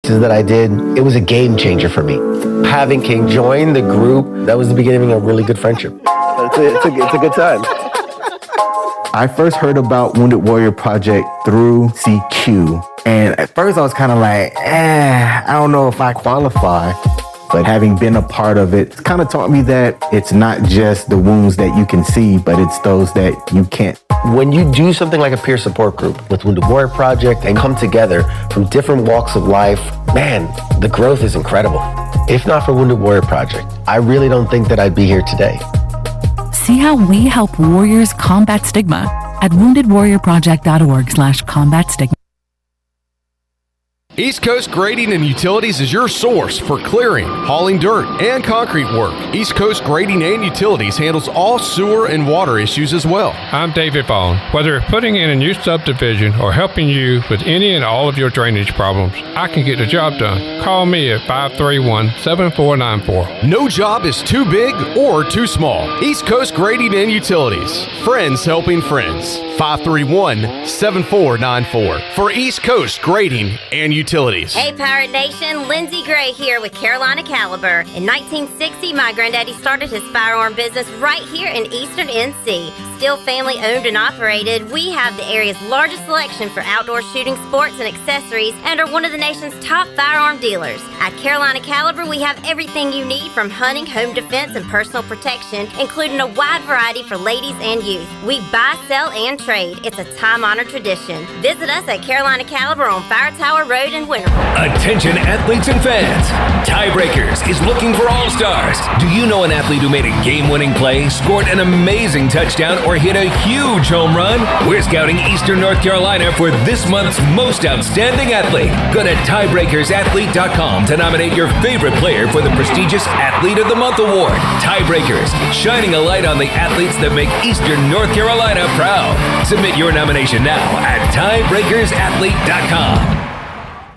that I did, it was a game changer for me. Having King join the group, that was the beginning of a really good friendship. It's a good time. I first heard about Wounded Warrior Project through CQ. And at first I was kind of like, I don't know if I qualify. But having been a part of it, it's kind of taught me that it's not just the wounds that you can see, but it's those that you can't. When you do something like a peer support group with Wounded Warrior Project and come together from different walks of life, man, the growth is incredible. If not for Wounded Warrior Project, I really don't think that I'd be here today. See how we help warriors combat stigma at woundedwarriorproject.org/combat stigma. East Coast Grading and Utilities is your source for clearing, hauling dirt, and concrete work. East Coast Grading and Utilities handles all sewer and water issues as well. I'm David Vaughn. Whether putting in a new subdivision or helping you with any and all of your drainage problems, I can get the job done. Call me at 531-7494. No job is too big or too small. East Coast Grading and Utilities. Friends helping friends. 531-7494 for East Coast Grading and Utilities. Hey Pirate Nation, Lindsay Gray here with Carolina Caliber. In 1960, my granddaddy started his firearm business right here in Eastern NC. Still family owned and operated, we have the area's largest selection for outdoor shooting sports and accessories and are one of the nation's top firearm dealers. At Carolina Caliber, we have everything you need from hunting, home defense, and personal protection, including a wide variety for ladies and youth. We buy, sell, and trade. It's a time-honored tradition. Visit us at Carolina Caliber on Fire Tower Road in Winterville. Attention athletes and fans. Tiebreakers is looking for all-stars. Do you know an athlete who made a game-winning play, scored an amazing touchdown, or hit a huge home run? We're scouting Eastern North Carolina for this month's most outstanding athlete. Go to tiebreakersathlete.com to nominate your favorite player for the prestigious Athlete of the Month award. Tiebreakers, shining a light on the athletes that make Eastern North Carolina proud. Submit your nomination now at tiebreakersathlete.com.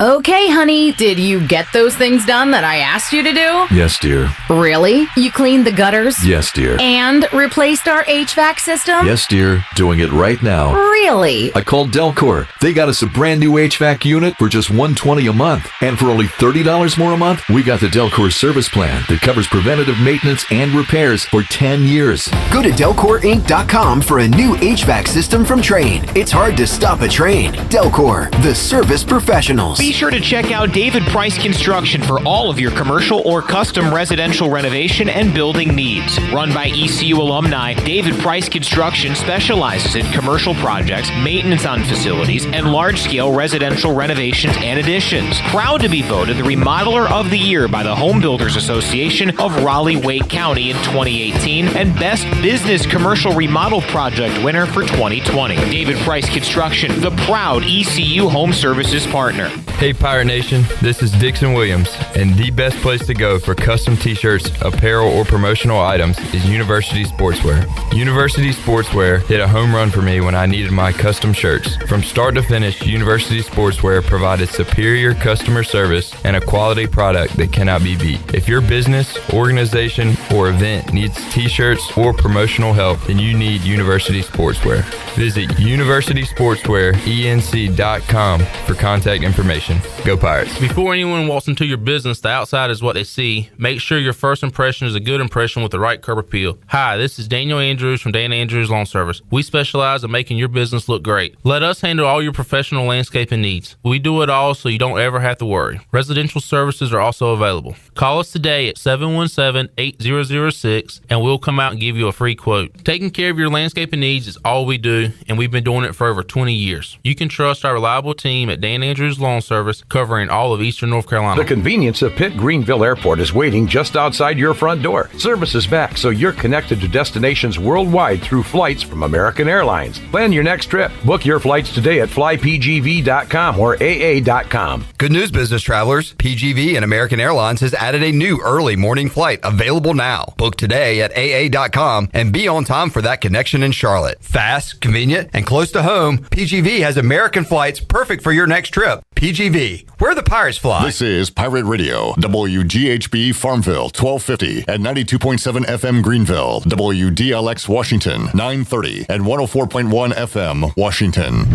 Okay, honey, did you get those things done that I asked you to do? Yes, dear. Really? You cleaned the gutters? Yes, dear. And replaced our HVAC system? Yes, dear. Doing it right now. Really? I called Delcor. They got us a brand new HVAC unit for just $120 a month. And for only $30 more a month, we got the Delcor service plan that covers preventative maintenance and repairs for 10 years. Go to DelcorInc.com for a new HVAC system from Trane. It's hard to stop a Trane. Delcor, the service professionals. Be sure to check out David Price Construction for all of your commercial or custom residential renovation and building needs. Run by ECU alumni, David Price Construction specializes in commercial projects, maintenance on facilities, and large-scale residential renovations and additions. Proud to be voted the Remodeler of the Year by the Home Builders Association of Raleigh-Wake County in 2018 and Best Business Commercial Remodel Project winner for 2020. David Price Construction, the proud ECU Home Services partner. Hey Pirate Nation, this is Dixon Williams, and the best place to go for custom t-shirts, apparel, or promotional items is University Sportswear. University Sportswear hit a home run for me when I needed my custom shirts. From start to finish, University Sportswear provided superior customer service and a quality product that cannot be beat. If your business, organization, or event needs t-shirts or promotional help, then you need University Sportswear. Visit universitysportswearenc.com for contact information. Go Pirates. Before anyone walks into your business, the outside is what they see. Make sure your first impression is a good impression with the right curb appeal. Hi, this is Daniel Andrews from Dan Andrews Lawn Service. We specialize in making your business look great. Let us handle all your professional landscaping needs. We do it all so you don't ever have to worry. Residential services are also available. Call us today at 717-8006 and we'll come out and give you a free quote. Taking care of your landscaping needs is all we do, and we've been doing it for over 20 years. You can trust our reliable team at Dan Andrews Lawn Service, covering all of Eastern North Carolina. The convenience of Pitt Greenville Airport is waiting just outside your front door. Service is back, so you're connected to destinations worldwide through flights from American Airlines. Plan your next trip. Book your flights today at flypgv.com or aa.com. Good news, business travelers. PGV and American Airlines has added a new early morning flight available now. Book today at aa.com and be on time for that connection in Charlotte. Fast, convenient, and close to home, PGV has American flights perfect for your next trip. PGV, where the Pirates fly. This is Pirate Radio, WGHB Farmville, 1250 and 92.7 FM Greenville, WDLX Washington, 930 and 104.1 FM Washington.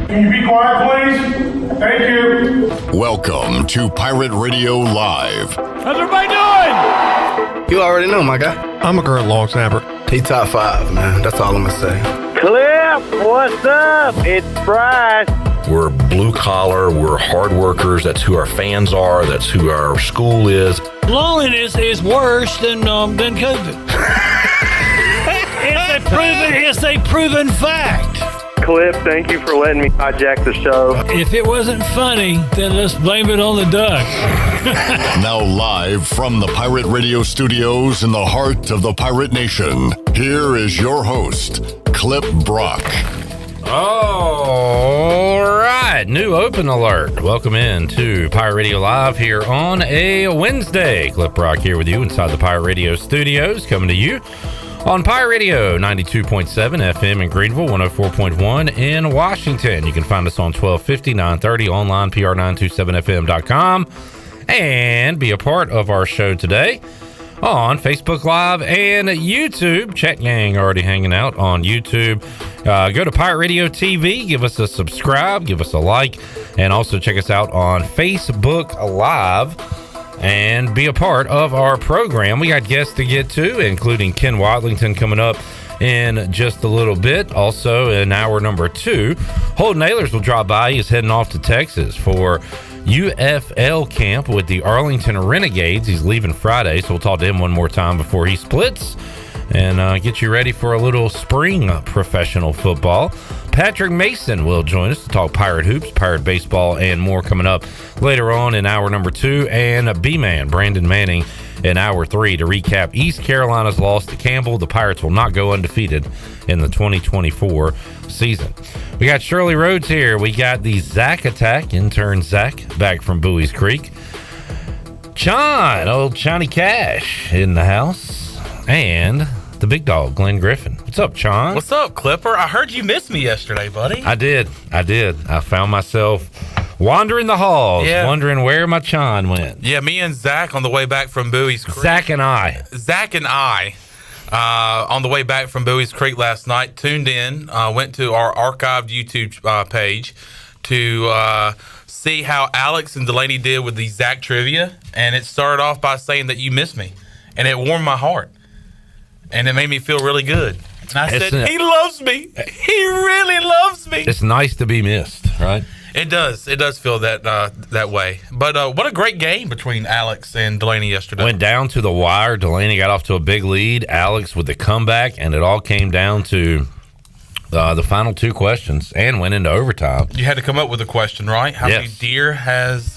Can you be quiet, please? Thank you. Welcome to Pirate Radio Live. How's everybody doing? You already know, my guy. I'm a current long snapper. He top 5, man. That's all I'm gonna say. Clip, what's up? It's Bryce. We're blue collar, we're hard workers. That's who our fans are. That's who our school is. Loneliness is worse than COVID. It's a proven fact. Clip, thank you for letting me hijack the show. If it wasn't funny, then let's blame it on the duck. Now live from the Pirate Radio studios in the heart of the Pirate Nation, here is your host, Clip Brock. All right, new open alert. Welcome in to Pirate Radio Live here on a Wednesday. Clip Brock here with you inside the Pirate Radio studios, coming to you on Pirate Radio 92.7 FM in Greenville, 104.1 in Washington. You can find us on 1250, 930, online, pr927fm.com, and be a part of our show today on Facebook Live and YouTube. Chat gang already hanging out on YouTube. Go to Pirate Radio TV, give us a subscribe, give us a like, and also check us out on Facebook Live and be a part of our program. We got guests to get to, including Ken Watlington coming up in just a little bit. Also in hour number 2, Holton Ahlers will drop by. He's heading off to Texas for UFL camp with the Arlington Renegades. He's leaving Friday, so we'll talk to him one more time before he splits and get you ready for a little spring professional football. Patrick Mason will join us to talk Pirate hoops, Pirate baseball, and more coming up later on in hour number 2. And B-Man, Brandon Manning, in hour 3 to recap East Carolina's loss to Campbell. The Pirates will not go undefeated in the 2024 season. We got Shirley Rhodes here. We got the Zach Attack, intern Zach, back from Bowie's Creek. Old Johnny Cash in the house. And the big dog, Glenn Griffin. What's up, Chon? What's up, Clipper? I heard you missed me yesterday, buddy. I did. I found myself wandering the halls, wondering where my Chon went. Yeah, me and Zach on the way back from Bowie's Creek. Zach and I, on the way back from Bowie's Creek last night, tuned in, went to our archived YouTube page to see how Alex and Delaney did with the Zach trivia, and it started off by saying that you missed me, and it warmed my heart. And it made me feel really good. And I said, he loves me. He really loves me. It's nice to be missed, right? It does. It does feel that way. But what a great game between Alex and Delaney yesterday. Went down to the wire. Delaney got off to a big lead. Alex with the comeback, and it all came down to the final 2 questions and went into overtime. You had to come up with a question, right? How many deer has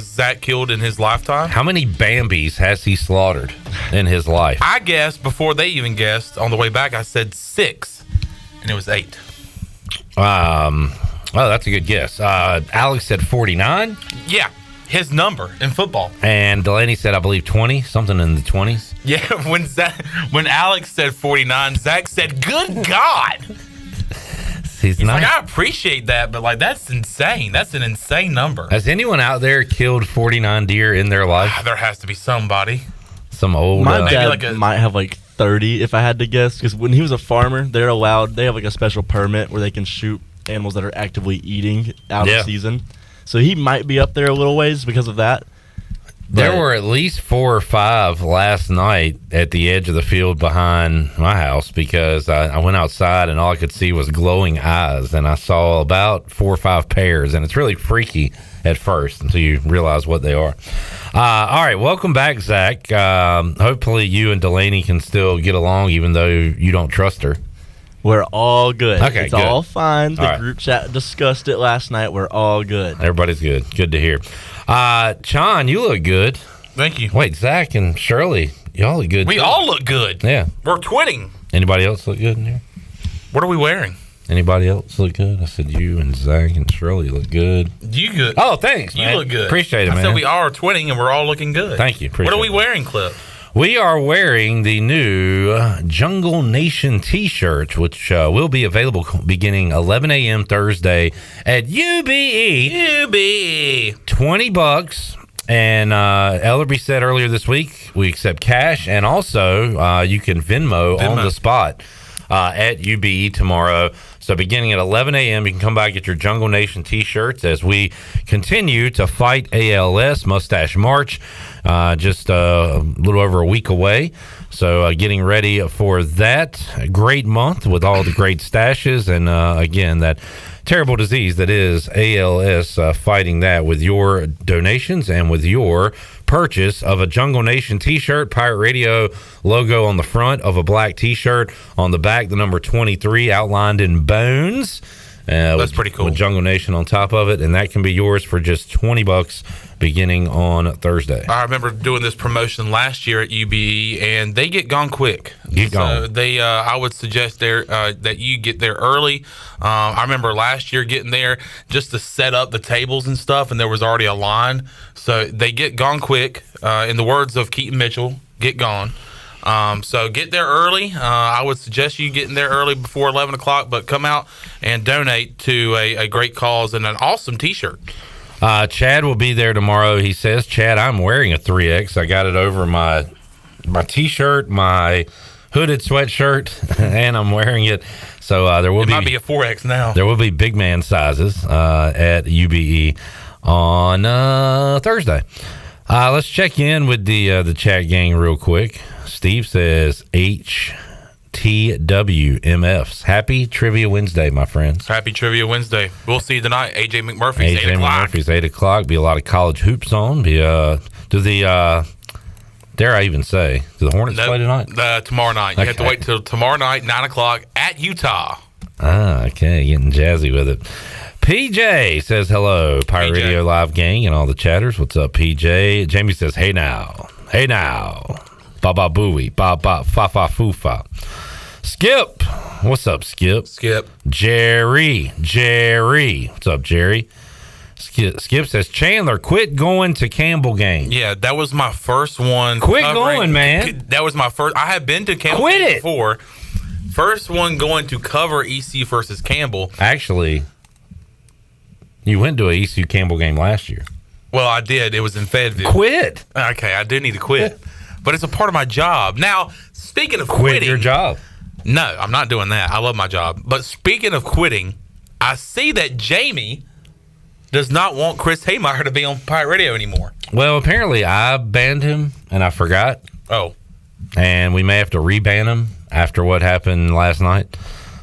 Zach killed in his lifetime? How many Bambis has he slaughtered in his life? I guessed before they even guessed. On the way back, I said 6, and it was 8. Oh, that's a good guess. Alex said 49. Yeah, his number in football. And Delaney said, I believe, 20, something in the 20s. Yeah, when Alex said 49, Zach said, "Good God." He's like, I appreciate that, but that's insane. That's an insane number. Has anyone out there killed 49 deer in their life? There has to be somebody. Some old. My dad might have 30 if I had to guess, because when he was a farmer, they have a special permit where they can shoot animals that are actively eating out of season. So he might be up there a little ways because of that. There were at least 4 or 5 last night at the edge of the field behind my house because I went outside and all I could see was glowing eyes, and I saw about 4 or 5 pairs, and it's really freaky at first until you realize what they are. All right, welcome back, Zach. Hopefully you and Delaney can still get along even though you don't trust her. We're all good. Okay, it's good. all fine. The all right. Group chat discussed it last night. We're all good. Everybody's good. Good to hear. Chon, you look good. Thank you. Wait, Zach and Shirley, y'all look good. We all look good. Yeah. We're twinning. Anybody else look good in here? What are we wearing? Anybody else look good? I said you and Zach and Shirley look good. You good. Oh, thanks, man. You look good. Appreciate it, man. I said we all are twinning and we're all looking good. Thank you. What are we wearing, Clip? We are wearing the new Jungle Nation t-shirt, which will be available beginning 11 a.m. Thursday at UBE. UBE. $20. And Ellerby said earlier this week, we accept cash. And also, you can Venmo on the spot at UBE tomorrow. So beginning at 11 a.m., you can come by and get your Jungle Nation T-shirts as we continue to fight ALS Mustache March, just a little over a week away. So getting ready for that great month with all the great stashes and, again, that terrible disease that is ALS, fighting that with your donations and with your purchase of a Jungle Nation T-shirt, Pirate Radio logo on the front of a black T-shirt, on the back the number 23 outlined in bones. That's pretty cool. With Jungle Nation on top of it, and that can be yours for just $20 beginning on Thursday. I remember doing this promotion last year at UBE, and they get gone quick. So they, I would suggest that you get there early. I remember last year getting there just to set up the tables and stuff, and there was already a line. So they get gone quick. In the words of Keaton Mitchell, get gone. So get there early. I would suggest you getting there early before 11 o'clock, but come out and donate to a great cause and an awesome T-shirt. Chad will be there tomorrow. He says, Chad, I'm wearing a 3X. I got it over my T-shirt, my hooded sweatshirt, and I'm wearing it. So there will might be a 4X now. There will be big man sizes at UBE on Thursday. Let's check in with the chat gang real quick. Steve says HTWMFs. Happy Trivia Wednesday, my friends. Happy Trivia Wednesday. We'll see you tonight. AJ McMurphy's 8 o'clock. McMurphy's 8 o'clock. Be a lot of college hoops on. Dare I even say, do the Hornets play tonight? Tomorrow night. You have to wait till tomorrow night, 9 o'clock at Utah. Okay. Getting jazzy with it. PJ says hello, Pirate Radio Live gang and all the chatters. What's up, PJ? Jamie says, hey now. Hey now. Ba-ba booey. Ba-ba fa-fa foo-fa. Skip. What's up, Skip? Skip. Jerry. What's up, Jerry? Skip says, Chandler, quit going to Campbell games. Yeah, that was my first one. Quit going, man. That was my first. I have been to Campbell games before. First one going to cover ECU versus Campbell. Actually, you went to a ECU Campbell game last year. Well, I did. It was in Fayetteville. Quit. Okay, I do need to quit. But it's a part of my job. Now, speaking of quitting. Quit your job. No, I'm not doing that. I love my job. But speaking of quitting, I see that Jamie does not want Chris Haymeyer to be on Pirate Radio anymore. Well, apparently I banned him, and I forgot. Oh. And we may have to re-ban him after what happened last night.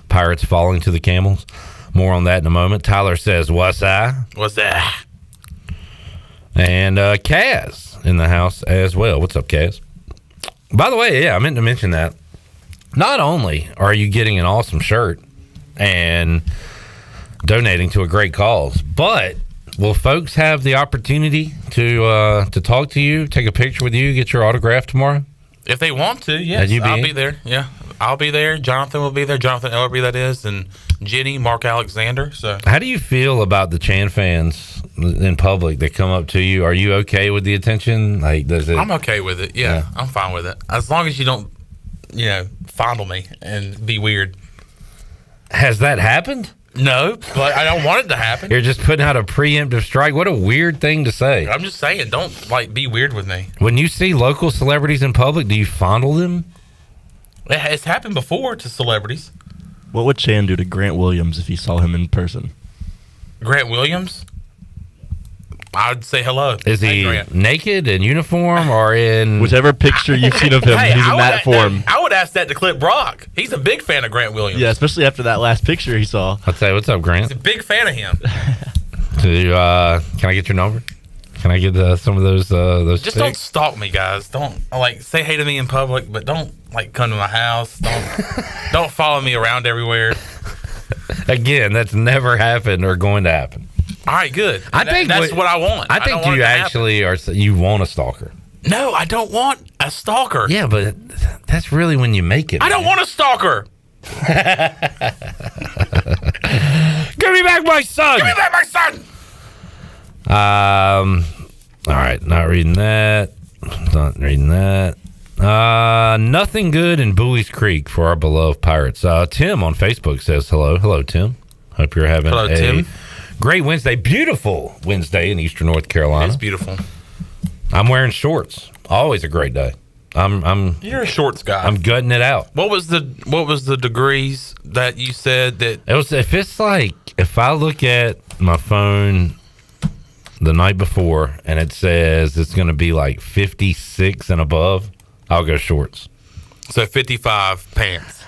Pirates falling to the Camels. More on that in a moment. Tyler says, what's that? What's that? And Kaz in the house as well. What's up, Kaz? By the way, I meant to mention that. Not only are you getting an awesome shirt and donating to a great cause, but will folks have the opportunity to talk to you, take a picture with you, get your autograph tomorrow? If they want to, yes. I'll be there. Yeah, I'll be there. Jonathan will be there. Jonathan Ellerby, that is, and Jenny, Mark Alexander. So, how do you feel about the Chan fans in public that come up to you? Are you okay with the attention? I'm okay with it. Yeah, I'm fine with it. As long as you don't, fondle me and be weird. Has that happened? No, but I don't want it to happen. You're just putting out a preemptive strike. What a weird thing to say. I'm just saying, don't be weird with me. When you see local celebrities in public, do you fondle them? It's happened before to celebrities. What would Chan do to Grant Williams if you saw him in person? Grant Williams? I'd say hello. Is he naked, in uniform, or in... Whichever picture you've seen of him, he's in that form. I would ask that to Clip Brock. He's a big fan of Grant Williams. Yeah, especially after that last picture he saw. I'll tell you, what's up, Grant? He's a big fan of him. Can I get your number? Can I get some of those Just pics? Don't stalk me, guys. Don't say hey to me in public, but don't come to my house. Don't follow me around everywhere. Again, that's never happened or going to happen. All right, good. That's what I want. I think you actually you want a stalker. No, I don't want a stalker. Yeah, but that's really when you make it. I don't want a stalker. Give me back my son. Give me back my son. All right, not reading that. Nothing good in Bowie's Creek for our beloved Pirates. Tim on Facebook says hello Tim. Hope you're having a great Wednesday. Beautiful Wednesday in Eastern North Carolina. It's beautiful. I'm wearing shorts. Always a great day. You're a shorts guy. I'm gutting it out. What was the degrees that you said that it was? If I look at my phone the night before and it says it's going to be like 56 and above, I'll go shorts. So 55 pants.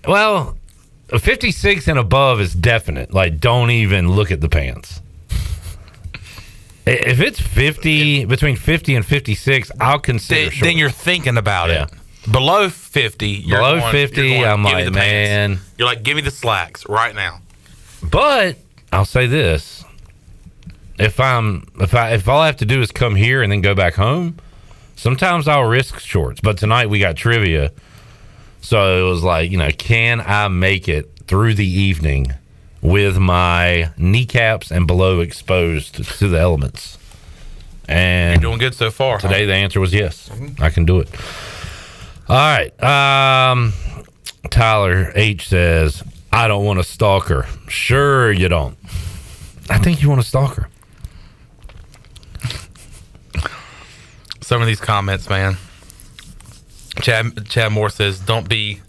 Well, 56 and above is definite. Like, don't even look at the pants. If it's 50, between 50 and 56, I'll consider shorts. Then you're thinking about it. Below 50, I'm like, man. You're like, give me the slacks right now. But I'll say this: if all I have to do is come here and then go back home, sometimes I'll risk shorts. But tonight we got trivia, so it was like, can I make it through the evening with my kneecaps and below exposed to the elements? And you're doing good so far. Today the answer was yes. I can do it. All right. Tyler H says, I don't want a stalker. Sure you don't. I think you want a stalker. Some of these comments, man. Chad Moore says, don't be...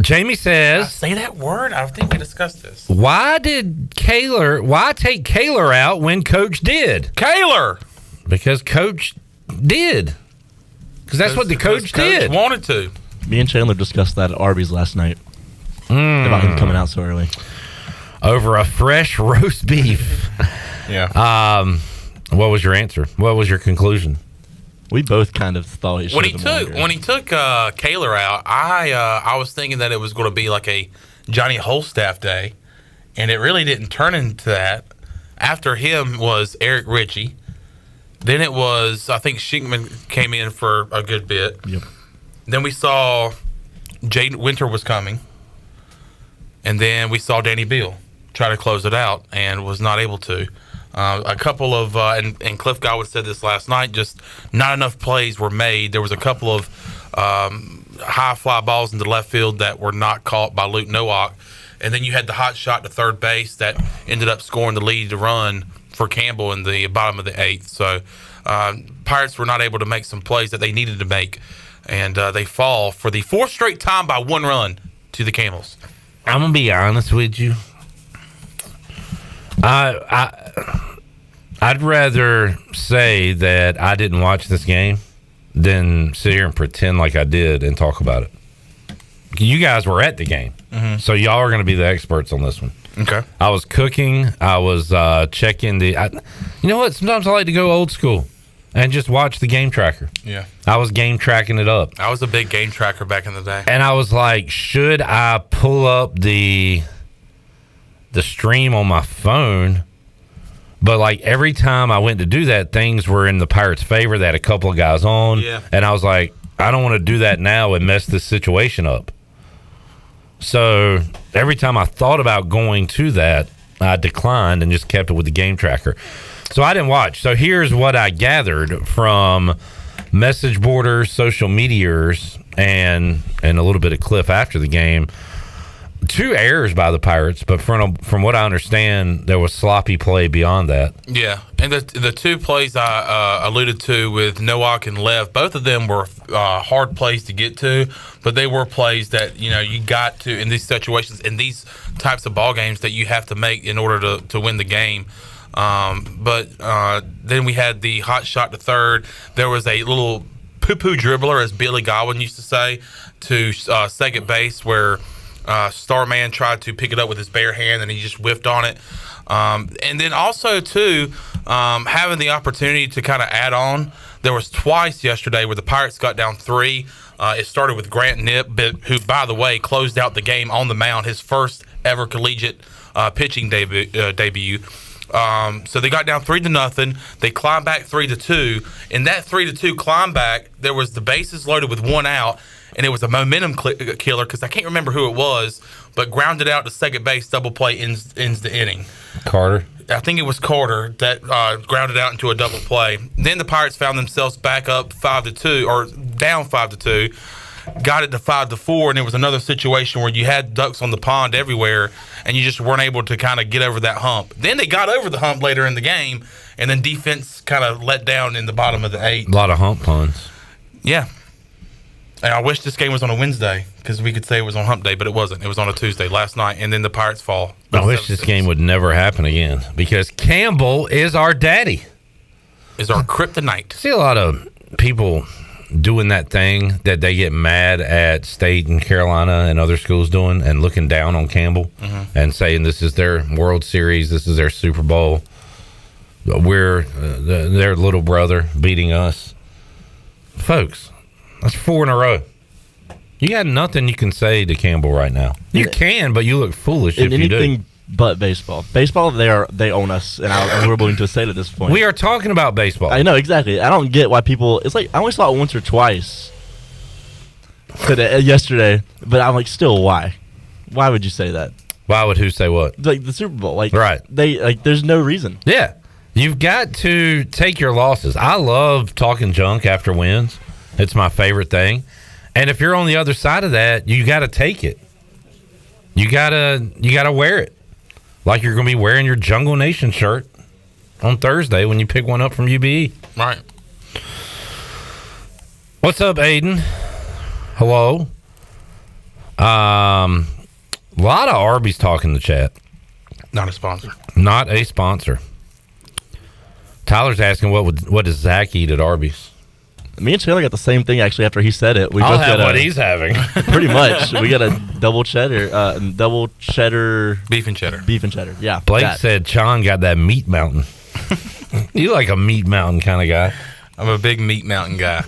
Jamie says... say that word? I think we discussed this. Why take Kaler out when Coach did? Kaler! Because Coach did. Because that's what the coach did. Wanted to. Me and Chandler discussed that at Arby's last night. About him coming out so early. Over a fresh roast beef. Yeah. What was your answer? What was your conclusion? We both kind of thought he should have when he took Kaler out, I was thinking that it was going to be like a Johnny Holstaff day, and it really didn't turn into that. After him was Eric Ritchie. Then it was, I think Shinkman came in for a good bit. Yep. Then we saw Jay Winter was coming. And then we saw Danny Beal try to close it out and was not able to. A couple of, and Cliff Godwin said this last night, just not enough plays were made. There was a couple of high fly balls into left field that were not caught by Luke Nowak. And then you had the hot shot to third base that ended up scoring the lead to run for Campbell in the bottom of the eighth. So Pirates were not able to make some plays that they needed to make. And they fall for the fourth straight time by 1 run to the Camels. I'm going to be honest with you. I'd rather say that I didn't watch this game than sit here and pretend like I did and talk about it. You guys were at the game, so y'all are going to be the experts on this one. Okay. I was cooking. I was checking you know what? Sometimes I like to go old school and just watch the game tracker. Yeah. I was game tracking it up. I was a big game tracker back in the day. And I was like, should I pull up the stream on my phone? But like every time I went to do that, things were in the Pirates' favor. They had a couple of guys on. Yeah. And I was like, I don't want to do that now and mess this situation up. So every time I thought about going to that, I declined and just kept it with the game tracker. So I didn't watch. So here's what I gathered from message boarders, social medias, and a little bit of Cliff after the game. 2 errors by the Pirates, but from what I understand, there was sloppy play beyond that. Yeah, and the 2 plays I alluded to with Nowak and Lev, both of them were hard plays to get to, but they were plays that you got to in these situations, in these types of ball games that you have to make in order to win the game. But then we had the hot shot to third. There was a little poo-poo dribbler, as Billy Godwin used to say, to second base where Starman tried to pick it up with his bare hand and he just whiffed on it. And then also, too, having the opportunity to kind of add on, there was twice yesterday where the Pirates got down 3. It started with Grant Knipp, who, by the way, closed out the game on the mound, his first ever collegiate pitching debut. So they got down 3-0. They climbed back 3-2. In that 3-2 climb back, there was the bases loaded with 1 out, and it was a momentum killer because I can't remember who it was, but grounded out to second base, double play ends the inning. Carter? I think it was Carter that grounded out into a double play. Then the Pirates found themselves back up 5-2, or down 5-2. Got it to 5-4, and there was another situation where you had ducks on the pond everywhere, and you just weren't able to kind of get over that hump. Then they got over the hump later in the game, and then defense kind of let down in the bottom of the 8th. A lot of hump puns. Yeah. And I wish this game was on a Wednesday because we could say it was on Hump Day, but it wasn't. It was on a Tuesday last night, and then the Pirates fall. I wish this game would never happen again because Campbell is our daddy. Is our kryptonite. See a lot of people doing that thing that they get mad at State and Carolina and other schools doing and looking down on Campbell and saying this is their World Series, this is their Super Bowl. We're their little brother beating us. Folks, that's 4 in a row. You got nothing you can say to Campbell right now. You can, but you look foolish if you do. Anything but baseball. Baseball, they own us, and we're willing to say it at this point. We are talking about baseball. I know, exactly. I don't get why people... It's like, I only saw it once or twice yesterday, but I'm like, still, why? Why would you say that? Why would who say what? Like the Super Bowl. Like, right. There's no reason. Yeah. You've got to take your losses. I love talking junk after wins. It's my favorite thing. And if you're on the other side of that, you got to take it. You gotta wear it. Like you're going to be wearing your Jungle Nation shirt on Thursday when you pick one up from UBE. Right. What's up, Aiden? Hello. A lot of Arby's talk in the chat. Not a sponsor. Not a sponsor. Tyler's asking what does Zach eat at Arby's? Me and Chandler got the same thing actually after he said it. We I'll both have got what he's having. Pretty much. We got a double cheddar beef and cheddar. Beef and cheddar. Yeah. Blake said Sean got that meat mountain. You like a meat mountain kind of guy. I'm a big meat mountain guy.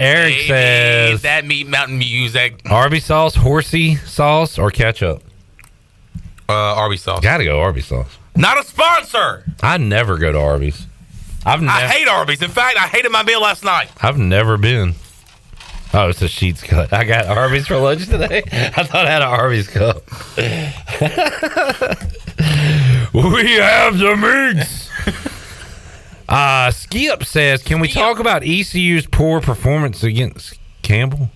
Eric says that meat mountain you use that Arby's sauce, horsey sauce, or ketchup? Arby's sauce. Gotta go Arby's sauce. Not a sponsor. I never go to Arby's. I hate Arby's. In fact, I hated my meal last night. I've never been. Oh, it's a Sheetz cut. I got Arby's for lunch today. I thought I had an Arby's cup. We have the meats. Skip says, can we talk about ECU's poor performance against Campbell?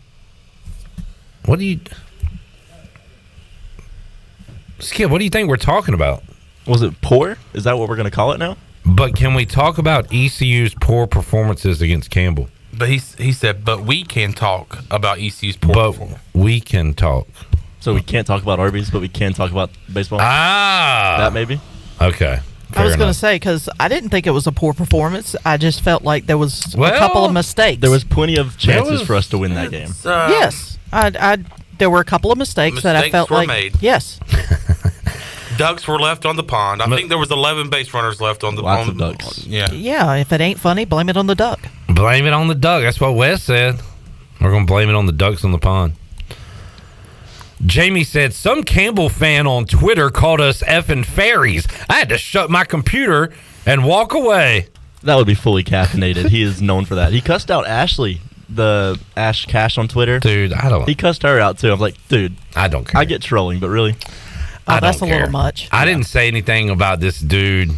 Skip, what do you think we're talking about? Was it poor? Is that what we're going to call it now? But can we talk about ECU's poor performances against Campbell? But he said, but we can talk about ECU's poor performance. We can talk. So we can't talk about Arby's, but we can talk about baseball? That maybe? Okay. I was going to say, because I didn't think it was a poor performance. I just felt like there was a couple of mistakes. There was plenty of chances for us to win that game. Yes. There were a couple of mistakes that I felt like. Made. Yes. Ducks were left on the pond. I think there was 11 base runners left on the pond. Lots of ducks. Yeah. Yeah, if it ain't funny, blame it on the duck. Blame it on the duck. That's what Wes said. We're going to blame it on the ducks on the pond. Jamie said, some Campbell fan on Twitter called us effing fairies. I had to shut my computer and walk away. That would be fully caffeinated. He is known for that. He cussed out Ashley, the Ash Cash on Twitter. Dude, He cussed her out too. I'm like, dude. I don't care. I get trolling, but really? That's a little much. I didn't say anything about this dude.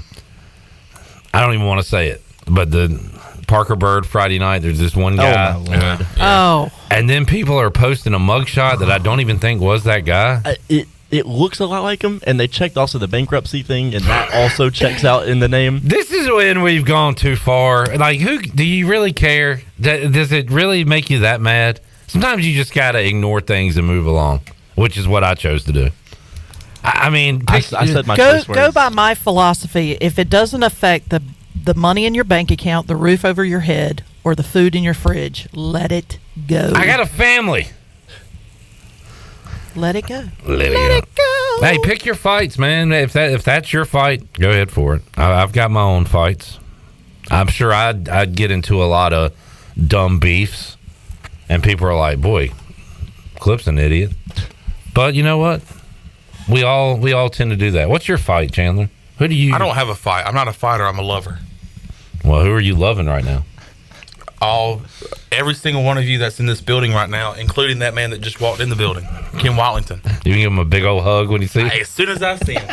I don't even want to say it. But the Parker Bird Friday night, there's this one guy. Oh, my Lord. Oh. And then people are posting a mugshot that I don't even think was that guy. It looks a lot like him, and they checked also the bankruptcy thing, and that also checks out in the name. This is when we've gone too far. Like, who do you really care? Does it really make you that mad? Sometimes you just got to ignore things and move along, which is what I chose to do. I mean, I said my go by my philosophy. If it doesn't affect the money in your bank account, the roof over your head, or the food in your fridge, let it go. I got a family. Let it go. Let it go. Hey, pick your fights, man. If that's your fight, go ahead for it. I've got my own fights. I'm sure I'd get into a lot of dumb beefs, and people are like, "Boy, Clip's an idiot." But you know what? We all tend to do that. What's your fight, Chandler? Who do you? I don't have a fight. I'm not a fighter. I'm a lover. Well, who are you loving right now? Every single one of you that's in this building right now, including that man that just walked in the building, Ken Watlington. You can give him a big old hug when you see him? As soon as I see him.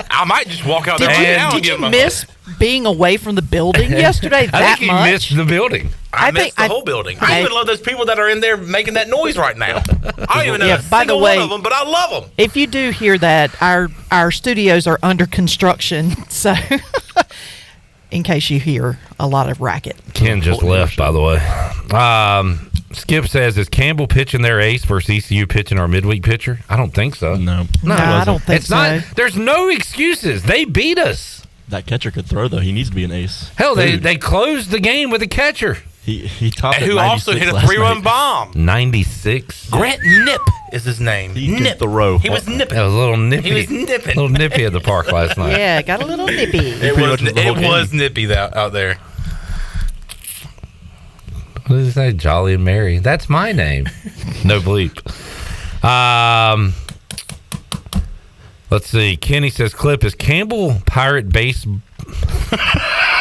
I might just walk out there Did you miss being away from the building yesterday I think you missed the building. I missed the whole building. I even love those people that are in there making that noise right now. I don't even know a single one of them, but I love them. If you do hear that, our studios are under construction, so in case you hear a lot of racket. Ken just left, by the way. Skip says, is Campbell pitching their ace versus ECU pitching our midweek pitcher? I don't think so. No, I don't think so. Not, there's no excuses. They beat us. That catcher could throw, though. He needs to be an ace. Hell, they closed the game with a catcher. He topped who also hit a 3-run bomb. 96. Grant Nip is his name. Nip. The row. He was nipping. That was a little nippy. He was nipping. A little nippy at the park last night. Yeah, got a little nippy. It was nippy out there. What does it say? Jolly and Mary. That's my name. No bleep. Let's see. Kenny says, Clip, is Campbell Pirate base...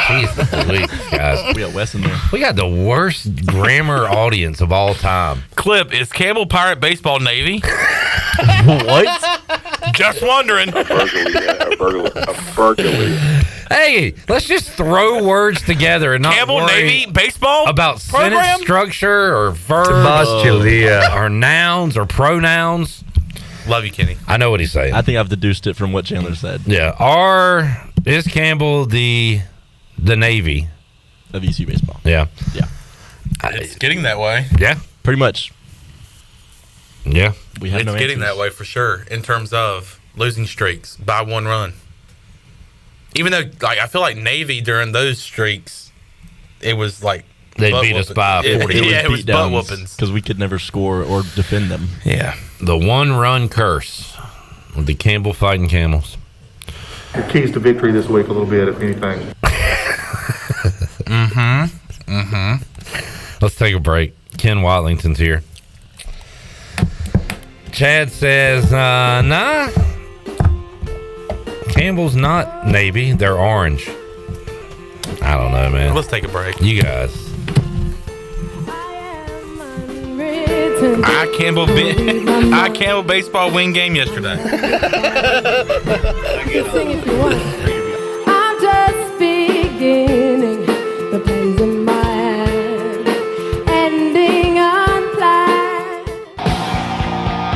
Jesus, guys. We got Wes in there. We got the worst grammar audience of all time. Clip, is Campbell Pirate baseball Navy? What? Just wondering. A burglary. Hey, let's just throw words together and not Campbell worry Navy baseball about program? sentence structure or verbs or nouns or pronouns. Love you, Kenny. I know what he's saying. I think I've deduced it from what Chandler said. Yeah. Is Campbell the Navy of ECU baseball? Yeah. It's getting that way. Yeah. Pretty much. Yeah. We have it's no getting answers. that way for sure in terms of losing streaks by 1 run. Even though, I feel like Navy during those streaks, it was like they beat us by 40. It was butt whoopings because we could never score or defend them. Yeah, the 1-run curse with the Campbell Fighting Camels. The keys to victory this week a little bit, if anything. Let's take a break. Ken Watlington's here. Chad says, nah. Campbell's not Navy. They're orange. I don't know, man. Let's take a break. You guys. Campbell baseball win game yesterday. I'm just beginning the plays in my hand, ending unplanned.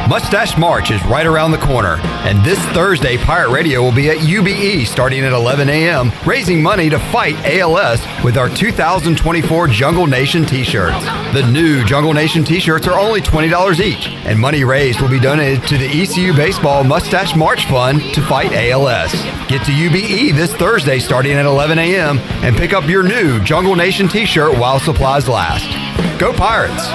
Mustache March is right around the corner, and this Thursday, Pirate Radio will be at UBE starting at 11 a.m., raising money to fight ALS with our 2024 Jungle Nation t-shirts. The new Jungle Nation t-shirts are only $20 each, and money raised will be donated to the ECU Baseball Mustache March Fund to fight ALS. Get to UBE this Thursday starting at 11 a.m. and pick up your new Jungle Nation t-shirt while supplies last. Go Pirates!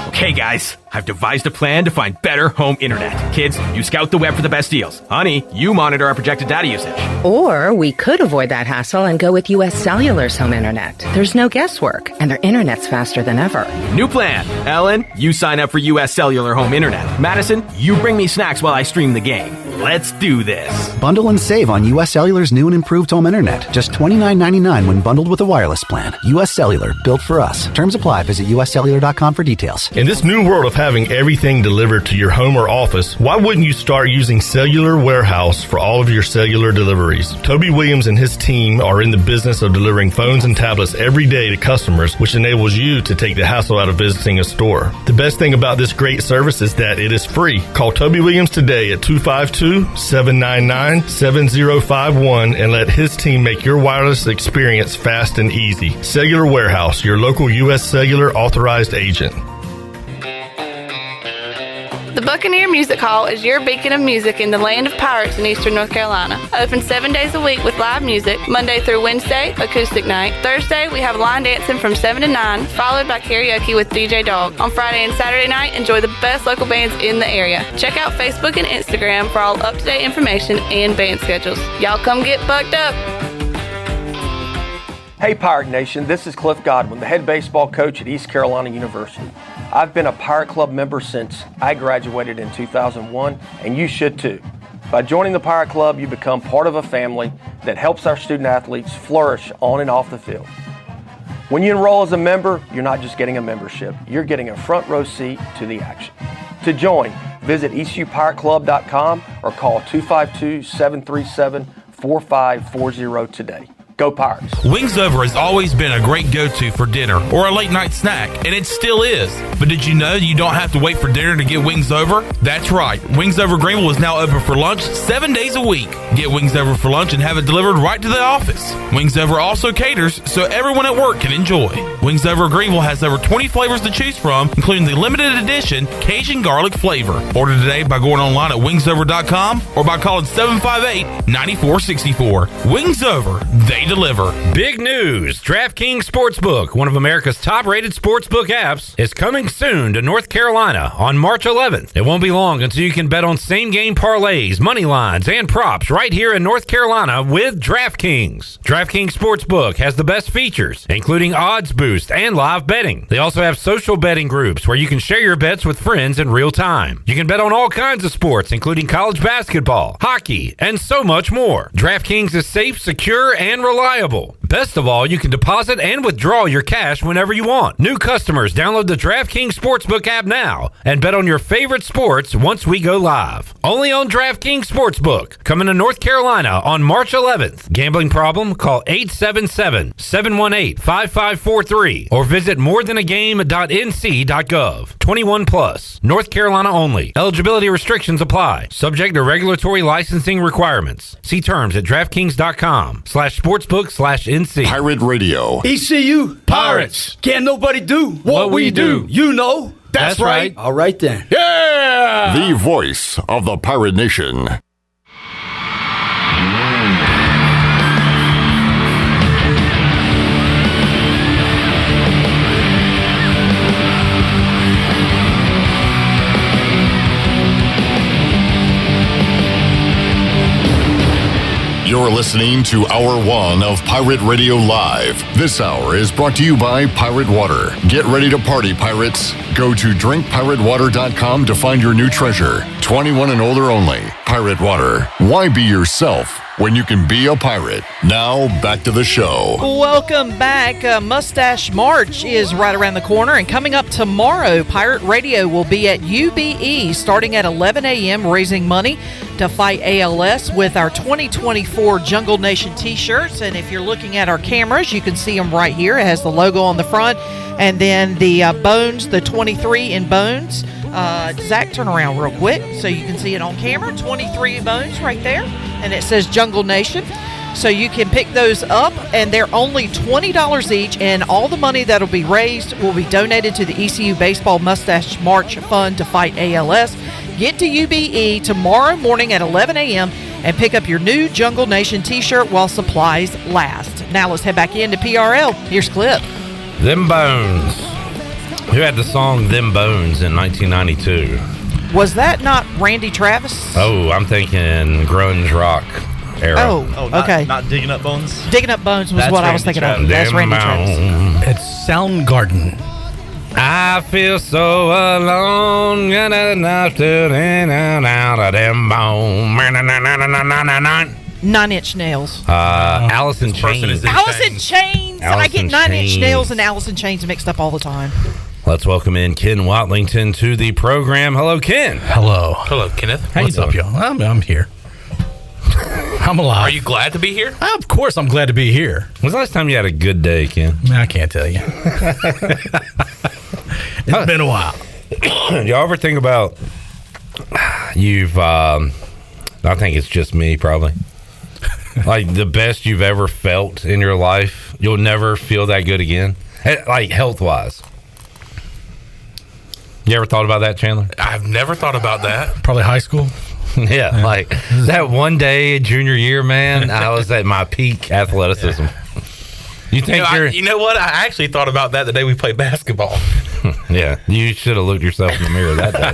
Okay, guys, I've devised a plan to find better home internet. Kids, you scout the web for the best deals. Honey, you monitor our projected data usage. Or we could avoid that hassle and go with US Cellular's home internet. There's no guesswork, and their internet's faster than ever. New plan. Ellen, you sign up for US Cellular home internet. Madison, you bring me snacks while I stream the game. Let's do this. Bundle and save on US Cellular's new and improved home internet. Just $29.99 when bundled with a wireless plan. US Cellular, built for us. Terms apply. Visit uscellular.com for details. In this new world of having everything delivered to your home or office, why wouldn't you start using Cellular Warehouse for all of your cellular deliveries? Toby Williams and his team are in the business of delivering phones and tablets every day to customers, which enables you to take the hassle out of visiting a store. The best thing about this great service is that it is free. Call Toby Williams today at 252-799-7051 and let his team make your wireless experience fast and easy. Cellular Warehouse, your local U.S. Cellular authorized agent. The Buccaneer Music Hall is your beacon of music in the land of pirates in eastern North Carolina. Open 7 days a week with live music, Monday through Wednesday, acoustic night. Thursday, we have line dancing from 7 to 9, followed by karaoke with DJ Dog. On Friday and Saturday night, enjoy the best local bands in the area. Check out Facebook and Instagram for all up-to-date information and band schedules. Y'all come get bucked up. Hey Pirate Nation, this is Cliff Godwin, the head baseball coach at East Carolina University. I've been a Pirate Club member since I graduated in 2001, and you should too. By joining the Pirate Club, you become part of a family that helps our student athletes flourish on and off the field. When you enroll as a member, you're not just getting a membership, you're getting a front row seat to the action. To join, visit ECUPirateClub.com or call 252-737-4540 today. Go Pirates. Wings Over has always been a great go-to for dinner or a late-night snack, and it still is. But did you know you don't have to wait for dinner to get Wings Over? That's right. Wings Over Greenville is now open for lunch 7 days a week. Get Wings Over for lunch and have it delivered right to the office. Wings Over also caters so everyone at work can enjoy. Wings Over Greenville has over 20 flavors to choose from, including the limited edition Cajun garlic flavor. Order today by going online at wingsover.com or by calling 758-9464. Wings Over. They deliver. Big news! DraftKings Sportsbook, one of America's top-rated sportsbook apps, is coming soon to North Carolina on March 11th. It won't be long until you can bet on same-game parlays, money lines, and props right here in North Carolina with DraftKings. DraftKings Sportsbook has the best features, including odds boost and live betting. They also have social betting groups where you can share your bets with friends in real time. You can bet on all kinds of sports, including college basketball, hockey, and so much more. DraftKings is safe, secure, and reliable. Best of all, you can deposit and withdraw your cash whenever you want. New customers, download the DraftKings Sportsbook app now and bet on your favorite sports once we go live. Only on DraftKings Sportsbook, coming to North Carolina on March 11th. Gambling problem? Call 877-718-5543 or visit morethanagame.nc.gov. 21 plus. North Carolina only. Eligibility restrictions apply. Subject to regulatory licensing requirements. See terms at DraftKings.com/sportsbook/NC. Pirate Radio. ECU Pirates. Can't nobody do what we do. You know. That's right. All right then. Yeah. The voice of the Pirate Nation. You're listening to Hour 1 of Pirate Radio Live. This hour is brought to you by Pirate Water. Get ready to party, pirates. Go to drinkpiratewater.com to find your new treasure. 21 and older only. Pirate Water. Why be yourself when you can be a pirate? Now, back to the show. Welcome back. Mustache March is right around the corner, and coming up tomorrow, Pirate Radio will be at UBE starting at 11 a.m. raising money to fight ALS with our 2024 Jungle Nation t-shirts. And if you're looking at our cameras, you can see them right here. It has the logo on the front, and then the Bones, the 23 in Bones. Zach, turn around real quick so you can see it on camera. 23 Bones right there, and it says Jungle Nation. So you can pick those up, and they're only $20 each, and all the money that'll be raised will be donated to the ECU Baseball Mustache March Fund to fight ALS. Get to UBE tomorrow morning at 11 a.m. and pick up your new Jungle Nation t-shirt while supplies last. Now let's head back into PRL. Here's Clip. Them Bones. Who had the song Them Bones in 1992? Was that not Randy Travis? Oh, I'm thinking grunge rock era. Oh, okay. Not Digging Up Bones? Digging Up Bones was what I was thinking of. That's Randy Travis. It's Soundgarden. I feel so alone, enough to out of them bones. 9 Inch Nails. Alice in Chains. Alice in Chains. I get 9 Inch Nails and Alice in Chains mixed up all the time. Let's welcome in Ken Watlington to the program. Hello, Ken. Hello. Hello, Kenneth. What's up, y'all? I'm here. I'm alive. Are you glad to be here? Of course I'm glad to be here. When's the last time you had a good day, Ken? I can't tell you. It's been a while. Y'all ever think about I think it's just me probably. Like the best you've ever felt in your life, you'll never feel that good again. Like health-wise. You ever thought about that, Chandler? I've never thought about that. Probably high school. Yeah, like that one day junior year, man, I was at my peak athleticism. You think you know what? I actually thought about that the day we played basketball. Yeah, you should have looked yourself in the mirror that day.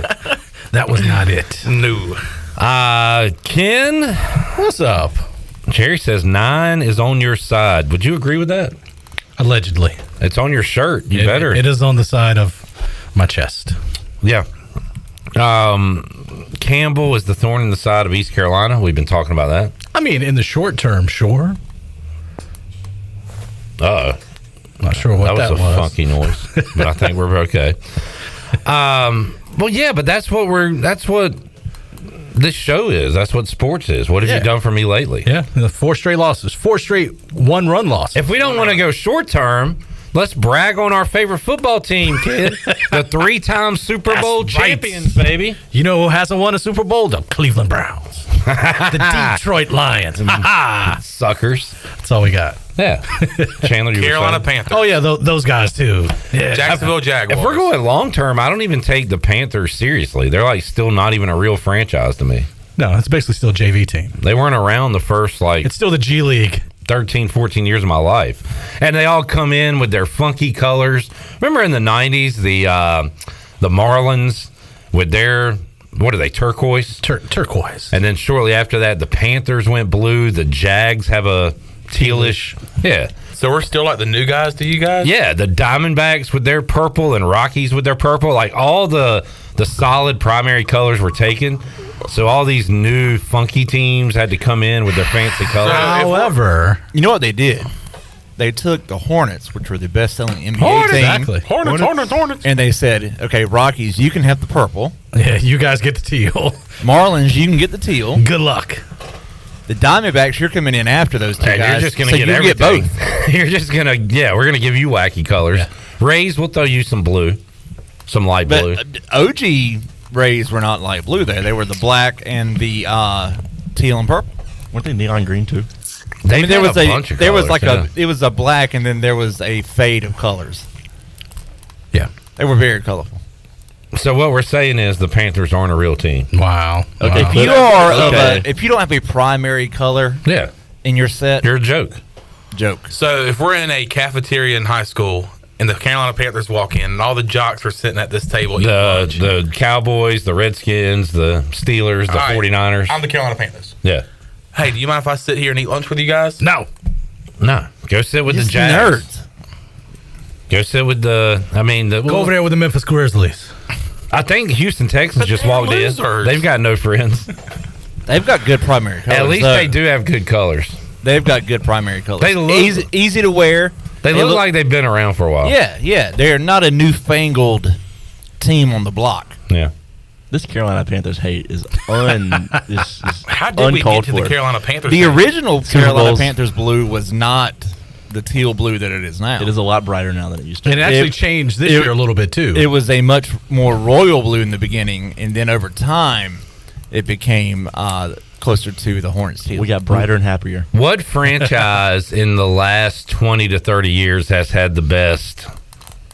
That was not it. No. Ken, what's up? Jerry says 9 is on your side. Would you agree with that? Allegedly. It's on your shirt. You better. It is on the side of my chest. Yeah. Campbell is the thorn in the side of East Carolina. We've been talking about that. I mean, in the short term, sure. Uh-oh. Not sure what that was. That was a funky noise, but I think we're okay. Well, yeah, but that's what This show is. That's what sports is. What have you done for me lately? Yeah, 4 straight losses. 4 straight one-run losses. If we don't want to go short term, let's brag on our favorite football team, kid. The 3-time Super Bowl champions, baby. You know who hasn't won a Super Bowl? The Cleveland Browns. The Detroit Lions. Suckers. That's all we got. Yeah. Chandler, you Carolina Panthers. Oh, yeah, those guys, too. Yeah. Jacksonville Jaguars. If we're going long term, I don't even take the Panthers seriously. They're like still not even a real franchise to me. No, it's basically still a JV team. They weren't around the first, it's still the G League. 13, 14 years of my life. And they all come in with their funky colors. Remember in the 90s, the Marlins with their, what are they, turquoise? Turquoise. And then shortly after that, the Panthers went blue. The Jags have a tealish. Yeah. So we're still like the new guys to you guys? Yeah, the Diamondbacks with their purple and Rockies with their purple. Like all the solid primary colors were taken. So all these new funky teams had to come in with their fancy colors. However, you know what they did? They took the Hornets, which were the best-selling NBA team. Exactly. Hornets. And they said, okay, Rockies, you can have the purple. Yeah, you guys get the teal. Marlins, you can get the teal. Good luck. The Diamondbacks, you're coming in after those two guys. You're just going to get everything. Get both. You're just going to, we're going to give you wacky colors. Yeah. Rays, we'll throw you some blue, some light blue. OG Rays were not light blue there. They were the black and the teal and purple. Weren't they neon green too? There was it was a black and then there was a fade of colors. Yeah. They were very colorful. So what we're saying is the Panthers aren't a real team. Wow. Okay. If you are if you don't have a primary color in your set, you're a joke. So if we're in a cafeteria in high school and the Carolina Panthers walk in and all the jocks are sitting at this table eating lunch. The Cowboys, the Redskins, the Steelers, the 49ers. I'm the Carolina Panthers. Yeah. Hey, do you mind if I sit here and eat lunch with you guys? No. Go sit with the Jags. Nerds. Go sit with the go over there with the Memphis Grizzlies. I think Houston Texans just walked in. They've got no friends. They've got good primary colors. At least they do have good colors. They've got good primary colors. They look easy to wear. They look like they've been around for a while. Yeah. They're not a newfangled team on the block. Yeah. This Carolina Panthers hate is How did we get to the Carolina Panthers? The original Carolina Panthers blue was not the teal blue that it is now. It is a lot brighter now than it used to. And it actually changed this year a little bit too. It was a much more royal blue in the beginning, and then over time, it became closer to the Hornets teal. We got brighter and happier. What franchise in the last 20 to 30 years has had the best?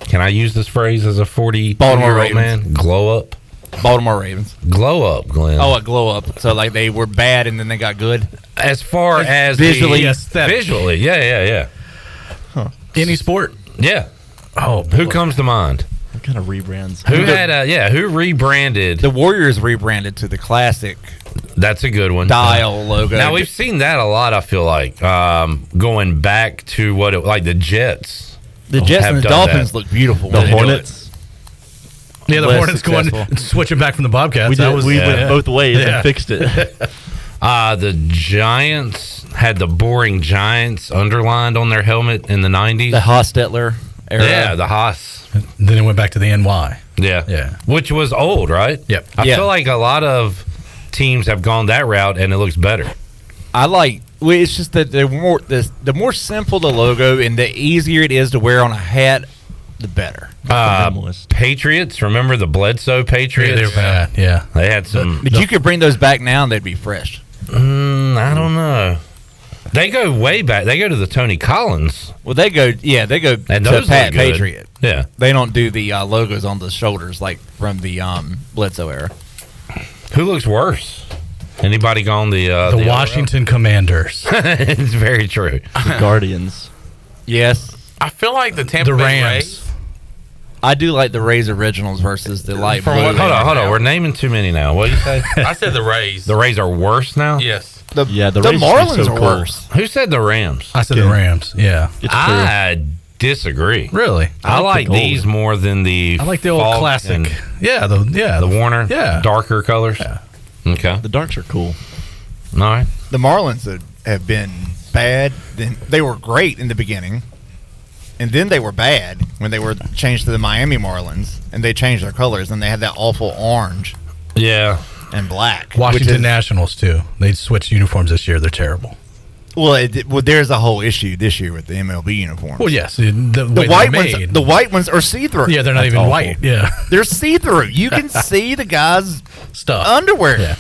Can I use this phrase as a 40-year-old man? Glow up. Baltimore Ravens. Glow up, Glenn. Oh, a glow up. So like they were bad and then they got good. As far as visually, visually, yeah. Huh. Any sport, yeah. Oh, who comes to mind? What kind of rebrands? Who rebranded? The Warriors rebranded to the classic. That's a good one. Dial logo. Now we've seen that a lot. I feel like going back to what it like the Jets. The Jets and the Dolphins look beautiful. The Hornets. Yeah, the Hornets switching back from the Bobcats. We went both ways and fixed it. The Giants had the boring Giants underlined on their helmet in the 90s. The Hostetler era. Yeah, the Haas. Then it went back to the NY. Yeah. Which was old, right? Yep. I feel like a lot of teams have gone that route and it looks better. It's just that the more simple the logo and the easier it is to wear on a hat, the better. Patriots, remember the Bledsoe Patriots? Yeah, they're bad. Yeah, they had some. But you could bring those back now, and they'd be fresh. I don't know. They go way back. They go to the Tony Collins. Well, they go and to Pat Patriot. Yeah, they don't do the logos on the shoulders like from the Bledsoe era. Who looks worse? Anybody gone the Washington Commanders? It's very true. The Guardians. Yes. I feel like the Tampa Bay Rays. I do like the Rays originals versus the light blue. Hold on. We're naming too many now. What did you say? I said the Rays. The Rays are worse now? Yes. The Rays Marlins are worse. Who said the Rams? I said the Rams. Yeah. I disagree. Really? I like these more than the. I like the old classic. The Warner. Yeah. Darker colors. Yeah. Okay. The darks are cool. All right. The Marlins have been bad. They were great in the beginning. And then they were bad when they were changed to the Miami Marlins, and they changed their colors, and they had that awful orange. Yeah. and black. Washington Nationals too. They switched uniforms this year. They're terrible. Well, there's a whole issue this year with the MLB uniforms. Well, yes, the white ones are see-through. Yeah, they're not even white. Yeah, they're see-through. You can see the guy's stuff, underwear. Yeah,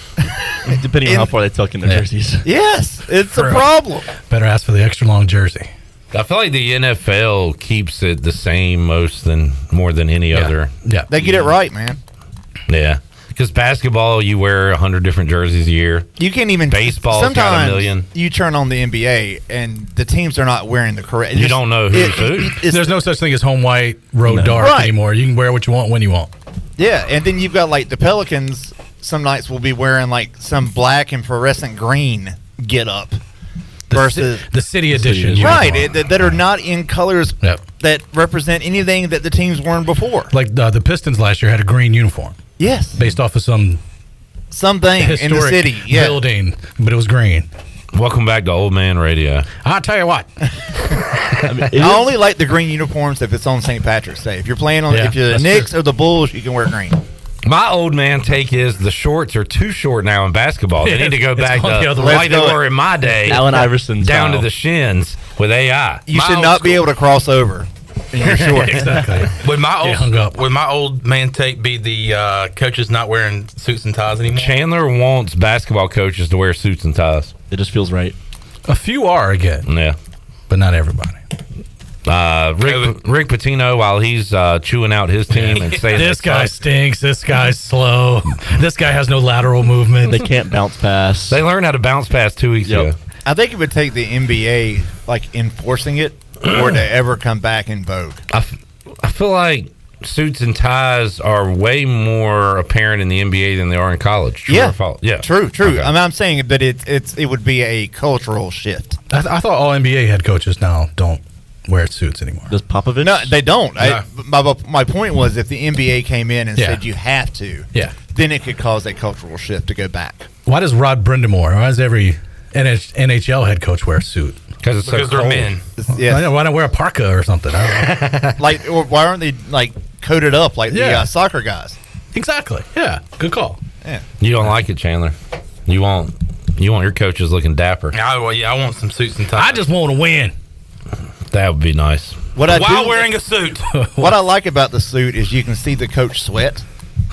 depending on how far they tuck in their jerseys. Yes, it's a problem. Better ask for the extra long jersey. I feel like the NFL keeps it the same more than any other. Yeah, they get it right, man. Yeah. Because basketball, you wear 100 different jerseys a year. You can't even baseball's got a million. You turn on the NBA and the teams are not wearing the correct. You don't know who's who. There's no such thing as home white, road dark anymore. You can wear what you want when you want. Yeah, and then you've got like the Pelicans. Some nights will be wearing like some black and fluorescent green get up versus the city edition, right? That are not in colors that represent anything that the team's worn before. Like the Pistons last year had a green uniform. Yes, based off of something in the city building, but it was green. Welcome back to Old Man Radio. I'll tell you what. I only like the green uniforms if it's on St. Patrick's Day. If you're playing on, if you're the Knicks or the Bulls, you can wear green. My old man take is the shorts are too short now in basketball. They need to go back to the way they were in my day. Allen Iverson down style. to the shins with AI. You should not be able to cross over in your shorts. Exactly. Would my old man take be the coaches not wearing suits and ties anymore? Chandler wants basketball coaches to wear suits and ties. It just feels right. A few are again. Yeah. But not everybody. Rick Pitino, while he's chewing out his team and saying this guy stinks, this guy's slow, this guy has no lateral movement. They can't bounce pass. They learned how to bounce pass 2 weeks ago. I think it would take the NBA like enforcing it or to ever come back in vogue. I feel like suits and ties are way more apparent in the NBA than they are in college. True or false? Yeah, true. Okay. I mean, I'm saying that it would be a cultural shift. I thought all NBA head coaches now don't wear suits anymore. Does Popovich? No, they don't. No. My point was if the NBA came in and said you have to, then it could cause a cultural shift to go back. Why does Rod Brindamore, why does every NHL head coach wear a suit? Because they're men. I know, why not wear a parka or something? I don't know. Like, or why aren't they like coated up like the soccer guys? Exactly. Yeah. Good call. Yeah. You don't like it, Chandler. You want your coaches looking dapper. I want some suits and ties. I just want to win. That would be nice. While wearing a suit. What I like about the suit is you can see the coach sweat.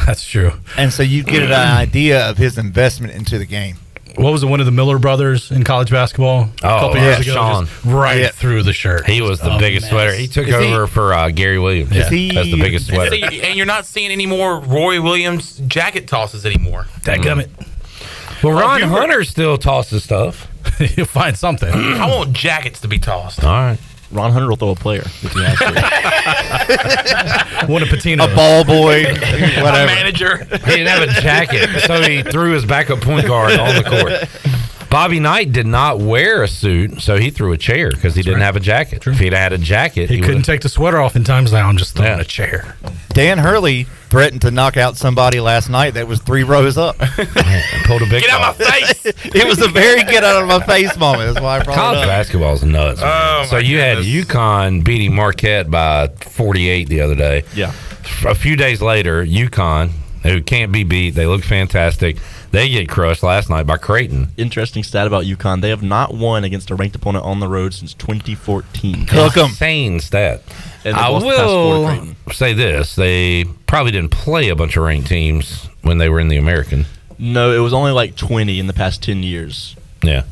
That's true. And so you get an idea of his investment into the game. What was it, one of the Miller brothers in college basketball a couple years ago? Sean. Just right through the shirt. He was the biggest sweater. He took over for Gary Williams. That's the biggest sweater. And you're not seeing any more Roy Williams jacket tosses anymore. Dadgummit. Well, Ron Hunter still tosses stuff. You'll find something. I want jackets to be tossed. All right. Ron Hunter will throw a player if he has to. One of Patino. A ball boy. Whatever. A manager. He didn't have a jacket, so he threw his backup point guard on the court. Bobby Knight did not wear a suit, so he threw a chair because he didn't have a jacket. True. If he'd had a jacket, he couldn't take the sweater off in times now and just throw in a chair. Dan Hurley threatened to knock out somebody last night that was 3 rows up. Pulled a big Get out of my face! It was a very get out of my face moment. That's why I brought college it up. basketball's nuts. So you had UConn beating Marquette by 48 the other day. Yeah. A few days later, UConn, who can't be beat, they look fantastic. They get crushed last night by Creighton. Interesting stat about UConn. They have not won against a ranked opponent on the road since 2014. Cook 'em. Insane stat. And I will say this. They probably didn't play a bunch of ranked teams when they were in the American. No, it was only like 20 in the past 10 years. Yeah.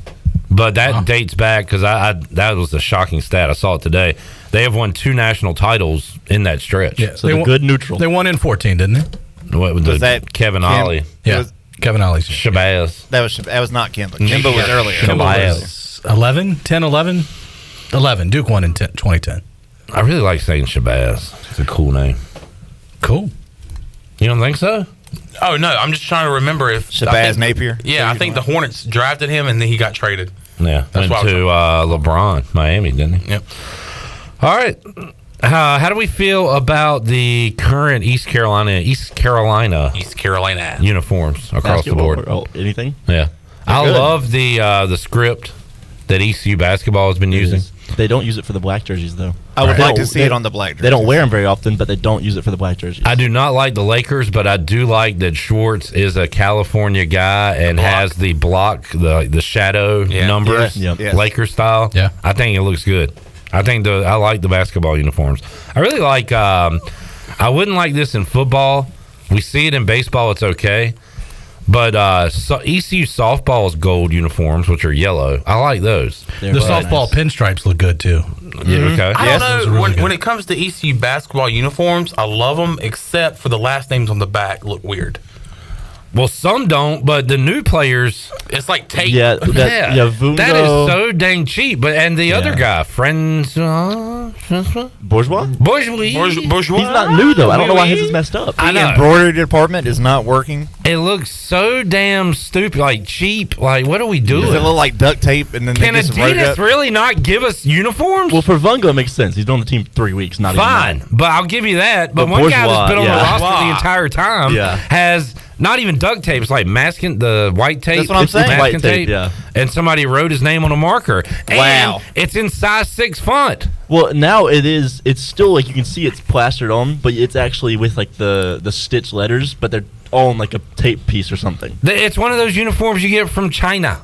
But that dates back because that was a shocking stat. I saw it today. They have won 2 national titles in that stretch. Yeah, so they're good neutral. They won in 14, didn't they? What was that? Kevin Ollie. Yeah. Kevin Ollie's. Shabazz. That was not Kimba. Kimba was earlier. Shabazz. 11? 10, 11? 11. Duke won in 2010. I really like saying Shabazz. It's a cool name. Cool. You don't think so? Oh, no. I'm just trying to remember if... Shabazz Napier? Yeah, I think the Hornets drafted him and then he got traded. Yeah. Went to LeBron, Miami, didn't he? Yep. All right. How do we feel about the current East Carolina uniforms across the board? Anything? Yeah. I love the script that ECU basketball has been using. They don't use it for the black jerseys, though. I would like to see it on the black jerseys. They don't wear them very often, but they don't use it for the black jerseys. I do not like the Lakers, but I do like that Schwartz is a California guy and has the block, the shadow numbers, Lakers style. Yeah, I think it looks good. I like the basketball uniforms. I really like. I wouldn't like this in football. We see it in baseball. It's okay. But ECU softball's gold uniforms, which are yellow, I like those. The softball pinstripes look good too. Yeah, okay. I don't know. When it comes to ECU basketball uniforms, I love them, except for the last names on the back look weird. Well, some don't, but the new players, it's like tape. Yeah, that is so dang cheap. But the other guy, Bourgeois. He's not new though. I don't know why his is messed up. The embroidery department is not working. It looks so damn stupid, like cheap. Like, what are we doing? Does it look like duct tape? And then can Adidas really not give us uniforms? Well, for Vungo, it makes sense. He's been on the team 3 weeks. Not fine, even but I'll give you that. But one guy that's been on the roster the entire time has. Not even duct tape. It's like masking the white tape. That's what I'm saying. Masking tape. And somebody wrote his name on a marker. Wow. And it's in size 6 font. Well, now it is. It's still like you can see it's plastered on, but it's actually with like the stitched letters, but they're all on like a tape piece or something. It's one of those uniforms you get from China.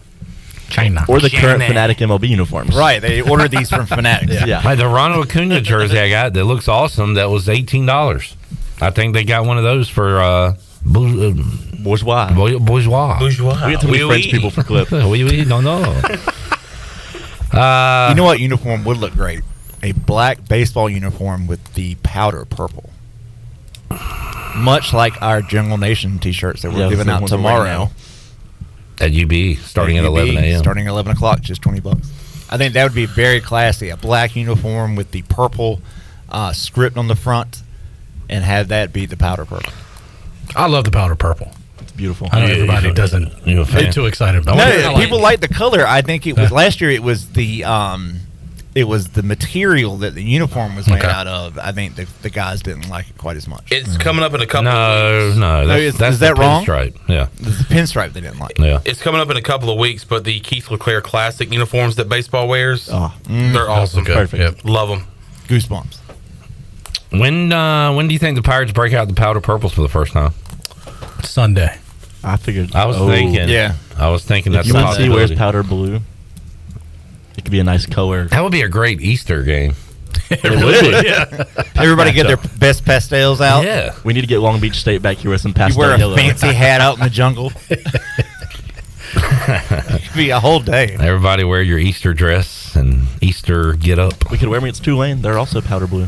Or the current Fanatic MLB uniforms. Right. They ordered these from Fanatics. Like the Ronald Acuna jersey I got that looks awesome. That was $18. I think they got one of those for. Bourgeois. Bourgeois. We get too many French people for clip. No. You know what uniform would look great? A black baseball uniform with the powder purple. Much like our Jungle Nation T-shirts that we're giving out tomorrow. At UB, starting at 11 a.m. Starting at 11 o'clock, just $20. I think that would be very classy. A black uniform with the purple script on the front and have that be the powder purple. I love the powder purple. It's beautiful. I know everybody doesn't get too excited about it. No, people like the color. I think it was last year. It was the material that the uniform was made out of. I think the guys didn't like it quite as much. It's coming up in a couple of weeks. No, that's is that wrong? Pinstripe. Yeah, it's the pinstripe they didn't like. Yeah, it's coming up in a couple of weeks. But the Keith LeClaire Classic uniforms that baseball wears, they're awesome. Perfect. Yep. Love them. Goosebumps. When do you think the Pirates break out the powder purples for the first time? Sunday. I figured. I was thinking. Yeah. I was thinking that's if a UNC possibility. wears powder blue, it could be a nice color. That would be a great Easter game. It would be. Yeah. Everybody get their best pastels out. Yeah. We need to get Long Beach State back here with some You pastel wear a yellow. fancy hat out in the jungle. It could be a whole day. Everybody wear your Easter dress and Easter get up. We could wear them against Tulane. They're also powder blue.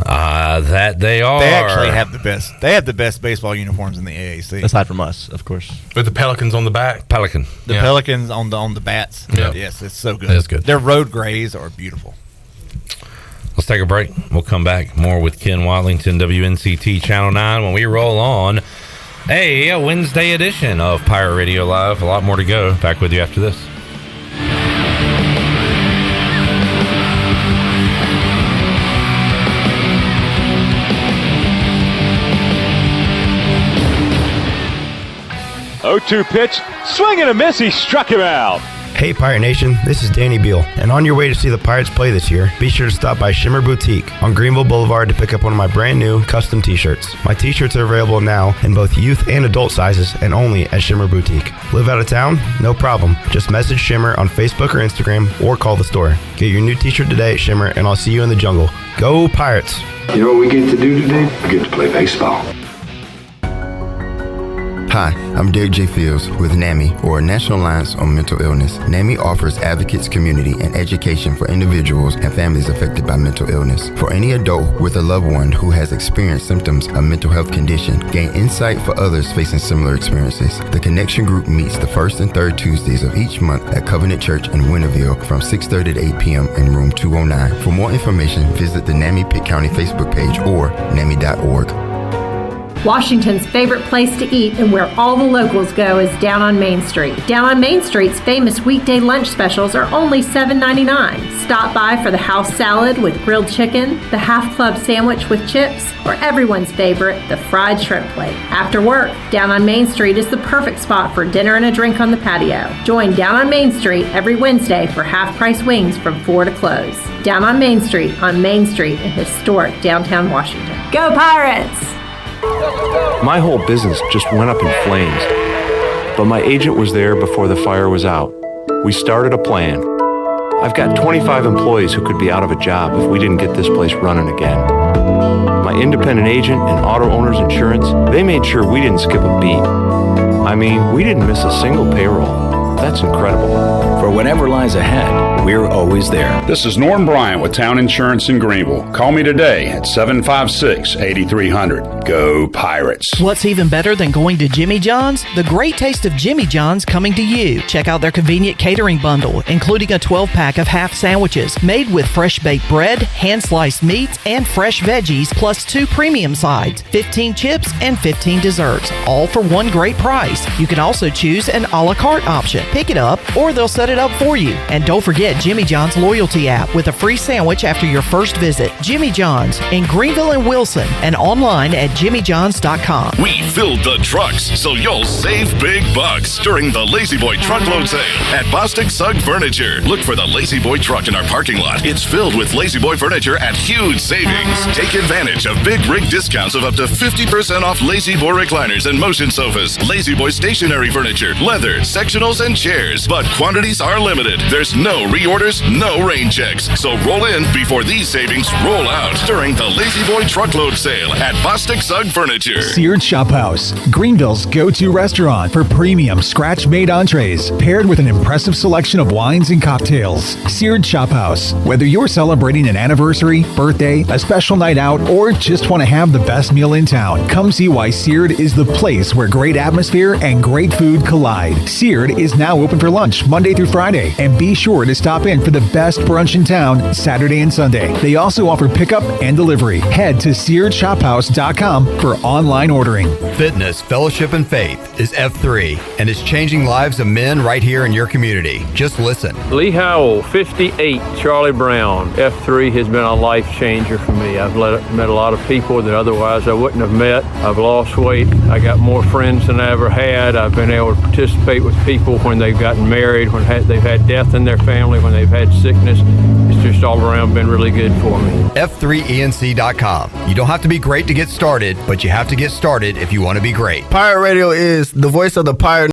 That they are. They actually have the best. They have the best baseball uniforms in the AAC. Aside from us, of course. With the Pelicans on the back. Pelican. The Pelicans on the bats. Yeah. Yes, it's so good. That's good. Their road grays are beautiful. Let's take a break. We'll come back more with Ken Watlington, WNCT Channel 9, when we roll on a Wednesday edition of Pirate Radio Live. A lot more to go. Back with you after this.0-2 pitch, swing and a miss, he struck him out. Hey Pirate Nation, this is Danny Beal, and on your way to see the Pirates play this year, be sure to stop by Shimmer Boutique on Greenville Boulevard to pick up one of my brand new custom t-shirts. My t-shirts are available now in both youth and adult sizes and only at Shimmer Boutique. Live out of town? No problem. Just message Shimmer on Facebook or Instagram or call the store. Get your new t-shirt today at Shimmer and I'll see you in the jungle. Go Pirates! You know what we get to do today? We get to play baseball. Hi, I'm Derek J. Fields with NAMI, or National Alliance on Mental Illness. NAMI offers advocates, community, and education for individuals and families affected by mental illness. For any adult with a loved one who has experienced symptoms of mental health condition, gain insight for others facing similar experiences. The Connection Group meets the first and third Tuesdays of each month at Covenant Church in Winterville from 6:30 to 8 p.m. in room 209. For more information, visit the NAMI Pitt County Facebook page or NAMI.org. Washington's favorite place to eat and where all the locals go is down on Main Street. Down on Main Street's famous weekday lunch specials are only $7.99. Stop by for the house salad with grilled chicken, the half club sandwich with chips, or everyone's favorite, the fried shrimp plate. After work, Down on Main Street is the perfect spot for dinner and a drink on the patio. Join Down on Main Street every Wednesday for half-price wings from 4 to close. Down on Main Street in historic downtown Washington. Go Pirates! My whole business just went up in flames, but my agent was there before the fire was out. We started a plan. I've got 25 employees who could be out of a job if we didn't get this place running again. My independent agent and auto owners insurance, they made sure we didn't skip a beat. I mean, we didn't miss a single payroll. That's incredible. For whatever lies ahead, we're always there. This is Norm Bryant with Town Insurance in Greenville. Call me today at 756-8300. Go Pirates. What's even better than going to Jimmy John's? The great taste of Jimmy John's coming to you. Check out their convenient catering bundle, including a 12-pack of half sandwiches made with fresh baked bread, hand-sliced meats, and fresh veggies, plus 2 premium sides, 15 chips, and 15 desserts, all for one great price. You can also choose an a la carte option. Pick it up, or they'll set it up for you. And don't forget Jimmy John's loyalty app with a free sandwich after your first visit. Jimmy John's in Greenville and Wilson, and online at jimmyjohns.com. We filled the trucks so you'll save big bucks during the Lazy Boy truckload sale at Bostic Sugg Furniture. Look for the Lazy Boy truck in our parking lot. It's filled with Lazy Boy furniture at huge savings. Take advantage of big rig discounts of up to 50% off Lazy Boy recliners and motion sofas, Lazy Boy stationary furniture, leather, sectionals, and chairs. But quantities are limited. There's no reorders, no rain checks. So roll in before these savings roll out during the Lazy Boy truckload sale at Bostic Sugg Furniture. Seared Shop House, Greenville's go-to restaurant for premium scratch-made entrees, paired with an impressive selection of wines and cocktails. Seared Shop House. Whether you're celebrating an anniversary, birthday, a special night out, or just want to have the best meal in town, come see why Seared is the place where great atmosphere and great food collide. Seared is now open for lunch Monday through Friday, and be sure to stop in for the best brunch in town Saturday and Sunday. They also offer pickup and delivery. Head to SearedShopHouse.com for online ordering. Fitness, fellowship, and faith is F3 and is changing lives of men right here in your community. Just listen. Lee Howell, 58, Charlie Brown. F3 has been a life changer for me. I've met a lot of people that otherwise I wouldn't have met. I've lost weight. I got more friends than I ever had. I've been able to participate with people when they've gotten married, when they've had death in their family, when they've had sickness. It's just all around been really good for me. F3ENC.com. You don't have to be great to get started, but you have to get started if you want to be great. Pirate Radio is the voice of the pirate.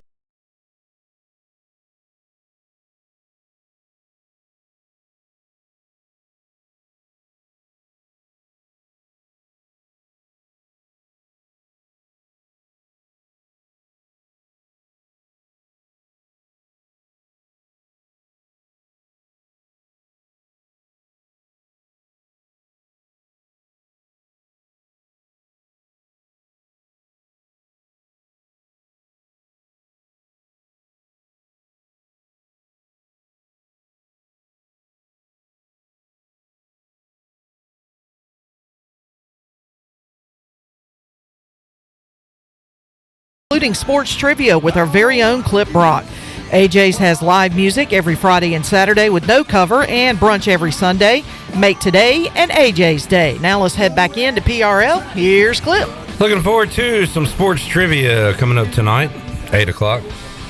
Including sports trivia with our very own Clip Brock. AJ's has live music every Friday and Saturday with no cover, and brunch every Sunday. Make today and AJ's day. Now let's head back into PRL. Here's Clip. Looking forward to some sports trivia coming up tonight, 8 o'clock.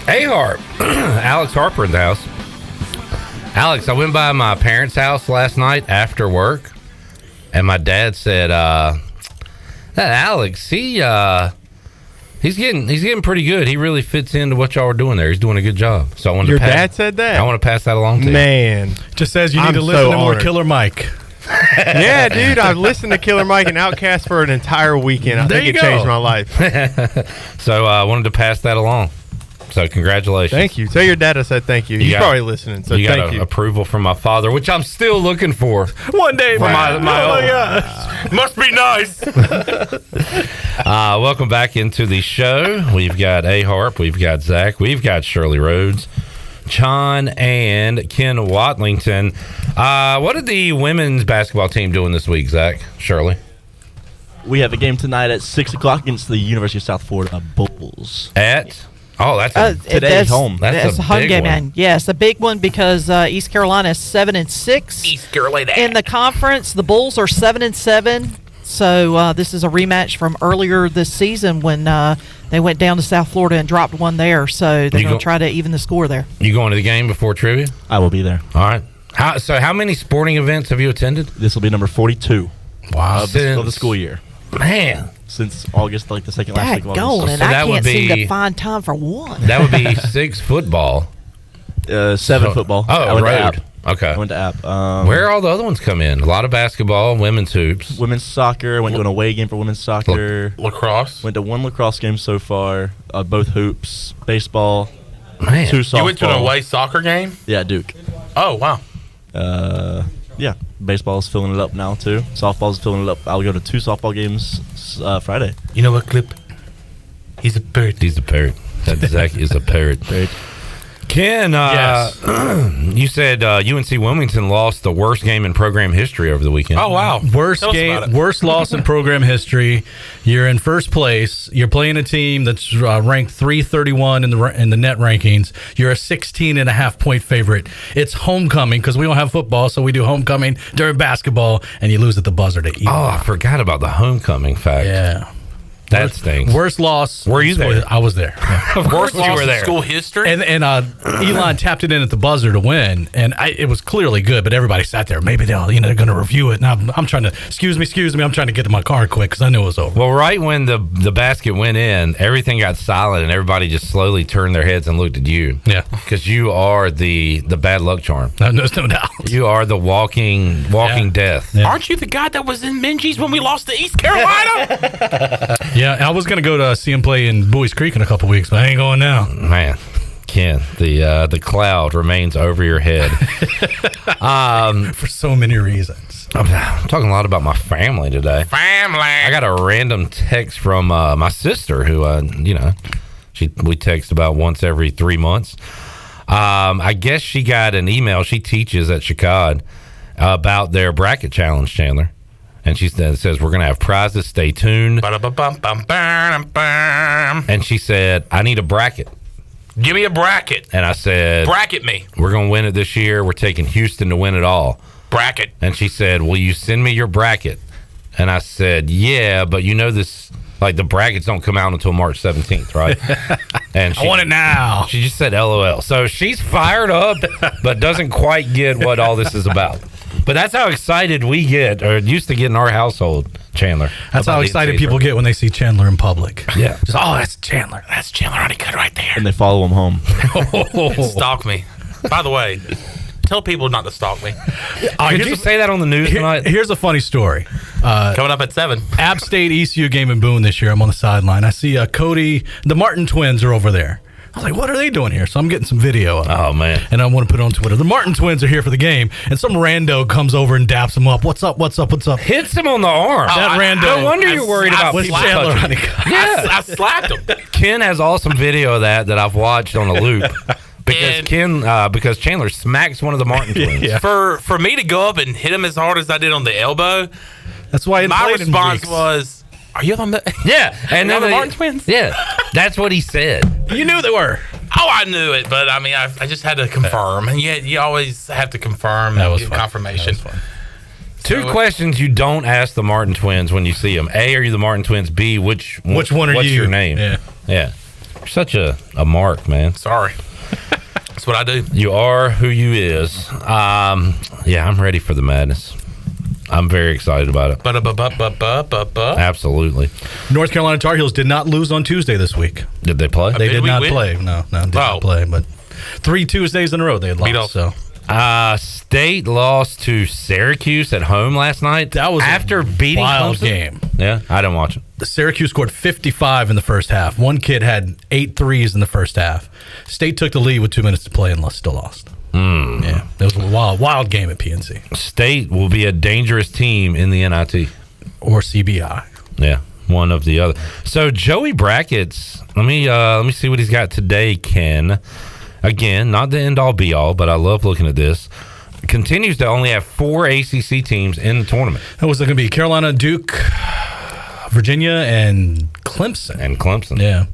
A-Harp, Alex Harper in the house. Alex, I went by my parents' house last night after work, and my dad said, that Alex, He's getting pretty good. He really fits into what y'all are doing there. He's doing a good job. So I wanted Your dad said that? I want to pass that along to you. Man. Just says you need to listen to more Killer Mike. Yeah, dude. I've listened to Killer Mike and Outkast for an entire weekend. I think it changed my life. So I wanted to pass that along. So congratulations. Thank you. Tell your dad I said thank you. He's probably listening. So you thank you. Approval from my father, which I'm still looking for. One day, for my oh my gosh. Must be nice. Welcome back into the show. We've got A-Harp, we've got Zach, we've got Shirley Rhodes, John, and Ken Watlington. What did the women's basketball team doing this week, Zach? Shirley? We have a game tonight at 6 o'clock against the University of South Florida Bulls. At Oh, that's today home. That's a home big game, one. man. Yes, a big one because East Carolina is 7-6. East Carolina. In the conference, the Bulls are 7-7. So this is a rematch from earlier this season when they went down to South Florida and dropped one there. So they're going to try to even the score there. You going to the game before trivia? I will be there. All right. How many sporting events have you attended? This will be number 42. Wow. Of the school year. Man. Since August, like the second last week of August. Going, and I can't seem to find time for one. That would be 6 football. 7 football. Oh, I went to road. App. Okay. I went to App. Where all the other ones come in? A lot of basketball, women's hoops. Women's soccer. Went to an away game for women's soccer. Lacrosse. Went to 1 lacrosse game so far. Both hoops. Baseball. Man. 2 softball. You went to an away soccer game? Yeah, Duke. Oh, wow. Yeah. Baseball's filling it up now, too. Softball's filling it up. I'll go to 2 softball games Friday. You know what, Clip? He's a bird. He's a parrot. That Zach is a parrot. Ken, Yes. You said UNC Wilmington lost the worst game in program history over the weekend. Oh, wow. Worst Tell us game, about it. worst loss in program history. You're in first place. You're playing a team that's ranked 331 in the net rankings. You're a 16.5-point favorite. It's homecoming because we don't have football, so we do homecoming during basketball, and you lose at the buzzer to Oh, I forgot about the homecoming fact. Yeah. That stinks. Worst loss. Were you there? I was there. Yeah. Of course you were in there. school history? And Elon tapped it in at the buzzer to win, and it was clearly good. But everybody sat there. Maybe they're going to review it. And I'm trying to excuse me. I'm trying to get to my car quick because I knew it was over. Well, right when the basket went in, everything got silent, and everybody just slowly turned their heads and looked at you. Yeah, because you are the bad luck charm. There's no doubt. You are the walking death. Yeah. Aren't you the guy that was in Minji's when we lost to East Carolina? Yeah, I was going to go to see him play in Bowie's Creek in a couple weeks, but I ain't going now. Man, Ken, the cloud remains over your head. For so many reasons. I'm talking a lot about my family today. Family. I got a random text from my sister who, we text about once every 3 months. I guess she got an email. She teaches at Chicago about their bracket challenge, Chandler. And she says, we're going to have prizes. Stay tuned. And she said, I need a bracket. Give me a bracket. And I said, bracket me. We're going to win it this year. We're taking Houston to win it all. Bracket. And she said, will you send me your bracket? And I said, yeah, but you know this, like the brackets don't come out until March 17th, right? And I want it now. She just said LOL. So she's fired up, but doesn't quite get what all this is about. But that's how excited we get, or used to get in our household, Chandler. That's how excited people get when they see Chandler in public. Yeah. Just, that's Chandler. That's Chandler Honeycutt right there. And they follow him home. Stalk me. By the way, tell people not to stalk me. Did you say that on the news tonight? Here's a funny story. Coming up at 7. App State ECU game in Boone this year. I'm on the sideline. I see Cody. The Martin twins are over there. I was like, what are they doing here? So I'm getting some video of it. Oh, man. And I want to put it on Twitter. The Martin twins are here for the game, and some rando comes over and daps them up. What's up? Hits him on the arm. That rando. No wonder you're worried about people Chandler touching. Yeah. I slapped him. Ken has awesome video of that I've watched on a loop. Because Chandler smacks one of the Martin twins. Yeah. For me to go up and hit him as hard as I did on the elbow, that's why my response was, are you on the and then the Martin twins? Yeah, that's what he said. You knew they were. Oh, I knew it, but I mean, I just had to confirm. And you always have to confirm and get confirmation. That was fun. Two questions you don't ask the Martin twins when you see them. A, are you the Martin twins? B, which one are what's your name? Yeah. You're such a mark, man. Sorry. That's what I do. You are who you is. Yeah, I'm ready for the madness. I'm very excited about it. Absolutely. North Carolina Tar Heels did not lose on Tuesday this week. Did they play? They did not play. No, did not play. But 3 Tuesdays in a row they had lost. So State lost to Syracuse at home last night. That was after beating wild Clemson? game. Yeah, I didn't watch it. The Syracuse scored 55 in the first half. One kid had 8 threes in the first half. State took the lead with 2 minutes to play and still lost. Yeah, it was a wild game at PNC. State will be a dangerous team in the NIT or CBI. Yeah, one of the other. So Joey Brackets, let me see what he's got today, Ken. Again, not the end-all be-all, but I love looking at this. Continues to only have 4 ACC teams in the tournament. That was going to be Carolina, Duke, Virginia, and Clemson. Yeah.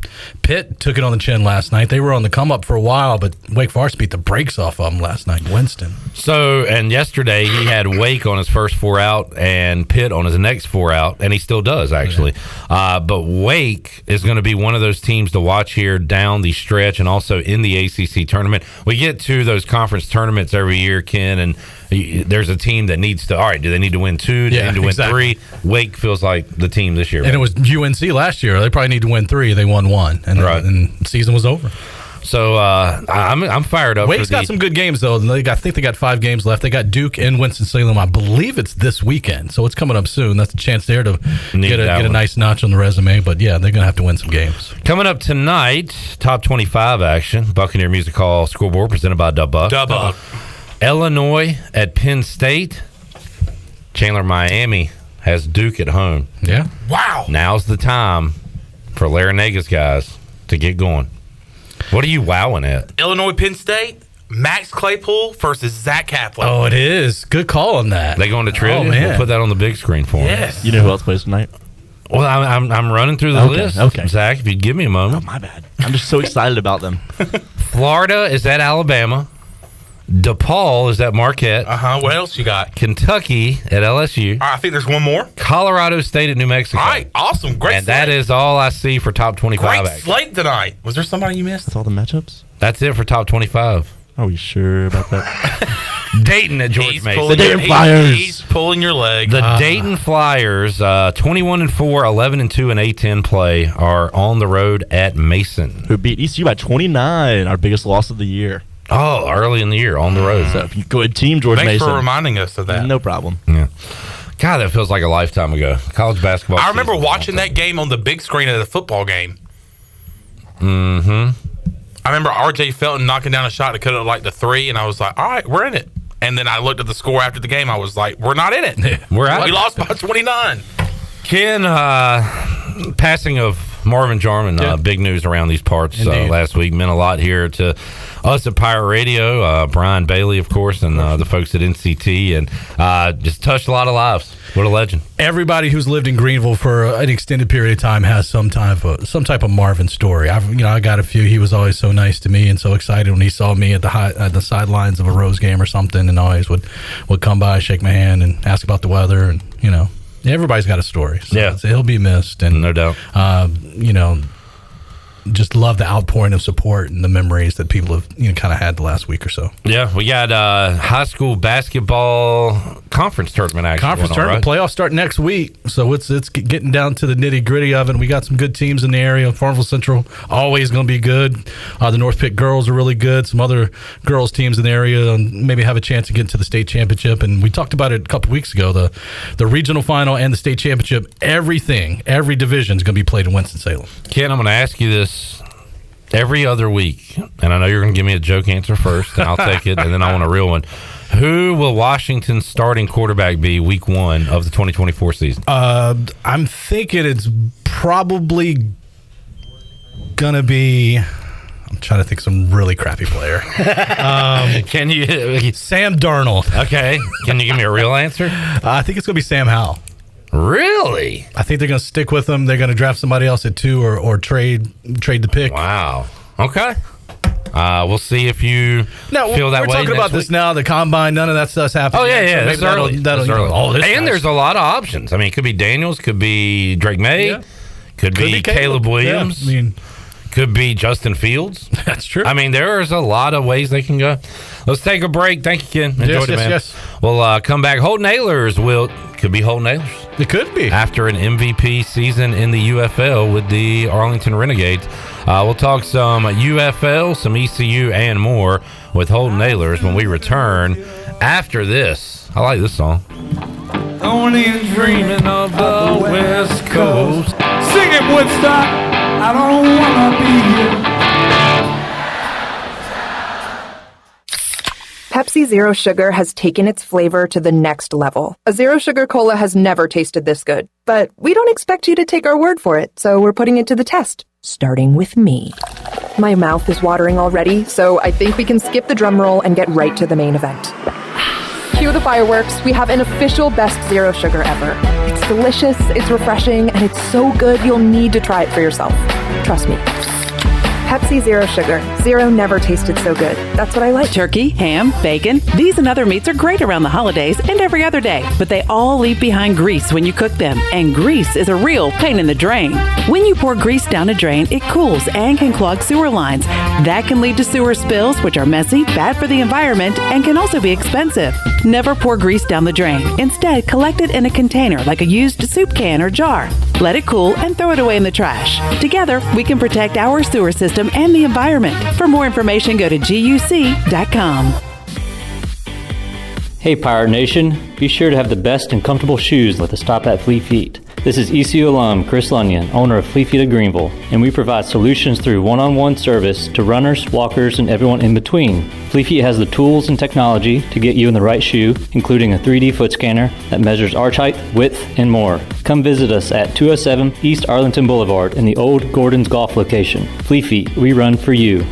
Pitt took it on the chin last night. They were on the come up for a while, but Wake Forest beat the brakes off of them last night in Winston. So, and yesterday he had Wake on his first 4 out and Pitt on his next 4 out, and he still does, actually. Yeah. But Wake is going to be one of those teams to watch here down the stretch and also in the ACC tournament. We get to those conference tournaments every year, Ken, and there's a team that needs to, all right, do they need to win 2? Do they need to win 3? Wake feels like the team this year. And it was UNC last year. They probably need to win 3. They won 1, and the season was over. So I'm fired up. Wake's got some good games, though. I think they got 5 games left. They got Duke and Winston-Salem. I believe it's this weekend, so it's coming up soon. That's a chance there to get a nice notch on the resume. But, yeah, they're going to have to win some games. Coming up tonight, top 25 action. Buccaneer Music Hall scoreboard presented by Dubbuck. Illinois at Penn State. Chandler, Miami has Duke at home. Yeah. Wow. Now's the time for Larinagas guys to get going. What are you wowing at? Illinois, Penn State, Max Claypool versus Zach Kaplan. Oh, it is. Good call on that. They going to trivia? Oh, man. We'll put that on the big screen for them. Yes. You know who else plays tonight? Well, I'm running through the list. Okay. Zach, if you'd give me a moment. Oh, my bad. I'm just so excited about them. Florida is at Alabama. DePaul is at Marquette. What else you got? Kentucky at LSU. I think there's one more. Colorado State at New Mexico. All right, awesome. Great And slate. that is all I see for top 25 Great action. slate tonight. Was there somebody you missed? That's all the matchups? That's it for top 25. Are we sure about that? Dayton at George Mason. The Dayton Flyers. He's pulling your leg. The Dayton Flyers, 21-4, 11-2 in A10 play, are on the road at Mason. Who beat ECU by 29, our biggest loss of the year. Oh, early in the year, on the road. So, good team, George Thanks Mason. for reminding us of that. No problem. Yeah. God, that feels like a lifetime ago. College basketball. I remember watching that game on the big screen at a football game. Mm-hmm. I remember R.J. Felton knocking down a shot to cut it like the 3, and I was like, all right, we're in it. And then I looked at the score after the game. I was like, we're not in it. We're out. We lost by 29. Ken, passing of Marvin Jarman, big news around these parts last week. Meant a lot here to us at Pirate Radio. Brian Bailey, of course, and the folks at NCT, and just touched a lot of lives. What a legend. Everybody who's lived in Greenville for an extended period of time has some type of Marvin story. I got a few. He was always so nice to me and so excited when he saw me at the sidelines of a Rose game or something, and always would come by, shake my hand, and ask about the weather, and everybody's got a story. So he'll be missed, and no doubt. Just love the outpouring of support and the memories that people have kind of had the last week or so. Yeah, we got high school basketball conference tournament action. Playoffs start next week, so it's getting down to the nitty gritty of it. We got some good teams in the area. Farmville Central always going to be good. The North Pitt girls are really good. Some other girls teams in the area maybe have a chance to get into the state championship. And we talked about it a couple weeks ago. The regional final and the state championship. Every division is going to be played in Winston-Salem. Ken, I'm going to ask you this every other week, and I know you're going to give me a joke answer first, and I'll take it, and then I want a real one. Who will Washington's starting quarterback be week 1 of the 2024 season? I'm thinking it's probably going to be... I'm trying to think of some really crappy player. Can you... Sam Darnold. Okay. Can you give me a real answer? I think it's going to be Sam Howell. Really? I think they're going to stick with them. They're going to draft somebody else at 2 or trade the pick. Wow. Okay. We'll see if you feel that way. We're talking about this now, the combine, none of that stuff's happening. Oh, yeah. That's early. And there's a lot of options. I mean, it could be Daniels, could be Drake May, could be Caleb Williams. Yeah, could be Justin Fields. That's true. I mean, there's a lot of ways they can go. Let's take a break. Thank you, Ken. Enjoyed it, man. Yes. We'll come back. Holton Ahlers could be Holton Ahlers. It could be. After an MVP season in the UFL with the Arlington Renegades. We'll talk some UFL, some ECU, and more with Holton Ahlers when we return after this. I like this song. Only dreaming of the West Coast. Sing it, Woodstock. I don't want to be here. Pepsi Zero Sugar has taken its flavor to the next level. A Zero Sugar Cola has never tasted this good. But we don't expect you to take our word for it, so we're putting it to the test. Starting with me. My mouth is watering already, so I think we can skip the drum roll and get right to the main event. cue the fireworks. We have an official best zero sugar ever. It's delicious, it's refreshing, and it's so good you'll need to try it for yourself. Trust me. Pepsi Zero Sugar. Zero never tasted so good. That's what I like. Turkey, ham, bacon. These and other meats are great around the holidays and every other day, but they all leave behind grease when you cook them, and grease is a real pain in the drain. When you pour grease down a drain, it cools and can clog sewer lines. That can lead to sewer spills, which are messy, bad for the environment, and can also be expensive. Never pour grease down the drain. Instead, collect it in a container like a used soup can or jar. Let it cool and throw it away in the trash. Together, we can protect our sewer system and the environment. For more information, go to guc.com. Hey Pirate Nation, be sure to have the best and comfortable shoes with a stop at Fleet Feet. This is ECU alum Chris Lunyon, owner of Fleet Feet of Greenville, and we provide solutions through one-on-one service to runners, walkers, and everyone in between. Fleet Feet has the tools and technology to get you in the right shoe, including a 3D foot scanner that measures arch height, width, and more. Come visit us at 207 East Arlington Boulevard in the old Gordon's Golf location. Fleet Feet, we run for you.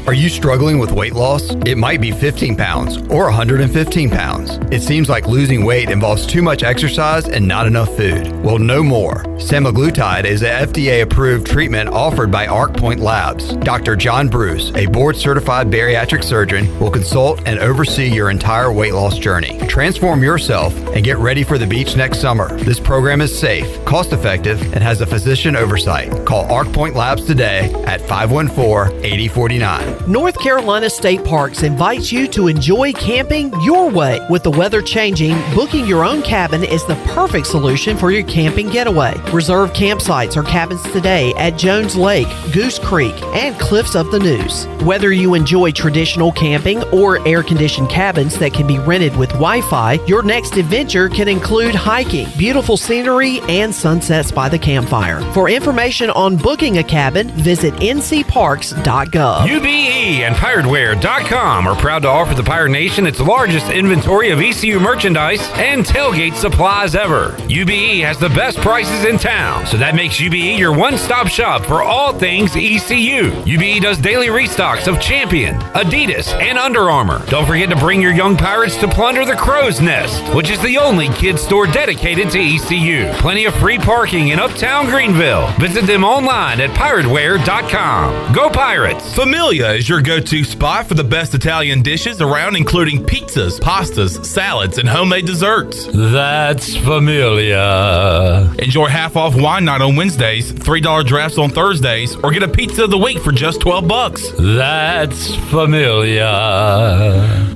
Are you struggling with weight loss? It might be 15 pounds or 115 pounds. It seems like losing weight involves too much exercise and not enough food. Well, no more. Semaglutide is an FDA-approved treatment offered by ArcPoint Labs. Dr. John Bruce, a board-certified bariatric surgeon, will consult and oversee your entire weight loss journey. Transform yourself and get ready for the beach next summer. This program is safe, cost-effective, and has a physician oversight. Call ArcPoint Labs today at 514-8049. North Carolina State Parks invites you to enjoy camping your way. With the weather changing, booking your own cabin is the perfect solution for your camping getaway. Reserve campsites or cabins today at Jones Lake, Goose Creek, and Cliffs of the Neuse. Whether you enjoy traditional camping or air-conditioned cabins that can be rented with Wi-Fi, your next adventure can include hiking, beautiful scenery, and sunsets by the campfire. For information on booking a cabin, visit ncparks.gov. UBE and PirateWear.com are proud to offer the Pirate Nation its largest inventory of ECU merchandise and tailgate supplies ever. UBE has the best prices in town, so that makes UBE your one-stop shop for all things ECU. UBE does daily restocks of Champion, Adidas, and Under Armour. Don't forget to bring your young pirates to plunder the Crow's Nest, which is the only kids store dedicated to ECU. Plenty of free parking in Uptown Greenville. Visit them online at PirateWear.com. Go Pirates! Familia is your go-to spot for the best Italian dishes around, including pizzas, pastas, salads, and homemade desserts. That's Familia. Enjoy half-off wine night on Wednesdays, $3 drafts on Thursdays, or get a pizza of the week for just $12. That's Familia.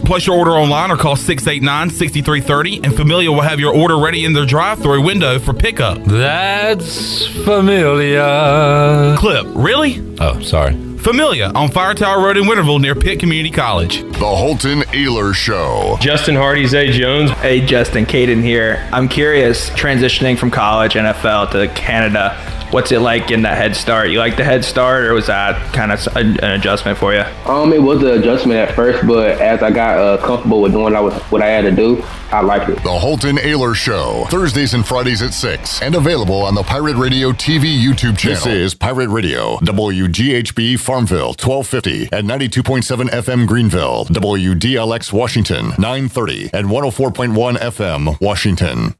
Place your order online or call 689-6330, and Familia will have your order ready in their drive-thru window for pickup. That's Familia. Clip, really? Oh, sorry. Familia on Fire Tower Road in Winterville near Pitt Community College. The Holton Ahlers Show. Justin Hardy, Zay Jones. Hey, Justin, Caden here. I'm curious, transitioning from college, NFL to Canada, what's it like getting that head start? You like the head start, or was that kind of an adjustment for you? It was an adjustment at first, but as I got comfortable with doing what I had to do, I liked it. The Holton Ahlers Show, Thursdays and Fridays at 6, and available on the Pirate Radio TV YouTube channel. This is Pirate Radio, WGHB Farmville, 1250 and 92.7 FM Greenville, WDLX Washington, 930 and 104.1 FM Washington.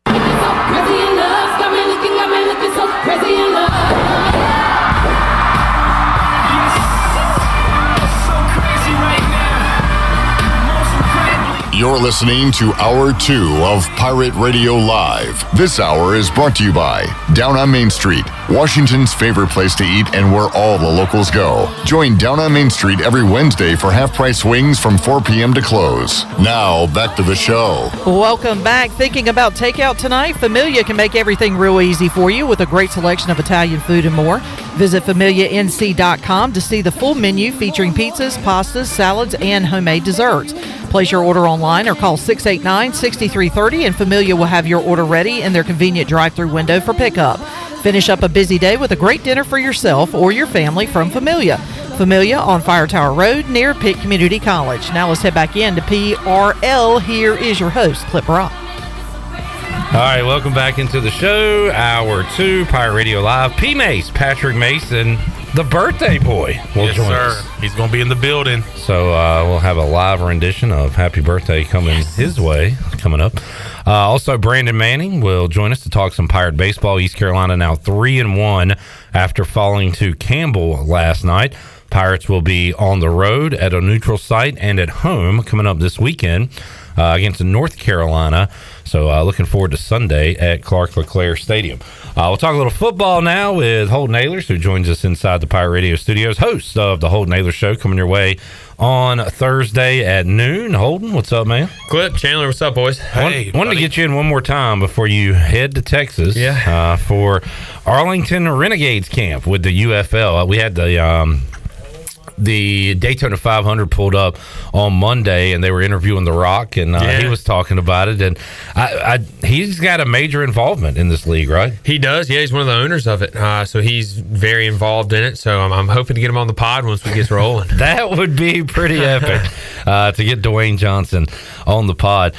You're listening to Hour 2 of Pirate Radio Live. This hour is brought to you by Down on Main Street, Washington's favorite place to eat and where all the locals go. Join Down on Main Street every Wednesday for half-price wings from 4 p.m. to close. Now, back to the show. Welcome back. Thinking about takeout tonight? Familia can make everything real easy for you with a great selection of Italian food and more. Visit FamiliaNC.com to see the full menu featuring pizzas, pastas, salads, and homemade desserts. Place your order online or call 689-6330 and Familia will have your order ready in their convenient drive-thru window for pickup. Finish up a busy day with a great dinner for yourself or your family from Familia. Familia on Fire Tower Road near Pitt Community College. Now let's head back in to PRL. Here is your host, Clip Rock. All right, welcome back into the show. Hour 2, Pirate Radio Live. P. Mace, Patrick Mason, the birthday boy will join us. He's going to be in the building. So we'll have a live rendition of Happy Birthday coming his way coming up. Also, Brandon Manning will join us to talk some Pirate baseball. East Carolina now 3-1 after falling to Campbell last night. Pirates will be on the road at a neutral site and at home coming up this weekend against North Carolina. So looking forward to Sunday at Clark LeClaire Stadium. We'll talk a little football now with Holton Ahlers, who joins us inside the Pirate Radio studios, host of the Holton Ahlers Show, coming your way on Thursday at noon. Holton, what's up, man? Clip, Chandler, what's up, boys? Hey, wanted to get you in one more time before you head to Texas for Arlington Renegades camp with the UFL. We had the Daytona 500 pulled up on Monday, and they were interviewing The Rock, and he was talking about it. And he's got a major involvement in this league, right? He does. Yeah, he's one of the owners of it, so he's very involved in it. So I'm hoping to get him on the pod once we get rolling. That would be pretty epic to get Dwayne Johnson on the pod.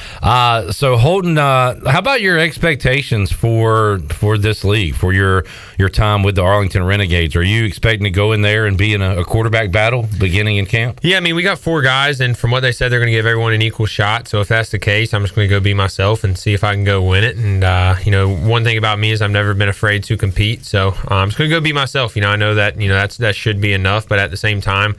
So Holton, how about your expectations for this league, for your time with the Arlington Renegades? Are you expecting to go in there and be in a quarterback battle beginning in camp? Yeah, I mean, we got 4 guys, and from what they said, they're going to give everyone an equal shot. So if that's the case, I'm just going to go be myself and see if I can go win it. And one thing about me is I've never been afraid to compete. So I'm just going to go be myself. I know that that should be enough, but at the same time,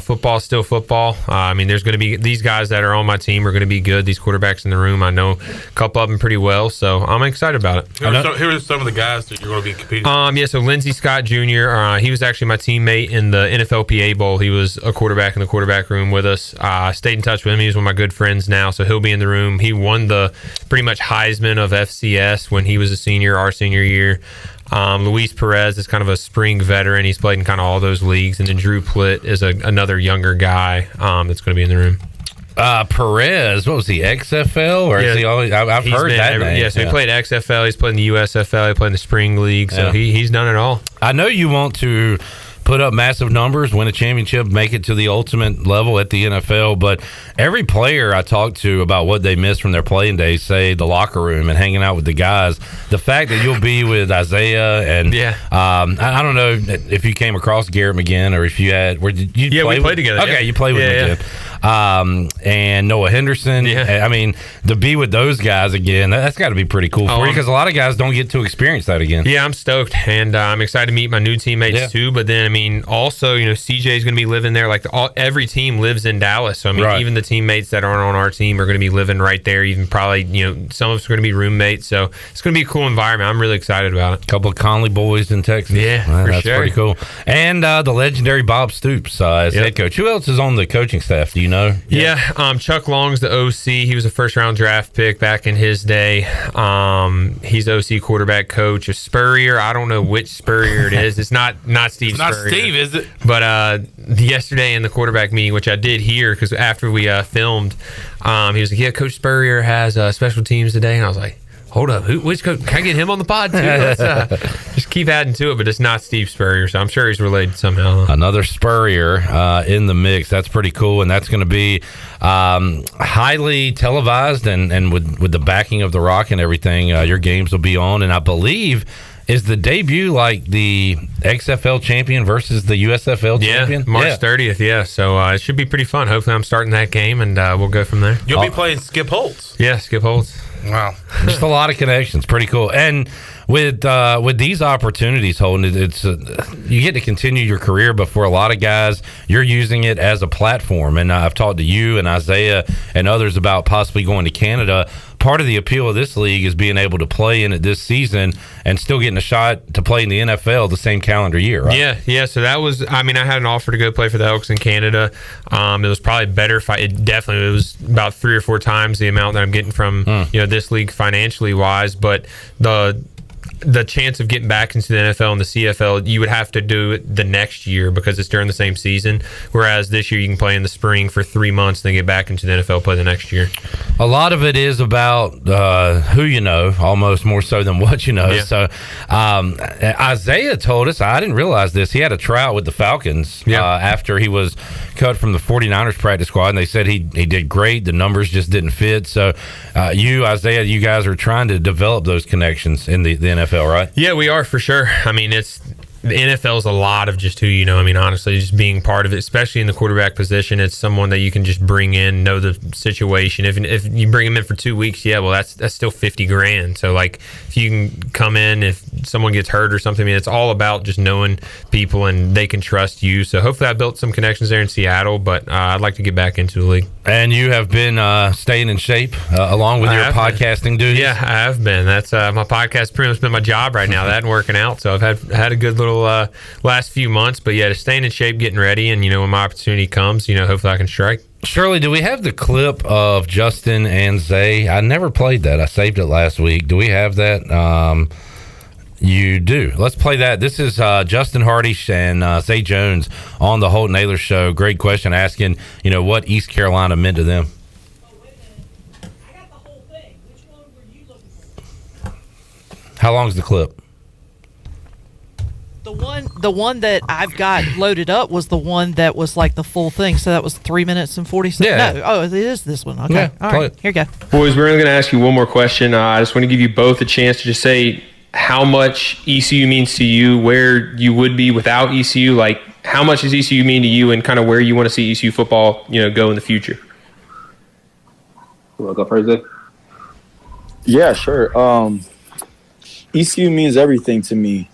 football is still football. I mean, there's going to be these guys that are on my team are going to be good. These quarterbacks in the room, I know a couple of them pretty well, so I'm excited about it. Who are some of the guys that you're going to be competing? So Lindsey Scott Jr. He was actually my teammate in the NFLPA Bowl. He was a quarterback in the quarterback room with us. Stayed in touch with him. He's one of my good friends now, so he'll be in the room. He won the pretty much Heisman of FCS when he was a senior, our senior year. Luis Perez is kind of a spring veteran. He's played in kind of all those leagues. And then Drew Plitt is another younger guy that's going to be in the room. Perez, what was he, XFL? Or is he always, I've heard that name. Yeah, so he played XFL. He's played in the USFL. He played in the spring league. So he's done it all. I know you want to put up massive numbers, win a championship, make it to the ultimate level at the NFL. But every player I talk to about what they miss from their playing days say the locker room and hanging out with the guys. The fact that you'll be with Isaiah and I don't know if you came across Garrett McGinn or if you had. We played together. Okay, you played with McGinn. And Noah Henderson. I mean, to be with those guys again, that's got to be pretty cool for you because a lot of guys don't get to experience that again. Yeah, I'm stoked, and I'm excited to meet my new teammates too. But then, I mean, also, CJ is going to be living there. Like every team lives in Dallas, so I mean, even the teammates that aren't on our team are going to be living right there. Even probably, some of us are going to be roommates. So it's going to be a cool environment. I'm really excited about it. A couple of Conley boys in Texas. Yeah, that's sure. Pretty cool. And the legendary Bob Stoops as head coach. Who else is on the coaching staff? Do you know? Yeah, Chuck Long's the OC. He was a first-round draft pick back in his day. He's OC quarterback coach. Spurrier, I don't know which Spurrier it is. It's not Steve Spurrier. Not Steve, is it? But yesterday in the quarterback meeting, which I did hear because after we filmed, he was like, "Yeah, Coach Spurrier has special teams today," and I was like, hold up, which coach? Can I get him on the pod too? Let's just keep adding to it, but it's not Steve Spurrier, so I'm sure he's related somehow. Another Spurrier in the mix. That's pretty cool, and that's going to be highly televised, and with the backing of The Rock and everything, your games will be on, and I believe is the debut like the XFL champion versus the USFL champion? March 30th, so it should be pretty fun. Hopefully I'm starting that game, and we'll go from there. You'll be playing Skip Holtz. Yeah, Skip Holtz. Wow. Just a lot of connections. Pretty cool. And with these opportunities, Holden, it's you get to continue your career, but for a lot of guys, you're using it as a platform. And I've talked to you and Isaiah and others about possibly going to Canada. Part of the appeal of this league is being able to play in it this season and still getting a shot to play in the NFL the same calendar year, right? Yeah. So that was, I mean, I had an offer to go play for the Elks in Canada. It was probably better if it was about 3 or 4 times the amount that I'm getting from this league financially wise, but the chance of getting back into the NFL and the CFL, you would have to do it the next year because it's during the same season. Whereas this year you can play in the spring for 3 months and then get back into the NFL, play the next year. A lot of it is about who you know, almost more so than what you know. Yeah. So Isaiah told us, I didn't realize this, he had a tryout with the Falcons after he was cut from the 49ers practice squad, and they said he did great. The numbers just didn't fit. So Isaiah, you guys are trying to develop those connections in the NFL, right? Yeah, we are for sure. I mean, the NFL is a lot of just who you know. I mean, honestly, just being part of it, especially in the quarterback position, it's someone that you can just bring in, know the situation. If you bring them in for 2 weeks, yeah, well, that's still $50,000. So like, if you can come in, if someone gets hurt or something, I mean, it's all about just knowing people and they can trust you. So hopefully, I built some connections there in Seattle, but I'd like to get back into the league. And you have been staying in shape along with your podcasting duties. Yeah, I have been. That's my podcast pretty much been my job right now. That ain't working out, so I've had a good little last few months. But yeah, just staying in shape, getting ready, and when my opportunity comes, hopefully I can strike. Shirley, do we have the clip of Justin and Zay? I never played that. I saved it last week. Do we have that? You do. Let's play that. This is Justin Hardy and Zay Jones on the Holton Ahlers Show. Great question, asking what East Carolina meant to them. How long's the clip? The one that I've got loaded up was the one that was like the full thing. So that was 3 minutes and 40 seconds. Yeah. No, oh, it is this one. Okay. Yeah, all play right. it. Here you go. Boys, we're only going to ask you one more question. I just want to give you both a chance to just say how much ECU means to you, where you would be without ECU. Like, how much does ECU mean to you, and kind of where you want to see ECU football, go in the future? You want to go first, Zay? Yeah, sure. ECU means everything to me.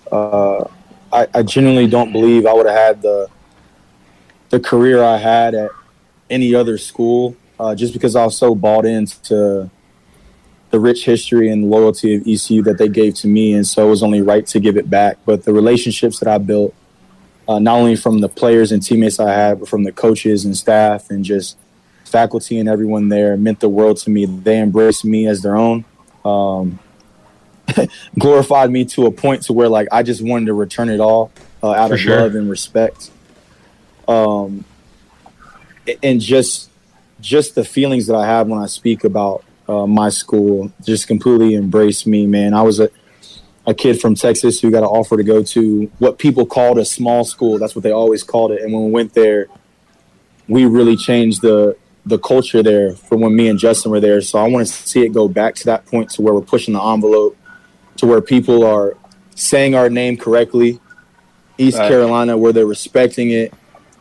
I genuinely don't believe I would have had the career I had at any other school, just because I was so bought into the rich history and loyalty of ECU that they gave to me, and so it was only right to give it back. But the relationships that I built, not only from the players and teammates I had, but from the coaches and staff and just faculty and everyone there, meant the world to me. They embraced me as their own. Glorified me to a point to where I just wanted to return it all out of love and respect. And just the feelings that I have when I speak about my school just completely embraced me, man. I was a kid from Texas who got an offer to go to what people called a small school. That's what they always called it. And when we went there, we really changed the culture there from when me and Justin were there. So I want to see it go back to that point to where we're pushing the envelope, to where people are saying our name correctly. East Carolina, where they're respecting it,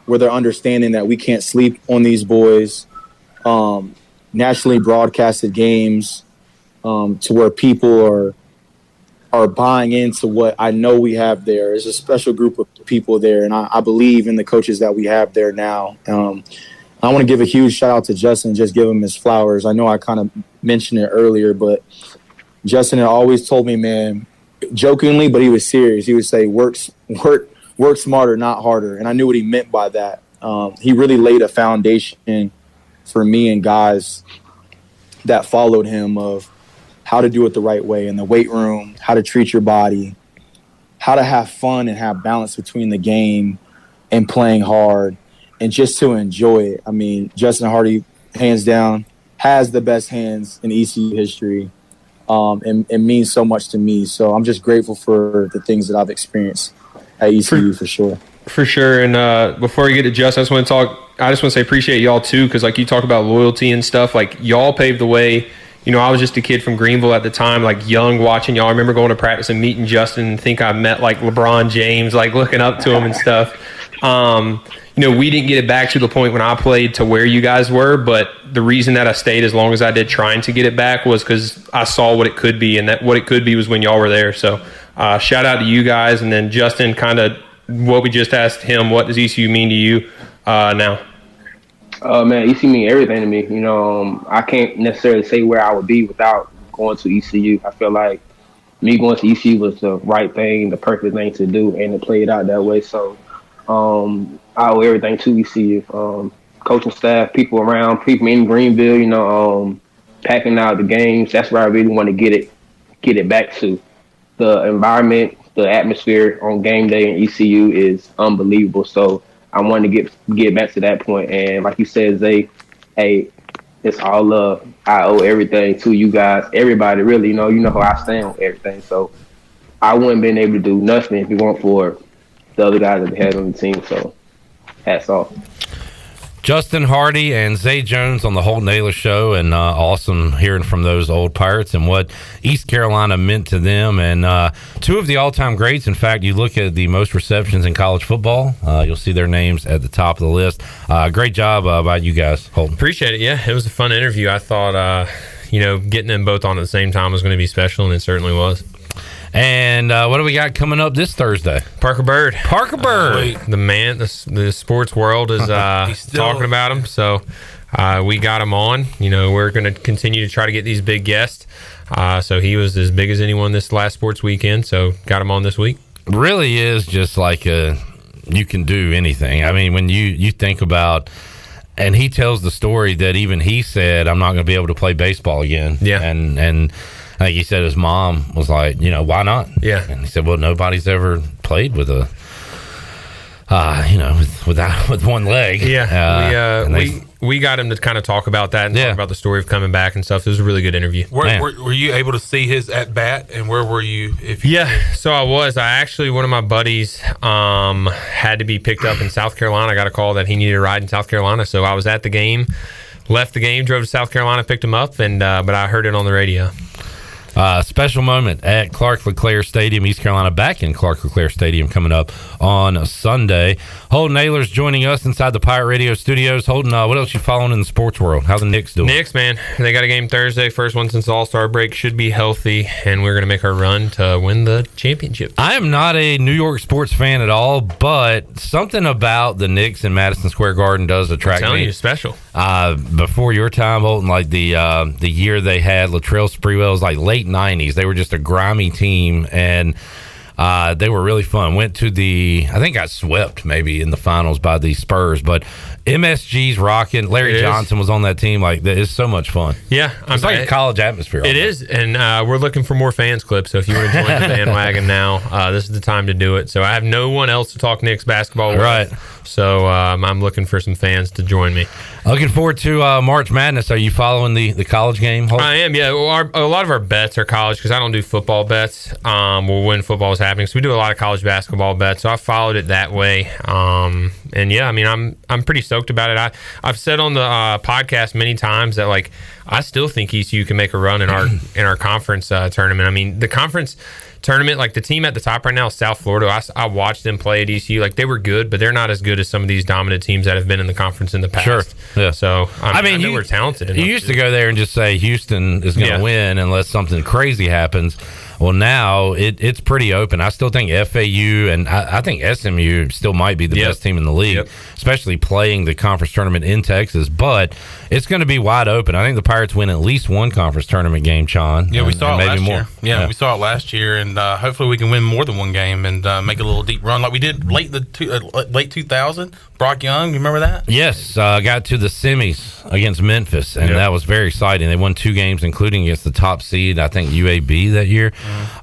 where they're understanding that we can't sleep on these boys. Nationally broadcasted games, to where people are buying into what I know we have there. There's a special group of people there, and I believe in the coaches that we have there now. I want to give a huge shout out to Justin, just give him his flowers. I know I kind of mentioned it earlier, but Justin had always told me, man, jokingly, but he was serious. He would say, work smarter, not harder. And I knew what he meant by that. He really laid a foundation for me and guys that followed him of how to do it the right way in the weight room, how to treat your body, how to have fun and have balance between the game and playing hard, and just to enjoy it. I mean, Justin Hardy, hands down, has the best hands in ECU history. And it means so much to me. So I'm just grateful for the things that I've experienced at ECU for sure. For sure. And before we get to Justin, I just want to say appreciate y'all too, because you talk about loyalty and stuff. Y'all paved the way. I was just a kid from Greenville at the time, young, watching y'all. I remember going to practice and meeting Justin and think I met LeBron James, looking up to him and stuff. We didn't get it back to the point when I played to where you guys were, but the reason that I stayed as long as I did trying to get it back was because I saw what it could be, and that what it could be was when y'all were there. So shout out to you guys. And then Justin, kind of what we just asked him, what does ECU mean to you now? Man, ECU mean everything to me. I can't necessarily say where I would be without going to ECU. I feel like me going to ECU was the right thing, the perfect thing to do, and it played out that way. So I owe everything to ECU. Coaching staff, people around, people in Greenville, packing out the games. That's where I really want to get it back to. The environment, the atmosphere on game day in ECU is unbelievable. So I wanted to get back to that point. And like you said, Zay, hey, it's all love. I owe everything to you guys, everybody, really. You know how I stand on everything. So I wouldn't have been able to do nothing if it weren't for the other guys that we had on the team. So hats off. Justin Hardy and Zay Jones on the Holton Ahlers Show, and awesome hearing from those old Pirates and what East Carolina meant to them. And two of the all-time greats. In fact, you look at the most receptions in college football, you'll see their names at the top of the list. Great job by you guys, Holton. Appreciate it. Yeah, it was a fun interview. I thought, getting them both on at the same time was going to be special, and it certainly was. And what do we got coming up this Thursday? Parker Bird. The man, the sports world is talking about him. So we got him on. We're going to continue to try to get these big guests. So he was as big as anyone this last sports weekend. So got him on this week. Really is just like you can do anything. I mean, when you think about, and he tells the story that even he said, I'm not going to be able to play baseball again. Yeah. And I think he said his mom was like, why not? Yeah. And he said, well, nobody's ever played with a, with one leg. Yeah. We got him to kind of talk about that and talk about the story of coming back and stuff. It was a really good interview. Were you able to see his at bat, and where were you? So I was. One of my buddies had to be picked up in South Carolina. I got a call that he needed a ride in South Carolina, so I was at the game. Left the game, drove to South Carolina, picked him up, and but I heard it on the radio. Special moment at Clark LeClaire Stadium, East Carolina, back in Clark LeClaire Stadium coming up on Sunday. Holton Ahlers joining us inside the Pirate Radio studios. Holton, what else you following in the sports world? How the Knicks doing? Knicks, man, they got a game Thursday, first one since the All-Star break, should be healthy, and we're going to make our run to win the championship. I am not a New York sports fan at all, but something about the Knicks in Madison Square Garden does attract me. I'm telling you, it's special. Before your time, Holton, like the year they had Latrell Sprewell, was like late 90s. They were just a grimy team, and they were really fun. Went to I think got swept maybe in the finals by the Spurs, but MSG's rocking. Larry Johnson was on that team. Like, it's so much fun. Yeah. It's like a college atmosphere. It is, and we're looking for more fans clips, so if you want to join the bandwagon now, this is the time to do it. So I have no one else to talk Knicks basketball with. Right. So I'm looking for some fans to join me. Looking forward to March Madness. Are you following the college game? I am, yeah. Well, a lot of our bets are college because I don't do football bets. When football is happening, so we do a lot of college basketball bets. So I followed it that way. And yeah, I mean, I'm pretty stoked about it. I've said on the podcast many times that like I still think ECU can make a run in our conference tournament. I mean, the conference tournament, like the team at the top right now is South Florida. I watched them play at ECU. Like, they were good, but they're not as good as some of these dominant teams that have been in the conference in the past. Sure. Yeah. So I know we're talented. You used to go there and just say Houston is going to win unless something crazy happens. Well, now it's pretty open. I still think FAU and I think SMU still might be the best team in the league, especially playing the conference tournament in Texas. But it's going to be wide open. I think the Pirates win at least one conference tournament game, Sean. Yeah, we saw it last more. year. Yeah, we saw it last year, and hopefully we can win more than one game and make a little deep run like we did late 2000. Brock Young, you remember that? Yes, got to the semis against Memphis, and that was very exciting. They won 2 games, including against the top seed, I think UAB that year.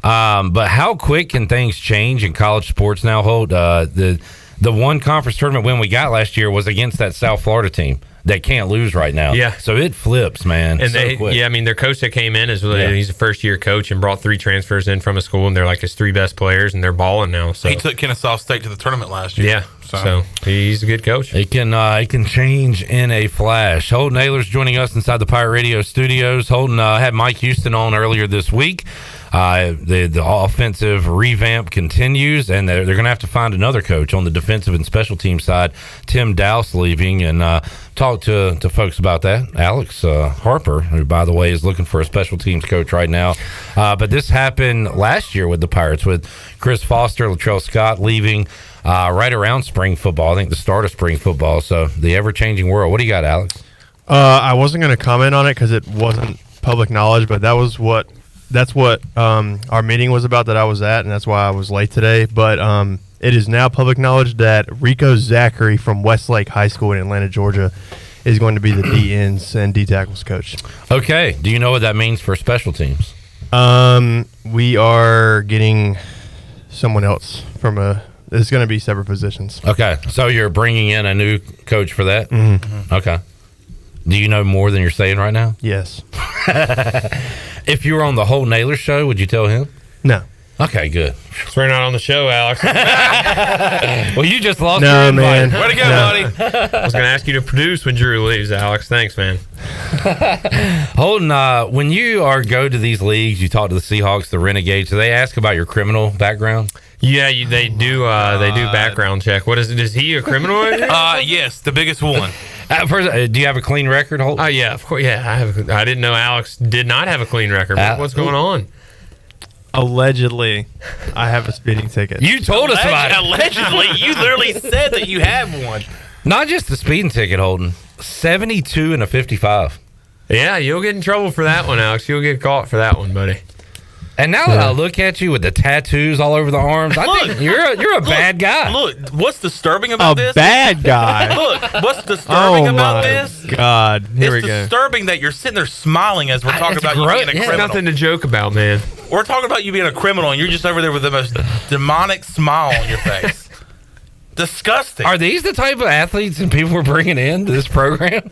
But how quick can things change in college sports now, Holt? The one conference tournament win we got last year was against that South Florida team that can't lose right now. Yeah. So it flips, man. And I mean, their coach that came in he's a first-year coach and brought 3 transfers in from a school, and they're like his 3 best players, and they're balling now. So he took Kennesaw State to the tournament last year. Yeah. So he's a good coach. It can change in a flash. Holton Ahlers joining us inside the Pirate Radio studios. Holton had Mike Houston on earlier this week. The offensive revamp continues, and they're going to have to find another coach on the defensive and special team side. Tim Dowse leaving, and talk to folks about that. Alex Harper, who, by the way, is looking for a special teams coach right now. But this happened last year with the Pirates, with Chris Foster, Latrell Scott leaving right around spring football. I think the start of spring football. So the ever-changing world. What do you got, Alex? I wasn't going to comment on it because it wasn't public knowledge, but that's what our meeting was about that I was at, and that's why I was late today. But it is now public knowledge that Rico Zachary from Westlake High School in Atlanta, Georgia, is going to be the D-ends and D-tackles coach. Okay. Do you know what that means for special teams? We are getting someone else it's going to be separate positions. Okay. So you're bringing in a new coach for that? Mm-hmm. Okay. Do you know more than you're saying right now? Yes. If you were on the Holton Ahlers show, would you tell him? No. Okay, good. So we're not on the show, Alex. Well, you just lost No, your invite. man. Way to go, buddy. I was going to ask you to produce when Drew leaves, Alex. Thanks, man. Holton, when you go to these leagues, you talk to the Seahawks, the Renegades, do they ask about your criminal background? Yeah, they do background check. What is it? Is he a criminal? Yes, the biggest one. First, do you have a clean record, Holton? Oh, yeah, of course. Yeah, I didn't know Alex did not have a clean record. What's going on? Allegedly, I have a speeding ticket. You told us about it. Allegedly, you literally said that you have one. Not just the speeding ticket, Holton. 72 and a 55. Yeah, you'll get in trouble for that one, Alex. You'll get caught for that one, buddy. And now that I look at you with the tattoos all over the arms, I think you're a bad guy. Look, what's disturbing about this? A bad guy. Look, what's disturbing about this? God, here we It's go. disturbing that you're sitting there smiling as we're talking about you being a It's criminal. nothing to joke about, man. We're talking about you being a criminal, and you're just over there with the most demonic smile on your face. Disgusting. Are these the type of athletes and people we're bringing in to this program?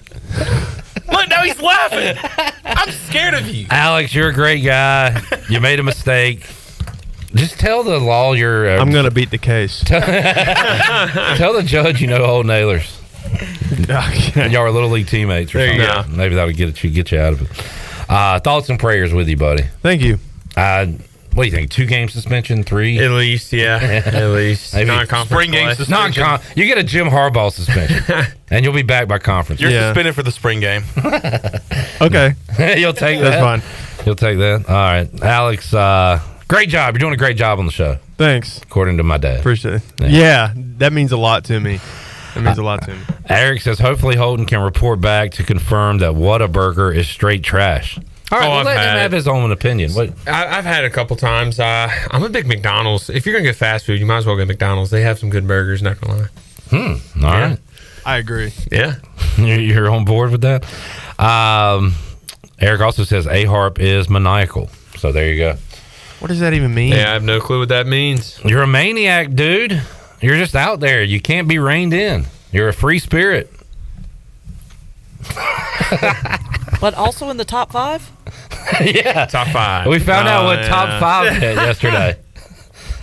Look, now he's laughing. I'm scared of you. Alex, you're a great guy. You made a mistake. Just tell the lawyer. I'm going to beat the case. Tell the judge you know Holton Ahlers. Okay. Y'all are little league teammates or There you something. Maybe that'll get you out of it. Thoughts and prayers with you, buddy. Thank you. What do you think? 2 game suspension, 3? At least, yeah. At least. Maybe Non-conference spring game play. suspension. You get a Jim Harbaugh suspension, and you'll be back by conference. You're Yeah. suspended for the spring game. Okay. You'll take that. That's fine. You'll take that. All right, Alex. Great job. You're doing a great job on the show. Thanks. According to my dad. Appreciate it. Yeah, that means a lot to me. That means a lot to me. Eric says, hopefully Holton can report back to confirm that Whataburger is straight trash. All right, I've let him had have it. his own opinion. What? I've had it a couple times. I'm a big McDonald's. If you're going to get fast food, you might as well get McDonald's. They have some good burgers, not going to lie. All right. I agree. Yeah. You're on board with that? Eric also says A-Harp is maniacal. So there you go. What does that even mean? Yeah, I have no clue what that means. You're a maniac, dude. You're just out there. You can't be reined in. You're a free spirit. But also in the top 5? Yeah. Top 5. We found out what yeah. top 5 hit yesterday.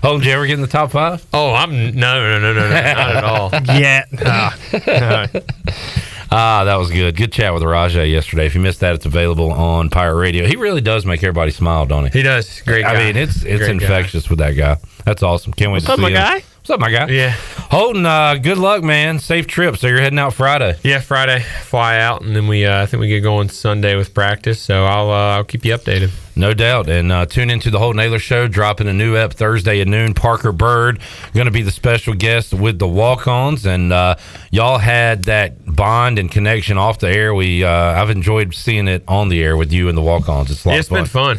Holton, did you ever get in the top 5? Oh, no, not at all. Yeah. That was good. Good chat with Rajay yesterday. If you missed that, it's available on Pirate Radio. He really does make everybody smile, don't he? He does. Great guy. I mean, it's Great infectious with that guy. That's awesome. Can't wait to see him. What's up, my guy? Yeah. Holton, good luck, man. Safe trip. So you're heading out Friday. Yeah, Friday, fly out, and then I think we get going Sunday with practice. So I'll keep you updated. No doubt. And tune into the Holton Ahlers Show, dropping a new ep Thursday at noon. Parker Bird going to be the special guest with the walk-ons. And y'all had that bond and connection off the air. I've enjoyed seeing it on the air with you and the walk-ons. It's a lot of fun. It's been fun.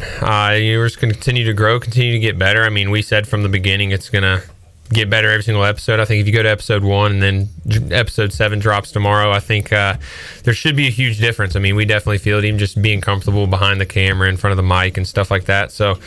We're just going to continue to grow, continue to get better. I mean, we said from the beginning it's going to get better every single episode. I think if you go to episode 1 and then episode 7 drops tomorrow, I think there should be a huge difference. I mean, we definitely feel it, even just being comfortable behind the camera, in front of the mic and stuff like that. So,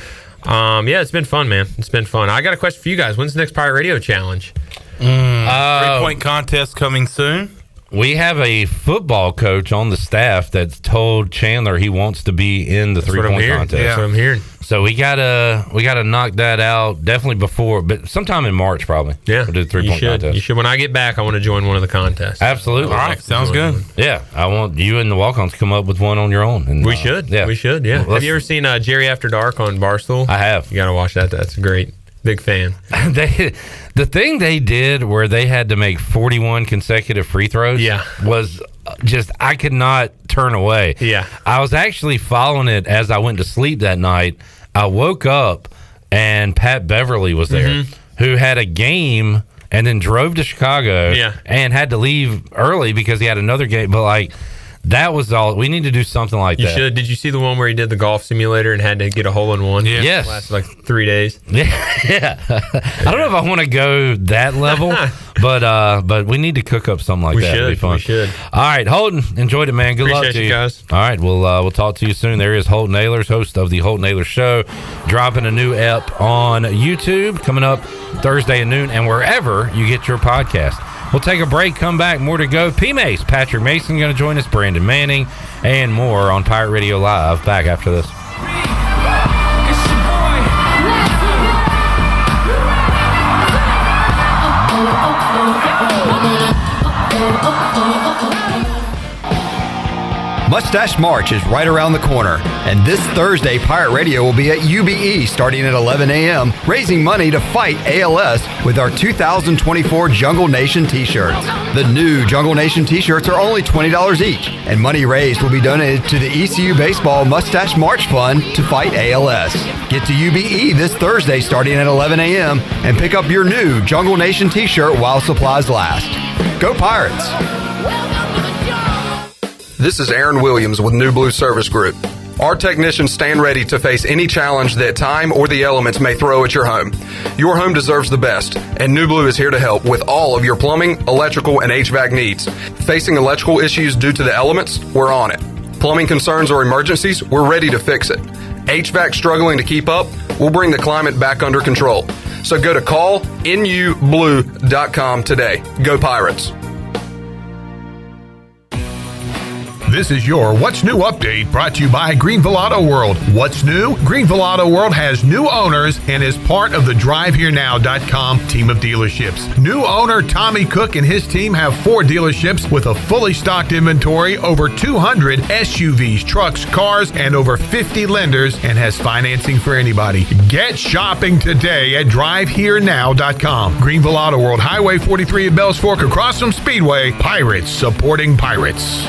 yeah, it's been fun, man. It's been fun. I got a question for you guys. When's the next Pirate Radio Challenge? 3-point contest coming soon. We have a football coach on the staff that's told Chandler he wants to be in the 3-point contest. That's what I'm hearing. So we gotta knock that out definitely before, but sometime in March probably. Yeah, we'll do the 3-point contest. You should. When I get back, I want to join one of the contests. Absolutely. All right, sounds good. Yeah, I want you and the walk-ons to come up with one on your own. And We should. Yeah, We should. Yeah. Have you ever seen Jerry After Dark on Barstool? I have. You got to watch that. That's great. Big fan. The thing they did where they had to make 41 consecutive free throws was just, I could not turn away. Yeah. I was actually following it as I went to sleep that night. I woke up and Pat Beverly was there, who had a game and then drove to Chicago and had to leave early because he had another game. But like, that was all. We need to do something like You that. should. Did you see the one where he did the golf simulator and had to get a hole-in-one? Yeah. Yes. It lasted like 3 days. Yeah. I don't know if I want to go that level, but we need to cook up something like that. It'll be fun. We should. All right, Holton, enjoyed it, man. Good luck Appreciate to you you guys. All right, we'll talk to you soon. There is Holton Ahlers, host of the Holton Ahlers Show, dropping a new ep on YouTube coming up Thursday at noon and wherever you get your podcast. We'll take a break, come back, more to go. P-Mace, Patrick Mason going to join us, Brandon Manning, and more on Pirate Radio Live. Back after this. It's your boy, Mustache March is right around the corner, and this Thursday, Pirate Radio will be at UBE starting at 11 a.m., raising money to fight ALS with our 2024 Jungle Nation t-shirts. The new Jungle Nation t-shirts are only $20 each, and money raised will be donated to the ECU Baseball Mustache March Fund to fight ALS. Get to UBE this Thursday starting at 11 a.m. and pick up your new Jungle Nation t-shirt while supplies last. Go Pirates! This is Aaron Williams with New Blue Service Group. Our technicians stand ready to face any challenge that time or the elements may throw at your home. Your home deserves the best, and New Blue is here to help with all of your plumbing, electrical, and HVAC needs. Facing electrical issues due to the elements? We're on it. Plumbing concerns or emergencies? We're ready to fix it. HVAC struggling to keep up? We'll bring the climate back under control. So go to callnublue.com today. Go Pirates! This is your What's New update brought to you by Greenville Auto World. What's new? Greenville Auto World has new owners and is part of the DriveHereNow.com team of dealerships. New owner Tommy Cook and his team have 4 dealerships with a fully stocked inventory, over 200 SUVs, trucks, cars, and over 50 lenders, and has financing for anybody. Get shopping today at DriveHereNow.com. Greenville Auto World, Highway 43 at Bells Fork across from Speedway. Pirates supporting Pirates.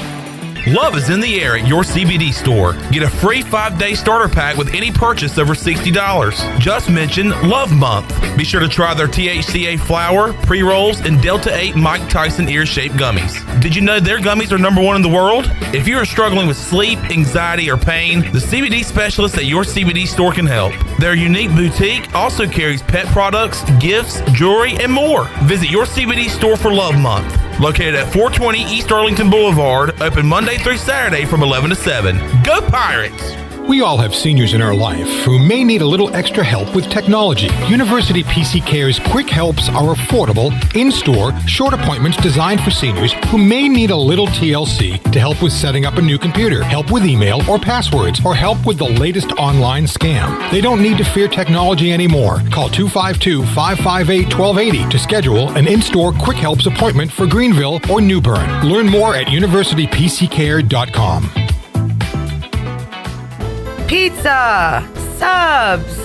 Love is in the air at your CBD store. Get a free 5-day starter pack with any purchase over $60. Just mention Love Month. Be sure to try their THCA flower, pre-rolls, and Delta 8 Mike Tyson ear-shaped gummies. Did you know their gummies are #1 in the world? If you are struggling with sleep, anxiety, or pain, the CBD specialist at your CBD store can help. Their unique boutique also carries pet products, gifts, jewelry, and more. Visit your CBD store for Love Month. Located at 420 East Arlington Boulevard, open Monday through Saturday from 11 to 7. Go Pirates! We all have seniors in our life who may need a little extra help with technology. University PC Care's Quick Helps are affordable, in-store, short appointments designed for seniors who may need a little TLC to help with setting up a new computer, help with email or passwords, or help with the latest online scam. They don't need to fear technology anymore. Call 252-558-1280 to schedule an in-store Quick Helps appointment for Greenville or New Bern. Learn more at universitypccare.com. Pizza, subs,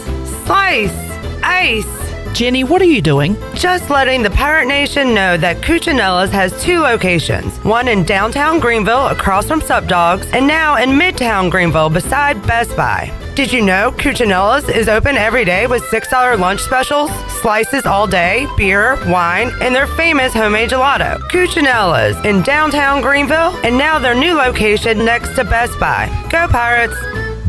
slice, ice. Jenny, what are you doing? Just letting the Pirate Nation know that Cuccinella's has 2 locations. One in downtown Greenville across from Sup Dogs, and now in Midtown Greenville beside Best Buy. Did you know Cuccinella's is open every day with $6 lunch specials, slices all day, beer, wine, and their famous homemade gelato? Cuccinella's in downtown Greenville, and now their new location next to Best Buy. Go Pirates!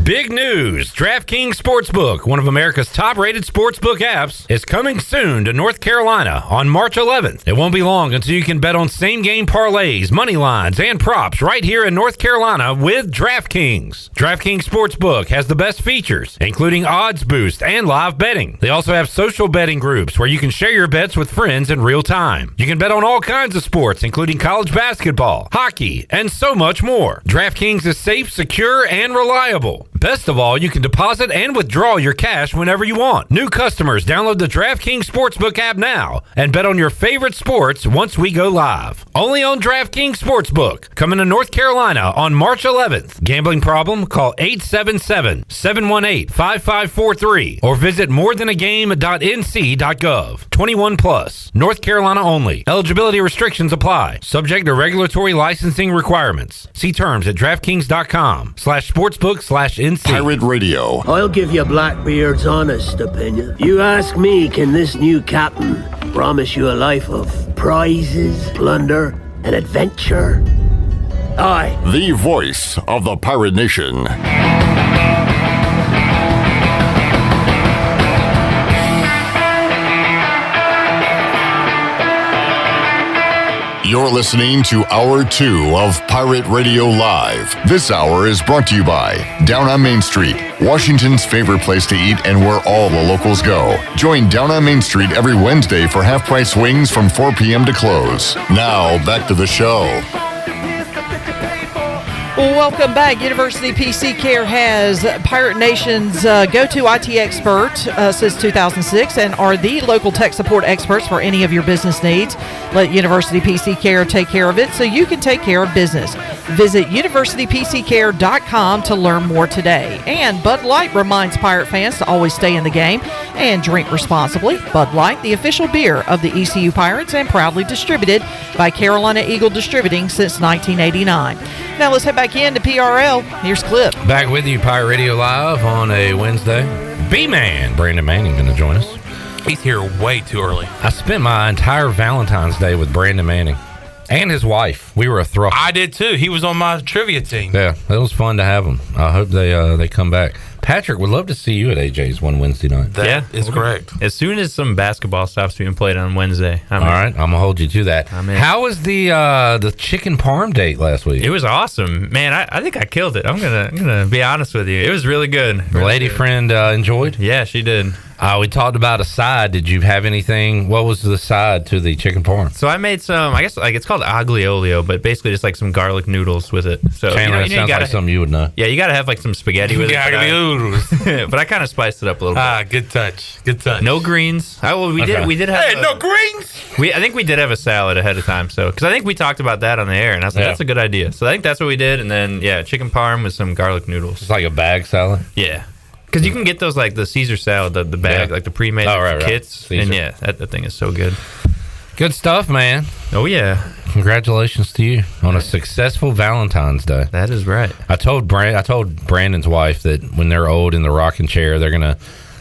Big news! DraftKings Sportsbook, one of America's top-rated sportsbook apps, is coming soon to North Carolina on March 11th. It won't be long until you can bet on same-game parlays, money lines, and props right here in North Carolina with DraftKings. DraftKings Sportsbook has the best features, including odds boost and live betting. They also have social betting groups where you can share your bets with friends in real time. You can bet on all kinds of sports, including college basketball, hockey, and so much more. DraftKings is safe, secure, and reliable. Best of all, you can deposit and withdraw your cash whenever you want. New customers, download the DraftKings Sportsbook app now and bet on your favorite sports once we go live. Only on DraftKings Sportsbook, coming to North Carolina on March 11th. Gambling problem? Call 877-718-5543 or visit morethanagame.nc.gov. 21 plus. North Carolina only. Eligibility restrictions apply. Subject to regulatory licensing requirements. See terms at DraftKings.com/sportsbook/NC. Pirate Radio. I'll give you Blackbeard's honest opinion. You ask me, can this new captain promise you a life of prizes, plunder, and adventure? Aye. The voice of the Pirate Nation. You're listening to Hour 2 of Pirate Radio Live. This hour is brought to you by Down on Main Street, Washington's favorite place to eat and where all the locals go. Join Down on Main Street every Wednesday for half-price wings from 4 p.m. to close. Now, back to the show. Well, welcome back. University PC Care has Pirate Nation's go-to IT expert since 2006 and are the local tech support experts for any of your business needs. Let University PC Care take care of it so you can take care of business. Visit universitypccare.com to learn more today. And Bud Light reminds Pirate fans to always stay in the game and drink responsibly. Bud Light, the official beer of the ECU Pirates and proudly distributed by Carolina Eagle Distributing since 1989. Now let's head back into PRL. Here's Clip. Back with you, Pirate Radio Live on a Wednesday. B-Man, Brandon Manning, going to join us. He's here way too early. I spent my entire Valentine's Day with Brandon Manning and his wife. We were a throuple. I did too. He was on my trivia team. Yeah, it was fun to have him. I hope they come back. Patrick, would love to see you at AJ's one Wednesday night. That is correct. As soon as some basketball stops being played on Wednesday. All right, I'm gonna hold you to that. How was the chicken parm date last week? It was awesome, man. I think I killed it. I'm gonna be honest with you. It was really good. The lady friend enjoyed? Yeah, she did. We talked about a side. Did you have anything? What was the side to the chicken parm? So I made some, I guess like it's called aglio-olio, but basically just like some garlic noodles with it. So Chandler, that sounds like something you would know. Yeah, you got to have like some spaghetti with it. But I kind of spiced it up a little bit. Good touch. Good touch. No greens. We did have no greens. I think we did have a salad ahead of time. So because I think we talked about that on the air, and I was like, that's a good idea. So I think that's what we did, and then chicken parm with some garlic noodles. It's like a bag salad. Yeah. Because you can get those like the Caesar salad, the bag, like the pre-made kits. Caesar. And that thing is so good. Good stuff, man. Oh, yeah. Congratulations to you on a successful Valentine's Day. That is right. I told Brandon's wife that when they're old in the rocking chair, they're going to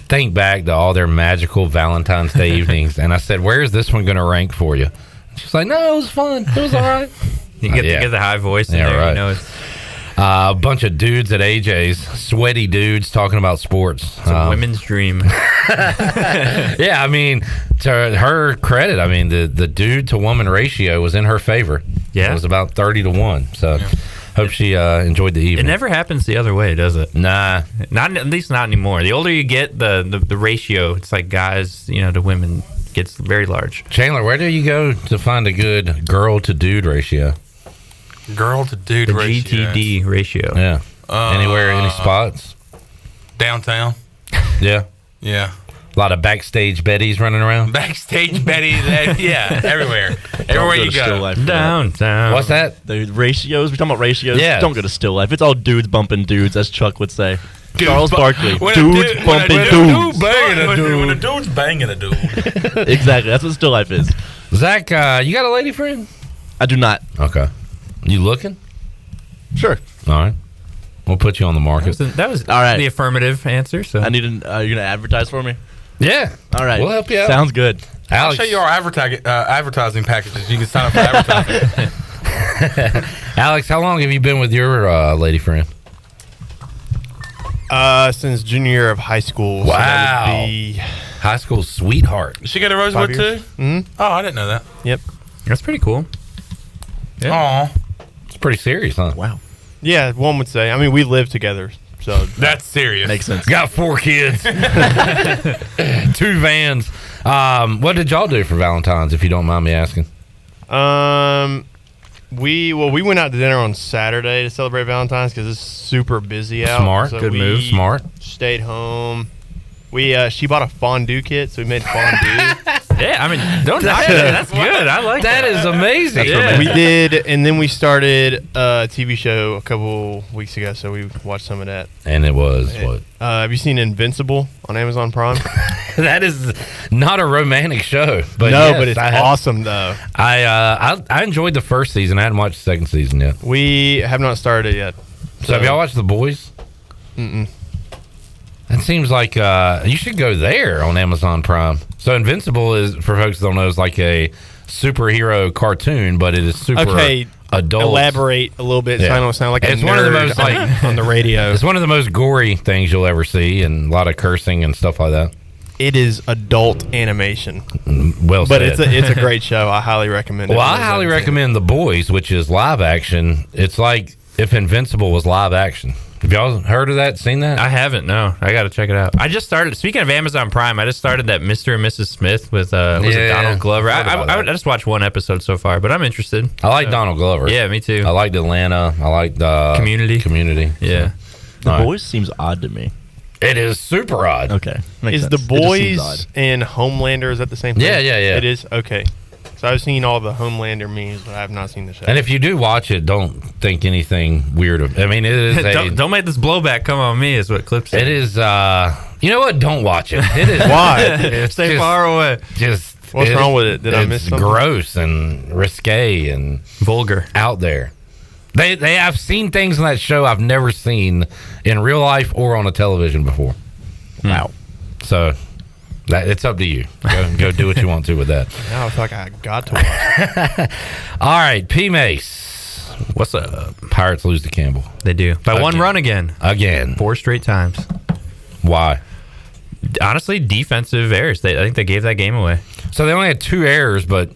think back to all their magical Valentine's Day evenings. And I said, where's this one going to rank for you? She's like, no, it was fun. It was all right. You get the high voice in there. Right. You know, it's a bunch of dudes at AJ's, sweaty dudes talking about sports. It's a women's dream. Yeah, I mean, to her credit, I mean, the dude to woman ratio was in her favor. Yeah. It was about 30-1. So hope she enjoyed the evening. It never happens the other way, does it? Nah. Not at least not anymore. The older you get, the ratio, it's like guys, to women gets very large. Chandler, where do you go to find a good girl to dude ratio? Girl to dude the ratio. GTD ratio. Yeah. Anywhere, any spots? Downtown. Yeah. Yeah. A lot of backstage Bettys running around. Backstage Betty. Everywhere. Everywhere you go. Downtown. What's that? The ratios. We're talking about ratios. Yeah. Don't go to Still Life. It's all dudes bumping dudes, as Chuck would say. Dudes Charles Barkley. Dudes bumping dudes. dudes. When a dude's banging a dude. Exactly. That's what Still Life is. Zach, you got a lady friend? I do not. Okay. You looking? Sure. All right. We'll put you on the market. That was all right. The affirmative answer. So I need you're going to advertise for me? Yeah. All right. We'll help you out. Sounds good. I'll show you our advertising packages. You can sign up for advertising. Alex, how long have you been with your lady friend? Since junior year of high school. Wow. So that would be high school sweetheart. Did she go to Rosewood too? Mm-hmm. Oh, I didn't know that. Yep. That's pretty cool. Yeah. Aw. It's pretty serious, huh? Wow. Yeah, one would say. I mean, we live together, so that's serious. Makes sense. Got 4 kids, 2 vans. What did y'all do for Valentine's, if you don't mind me asking? We went out to dinner on Saturday to celebrate Valentine's because it's super busy out. Smart, so good move. Smart. Stayed home. She bought a fondue kit, so we made fondue. Yeah, I mean, don't knock it. That's good. I like that. That is amazing. Yeah. We did, and then we started a TV show a couple weeks ago, so we watched some of that. And it was what? Have you seen Invincible on Amazon Prime? That is not a romantic show, but no, yes, but it's awesome though. I enjoyed the first season. I hadn't watched the second season yet. We have not started it yet. So have y'all watched The Boys? Mm-mm. That seems like you should go there on Amazon Prime. So Invincible is, for folks that don't know, is like a superhero cartoon, but it is super adult. Elaborate a little bit. Yeah. So I don't sound like it's a one of the nerd most like on the radio. It's one of the most gory things you'll ever see, and a lot of cursing and stuff like that. It is adult animation. Well but said. it's a great show. I highly recommend it. Well, I highly recommend The Boys, which is live action. It's like if Invincible was live action. Have y'all heard of that? Seen that? I haven't. No, I got to check it out. I just started. Speaking of Amazon Prime, I just started that Mr. and Mrs. Smith with was it Donald Glover? I just watched one episode so far, but I'm interested. I like Donald Glover. Yeah, me too. I liked Atlanta. I liked Community. Yeah. The Boys seems odd to me. It is super odd. Okay. Is The Boys and Homelander, is that the same thing? Yeah. It is? Okay. So I've seen all the Homelander memes, but I have not seen the show. And if you do watch it, don't think anything weird of. I mean, it is don't make this blowback come on me. Is what Clip said. It is. You know what? Don't watch it. It is. Why? Stay far away. Just what's wrong with it? Did I miss something? Gross and risque and vulgar out there. They I've seen things in that show I've never seen in real life or on a television before. Wow. So. It's up to you. Go do what you want to with that. Now I feel like I got to watch it. All right, P. Mace. What's up? Pirates lose to Campbell. They do. By one run again. 4 straight times. Why? Honestly, defensive errors. I think they gave that game away. So they only had 2 errors, but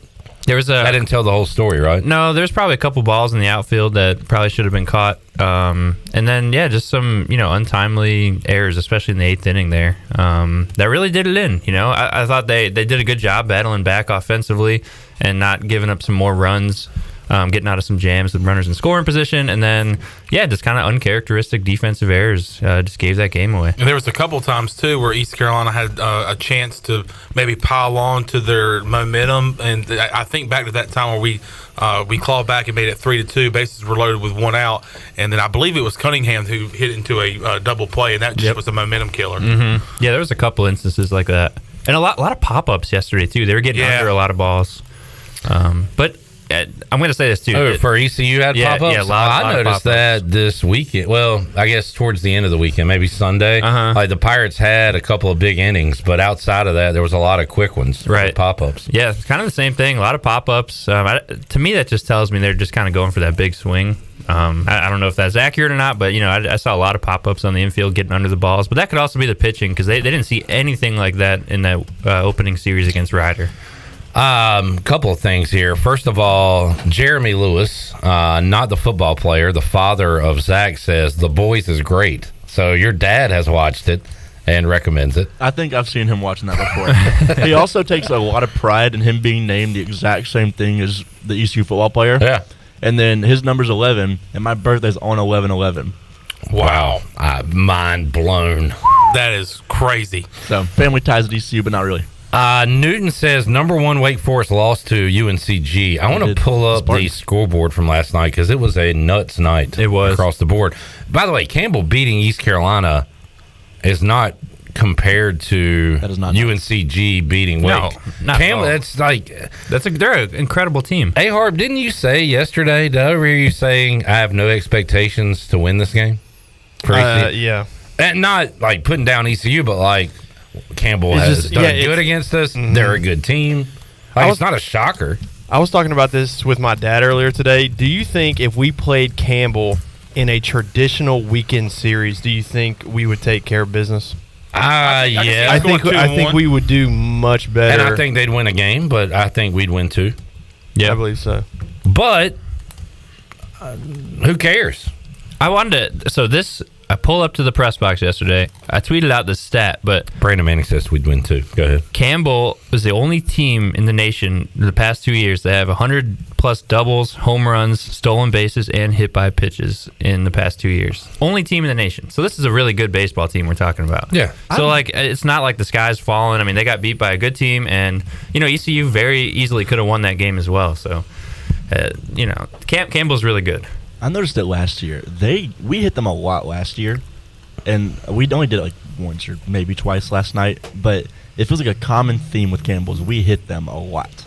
there was that didn't tell the whole story, right? No, there's probably a couple balls in the outfield that probably should have been caught. And then, just some, untimely errors, especially in the 8th inning there. That really did it in. I thought they did a good job battling back offensively and not giving up some more runs, getting out of some jams with runners in scoring position. And then, just kind of uncharacteristic defensive errors just gave that game away. And there was a couple times, too, where East Carolina had a chance to maybe pile on to their momentum. And I think back to that time where we clawed back and made it 3-2. Bases were loaded with 1 out. And then I believe it was Cunningham who hit into a double play, and that just was a momentum killer. Mm-hmm. Yeah, there was a couple instances like that. And a lot of pop-ups yesterday, too. They were getting under a lot of balls. But I'm going to say this, too. Oh, for ECU had pop-ups? Yeah, I noticed that this weekend. Well, I guess towards the end of the weekend, maybe Sunday. Like the Pirates had a couple of big innings, but outside of that, there was a lot of quick ones. Right. Pop-ups. Yeah, it's kind of the same thing. A lot of pop-ups. To me, that just tells me they're just kind of going for that big swing. I don't know if that's accurate or not, but, I saw a lot of pop-ups on the infield getting under the balls. But that could also be the pitching because they didn't see anything like that in that opening series against Ryder. Couple of things here. First of all, Jeremy Lewis, not the football player, the father of Zach, says The Boys is great. So your dad has watched it and recommends it. I think I've seen him watching that before. He also takes a lot of pride in him being named the exact same thing as the ECU football player. Yeah. And then his number's 11, and my birthday's on 11/11. Wow. Mind blown. That is crazy. So family ties at ECU, but not really. Newton says number 1 Wake Forest lost to UNCG. I want to pull up the scoreboard from last night because it was a nuts night. It was across the board. By the way, Campbell beating East Carolina is not compared to UNCG beating Wake. No, not Campbell. at all. They're an incredible team. Hey, Harb, didn't you say yesterday? Did I overhear you saying I have no expectations to win this game? For ECU? Yeah, and not like putting down ECU, but like. Campbell has done good against us. Mm-hmm. They're a good team. It's not a shocker. I was talking about this with my dad earlier today. Do you think if we played Campbell in a traditional weekend series, do you think we would take care of business? Yeah. I think we would do much better. And I think they'd win a game, but I think we'd win 2. Yeah, I believe so. But who cares? I pulled up to the press box yesterday. I tweeted out the stat, but Brandon Manning says we'd win 2. Go ahead. Campbell is the only team in the nation in the past 2 years that have 100-plus doubles, home runs, stolen bases, and hit by pitches in the past 2 years. Only team in the nation. So this is a really good baseball team we're talking about. Yeah. So, it's not like the sky's falling. I mean, they got beat by a good team, and, ECU very easily could have won that game as well. So, Campbell's really good. I noticed it last year. We hit them a lot last year, and we only did it like once or maybe twice last night. But it feels like a common theme with Campbell's. We hit them a lot.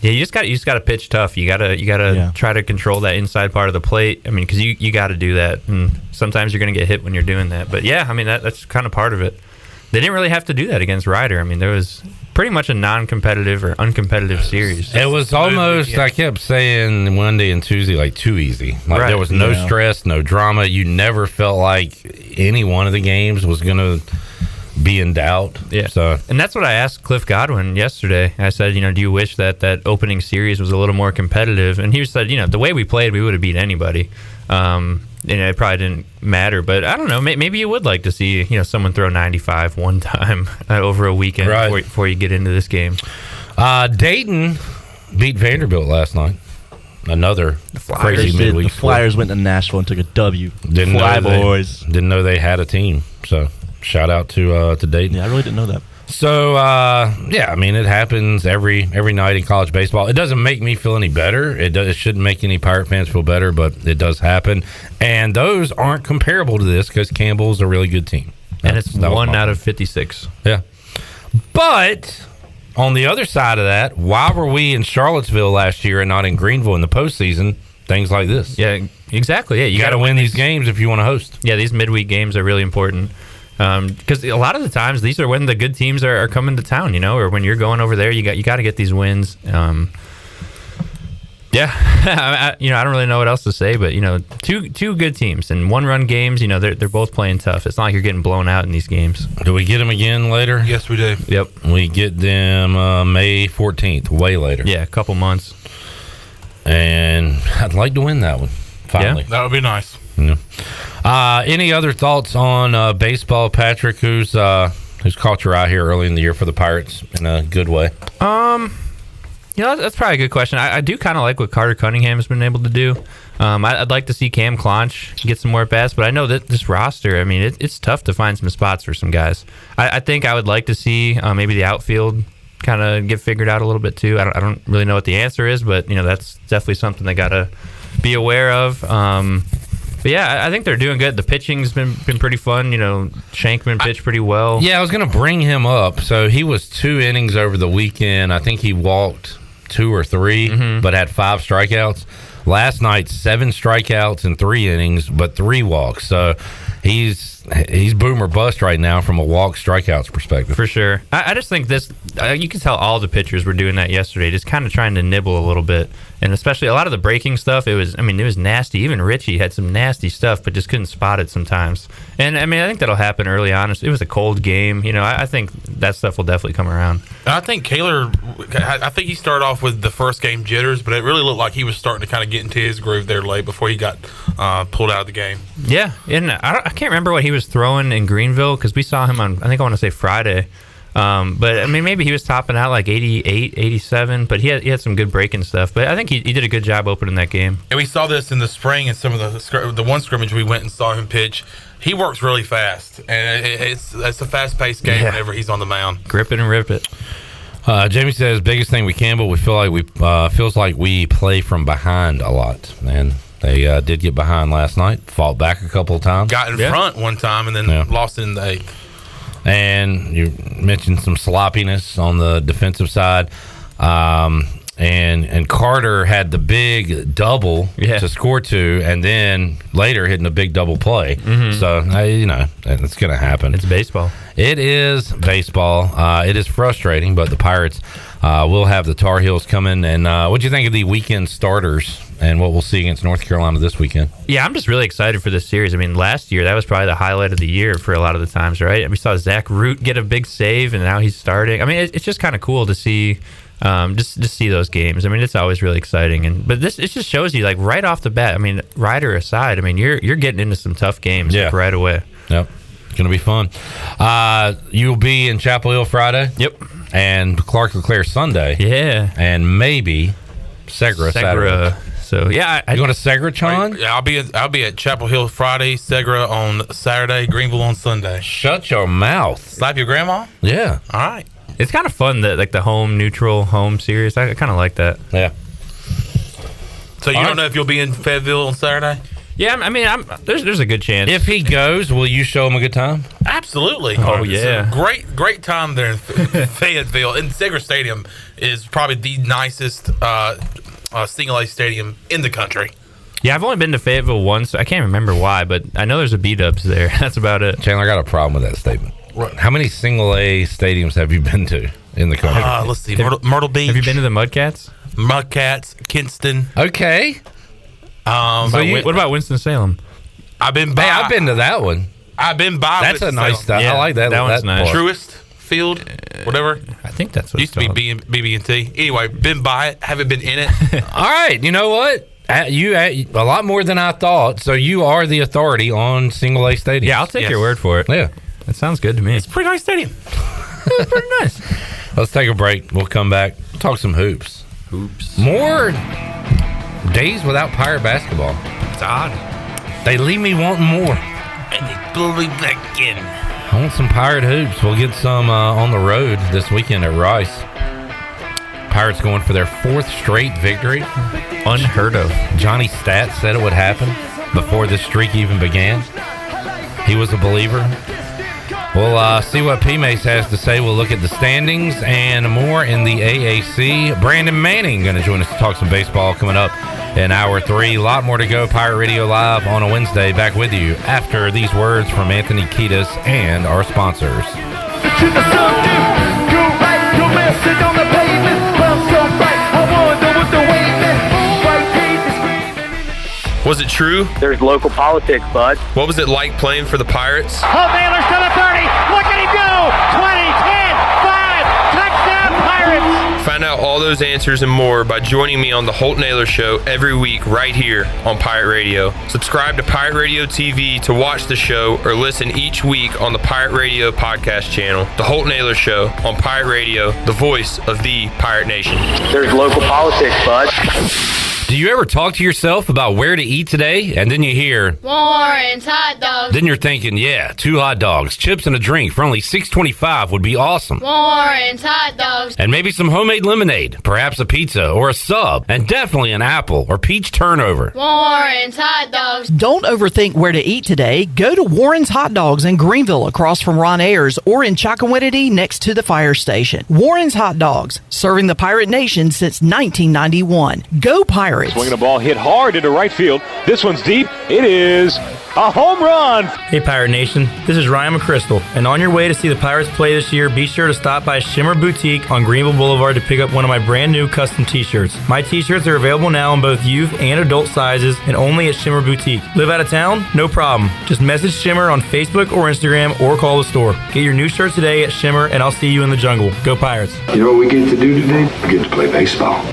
Yeah, you just got to pitch tough. You gotta try to control that inside part of the plate. I mean, because you got to do that, and sometimes you're gonna get hit when you're doing that. But yeah, I mean that's kind of part of it. They didn't really have to do that against Ryder. I mean, there was pretty much a non-competitive or uncompetitive series. It was almost, I kept saying Monday and Tuesday, like too easy. There was no stress, no drama. You never felt like any one of the games was going to be in doubt. Yeah. So, and that's what I asked Cliff Godwin yesterday. I said, do you wish that opening series was a little more competitive? And he said, the way we played, we would have beat anybody. it probably didn't matter. But I don't know. Maybe you would like to see someone throw 95 one time over a weekend before you get into this game. Dayton beat Vanderbilt last night. Another crazy midweek. The Flyers went to Nashville and took a W. Boys. Didn't know they had a team. So shout out to Dayton. Yeah, I really didn't know that. So yeah, I mean, it happens every night in college baseball. It doesn't make me feel any better. It shouldn't make any Pirate fans feel better, but it does happen. And those aren't comparable to this because Campbell's a really good team. And it's 1 out of 56. Yeah. But on the other side of that, why were we in Charlottesville last year and not in Greenville in the postseason? Things like this. Yeah, exactly. Yeah, you got to win these games if you want to host. Yeah, these midweek games are really important. Because a lot of the times these are when the good teams are coming to town, or when you're going over there, you got to get these wins. Yeah, I don't really know what else to say, but two good teams and 1-run games. They're both playing tough. It's not like you're getting blown out in these games. Do we get them again later? Yes, we do. Yep, we get them May 14th, way later. Yeah, a couple months. And I'd like to win that one finally. Yeah, that would be nice. Yeah. Any other thoughts on baseball, Patrick? Who's caught your eye here early in the year for the Pirates in a good way? That's probably a good question. I do kind of like what Carter Cunningham has been able to do. I'd like to see Cam Clonch get some more at bats, but I know that this roster, I mean, it's tough to find some spots for some guys. I think I would like to see maybe the outfield kind of get figured out a little bit too. I don't really know what the answer is, but that's definitely something they got to be aware of. But yeah, I think they're doing good. The pitching's been pretty fun. Shankman pitched pretty well. Yeah, I was going to bring him up. So he was 2 innings over the weekend. I think he walked 2 or 3, but had 5 strikeouts. Last night, 7 strikeouts in 3 innings, but 3 walks. So he's boom or bust right now from a walk strikeouts perspective. For sure. I just think this, you can tell all the pitchers were doing that yesterday, just kind of trying to nibble a little bit. And especially a lot of the breaking stuff, it was nasty. Even Richie had some nasty stuff, but just couldn't spot it sometimes. And I think that'll happen early on. It was a cold game. I think that stuff will definitely come around. I think Kaler, I think he started off with the first game jitters, but it really looked like he was starting to kind of get into his groove there late before he got pulled out of the game. Yeah, and I can't remember what he was throwing in Greenville because we saw him on, I want to say Friday. But maybe he was topping out like 88, 87, but he had some good breaking stuff. But I think he did a good job opening that game. And we saw this in the spring in some of the one scrimmage we went and saw him pitch. He works really fast, and it's a fast-paced game whenever he's on the mound. Grip it and rip it. Jamie says biggest thing with Campbell, we feel like we play from behind a lot, and they did get behind last night. Fought back a couple of times. Got in front one time and then lost in the 8th. And you mentioned some sloppiness on the defensive side. And Carter had the big double to score 2, and then later hitting a big double play. So, it's going to happen. It's baseball. It is baseball. It is frustrating, but the Pirates will have the Tar Heels coming. And what do you think of the weekend starters and what we'll see against North Carolina this weekend? Yeah, I'm just really excited for this series. Last year, that was probably the highlight of the year for a lot of the times, right? We saw Zach Root get a big save, and now he's starting. It's just kind of cool to see. Just see those games. It's always really exciting, but it just shows you like right off the bat. Ryder aside, you're getting into some tough games right away. Yep, it's gonna be fun. You'll be in Chapel Hill Friday. Yep, and Clark LeClaire Sunday. Yeah, and maybe Segra Saturday. So yeah, you going to Segra, Chon? Yeah, I'll be at Chapel Hill Friday, Segra on Saturday, Greenville on Sunday. Shut your mouth. Slap your grandma? Yeah. All right. It's kind of fun that the home neutral home series. I kind of like that. Yeah. So you don't know if you'll be in Fayetteville on Saturday? Yeah, there's a good chance. If he goes, will you show him a good time? Absolutely. Oh yeah. It's a great time there in Fayetteville. And Segra Stadium is probably the nicest single A stadium in the country. Yeah, I've only been to Fayetteville once. I can't remember why, but I know there's a B-dubs there. That's about it. Chandler, I got a problem with that statement. How many single A stadiums have you been to in the country? Let's see. Myrtle Beach. Have you been to the Mudcats? Mudcats, Kinston. Okay. What about Winston-Salem? I've been by. Hey, I've been to that one. I've been by. That's a nice stuff. Yeah, I like that. That one's nice. Truist Field, whatever. I think that's what used to be BB&T. Anyway, been by it. Haven't been in it. All right. You know what? A lot more than I thought. So you are the authority on single A stadiums. Yeah, I'll take your word for it. Yeah, that sounds good to me. It's a pretty nice stadium. Pretty nice. Let's take a break. We'll come back. Talk some hoops. More days without Pirate basketball. It's odd. They leave me wanting more. And they pull me back in. I want some Pirate hoops. We'll get some on the road this weekend at Rice. Pirates going for their 4th straight victory. Unheard of. Johnny Stat said it would happen before this streak even began. He was a believer. We'll see what P-Mace has to say. We'll look at the standings and more in the AAC. Brandon Manning going to join us to talk some baseball coming up in hour 3. A lot more to go. Pirate Radio Live on a Wednesday. Back with you after these words from Anthony Kiedis and our sponsors. Was it true? There's local politics, bud. What was it like playing for the Pirates? Holton Ahlers to the 30. Look at him go. 20, 10, 5. Touchdown, Pirates. Find out all those answers and more by joining me on the Holton Ahlers Show every week right here on Pirate Radio. Subscribe to Pirate Radio TV to watch the show or listen each week on the Pirate Radio podcast channel. The Holton Ahlers Show on Pirate Radio, the voice of the Pirate Nation. There's local politics, bud. Do you ever talk to yourself about where to eat today? And then you hear Warren's hot dogs. Then you're thinking, yeah, 2 hot dogs, chips, and a drink for only $6.25 would be awesome. Warren's hot dogs. And maybe some homemade lemonade, perhaps a pizza or a sub, and definitely an apple or peach turnover. Warren's hot dogs. Don't overthink where to eat today. Go to Warren's Hot Dogs in Greenville across from Ron Ayers or in Chocowinity next to the fire station. Warren's Hot Dogs, serving the Pirate Nation since 1991. Go Pirates. Swinging a ball hit hard into right field. This one's deep. It is a home run. Hey Pirate Nation, this is Ryan McChrystal, and on your way to see the Pirates play this year, be sure to stop by Shimmer Boutique on Greenville Boulevard to pick up one of my brand new custom t-shirts. My t-shirts are available now in both youth and adult sizes and only at Shimmer Boutique. Live out of town? No problem. Just message Shimmer on Facebook or Instagram or call the store. Get your new shirts today at Shimmer and I'll see you in the jungle. Go Pirates. You know what we get to do today? We get to play baseball.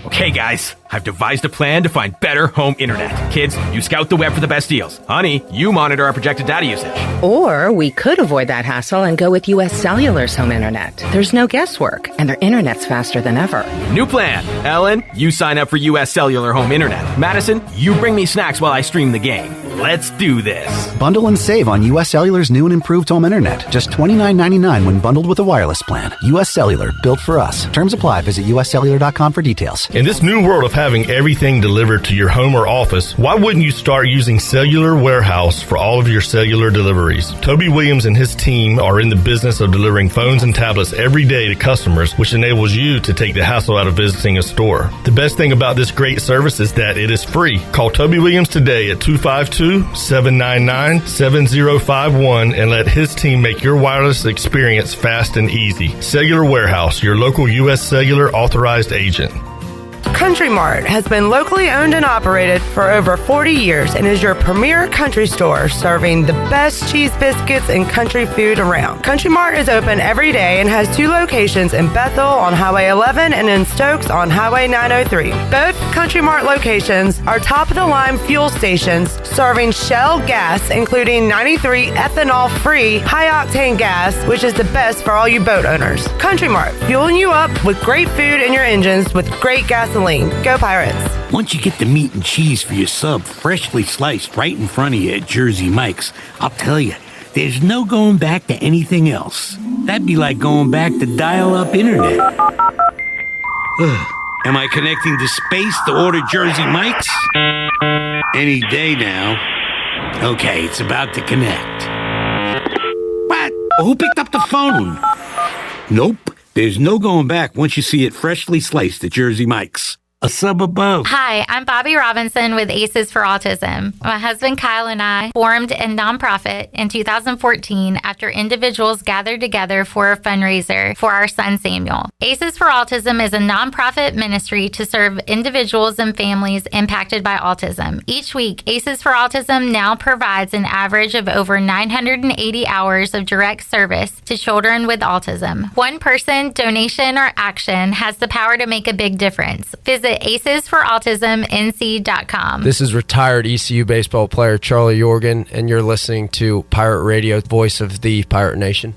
Okay, guys, I've devised a plan to find better home internet. Kids, you scout the web for the best deals. Honey, you monitor our projected data usage. Or we could avoid that hassle and go with U.S. Cellular's home internet. There's no guesswork, and their internet's faster than ever. New plan. Ellen, you sign up for U.S. Cellular home internet. Madison, you bring me snacks while I stream the game. Let's do this. Bundle and save on U.S. Cellular's new and improved home internet. Just $29.99 when bundled with a wireless plan. U.S. Cellular, built for us. Terms apply. Visit uscellular.com for details. In this new world of having everything delivered to your home or office, why wouldn't you start using Cellular Warehouse for all of your cellular deliveries? Toby Williams and his team are in the business of delivering phones and tablets every day to customers, which enables you to take the hassle out of visiting a store. The best thing about this great service is that it is free. Call Toby Williams today at 252-799-7051 and let his team make your wireless experience fast and easy. Cellular Warehouse, your local U.S. Cellular authorized agent. Country Mart has been locally owned and operated for over 40 years and is your premier country store serving the best cheese biscuits and country food around. Country Mart is open every day and has 2 locations in Bethel on Highway 11 and in Stokes on Highway 903. Both Country Mart locations are top-of-the-line fuel stations serving Shell gas, including 93 ethanol-free high-octane gas, which is the best for all you boat owners. Country Mart, fueling you up with great food in your engines with great gasoline. Go Pirates. Once you get the meat and cheese for your sub freshly sliced right in front of you at Jersey Mike's, I'll tell you, there's no going back to anything else. That'd be like going back to dial-up internet. Am I connecting to space to order Jersey Mike's? Any day now. Okay, it's about to connect. What? Who picked up the phone? Nope. There's no going back once you see it freshly sliced at Jersey Mike's. A sub above. Hi, I'm Bobby Robinson with Aces for Autism. My husband Kyle and I formed a nonprofit in 2014 after individuals gathered together for a fundraiser for our son Samuel. Aces for Autism is a nonprofit ministry to serve individuals and families impacted by autism. Each week, Aces for Autism now provides an average of over 980 hours of direct service to children with autism. One person, donation, or action has the power to make a big difference. Visit visit acesforautismnc.com. This is retired ECU baseball player Charlie Yorgan, and you're listening to Pirate Radio, voice of the Pirate Nation.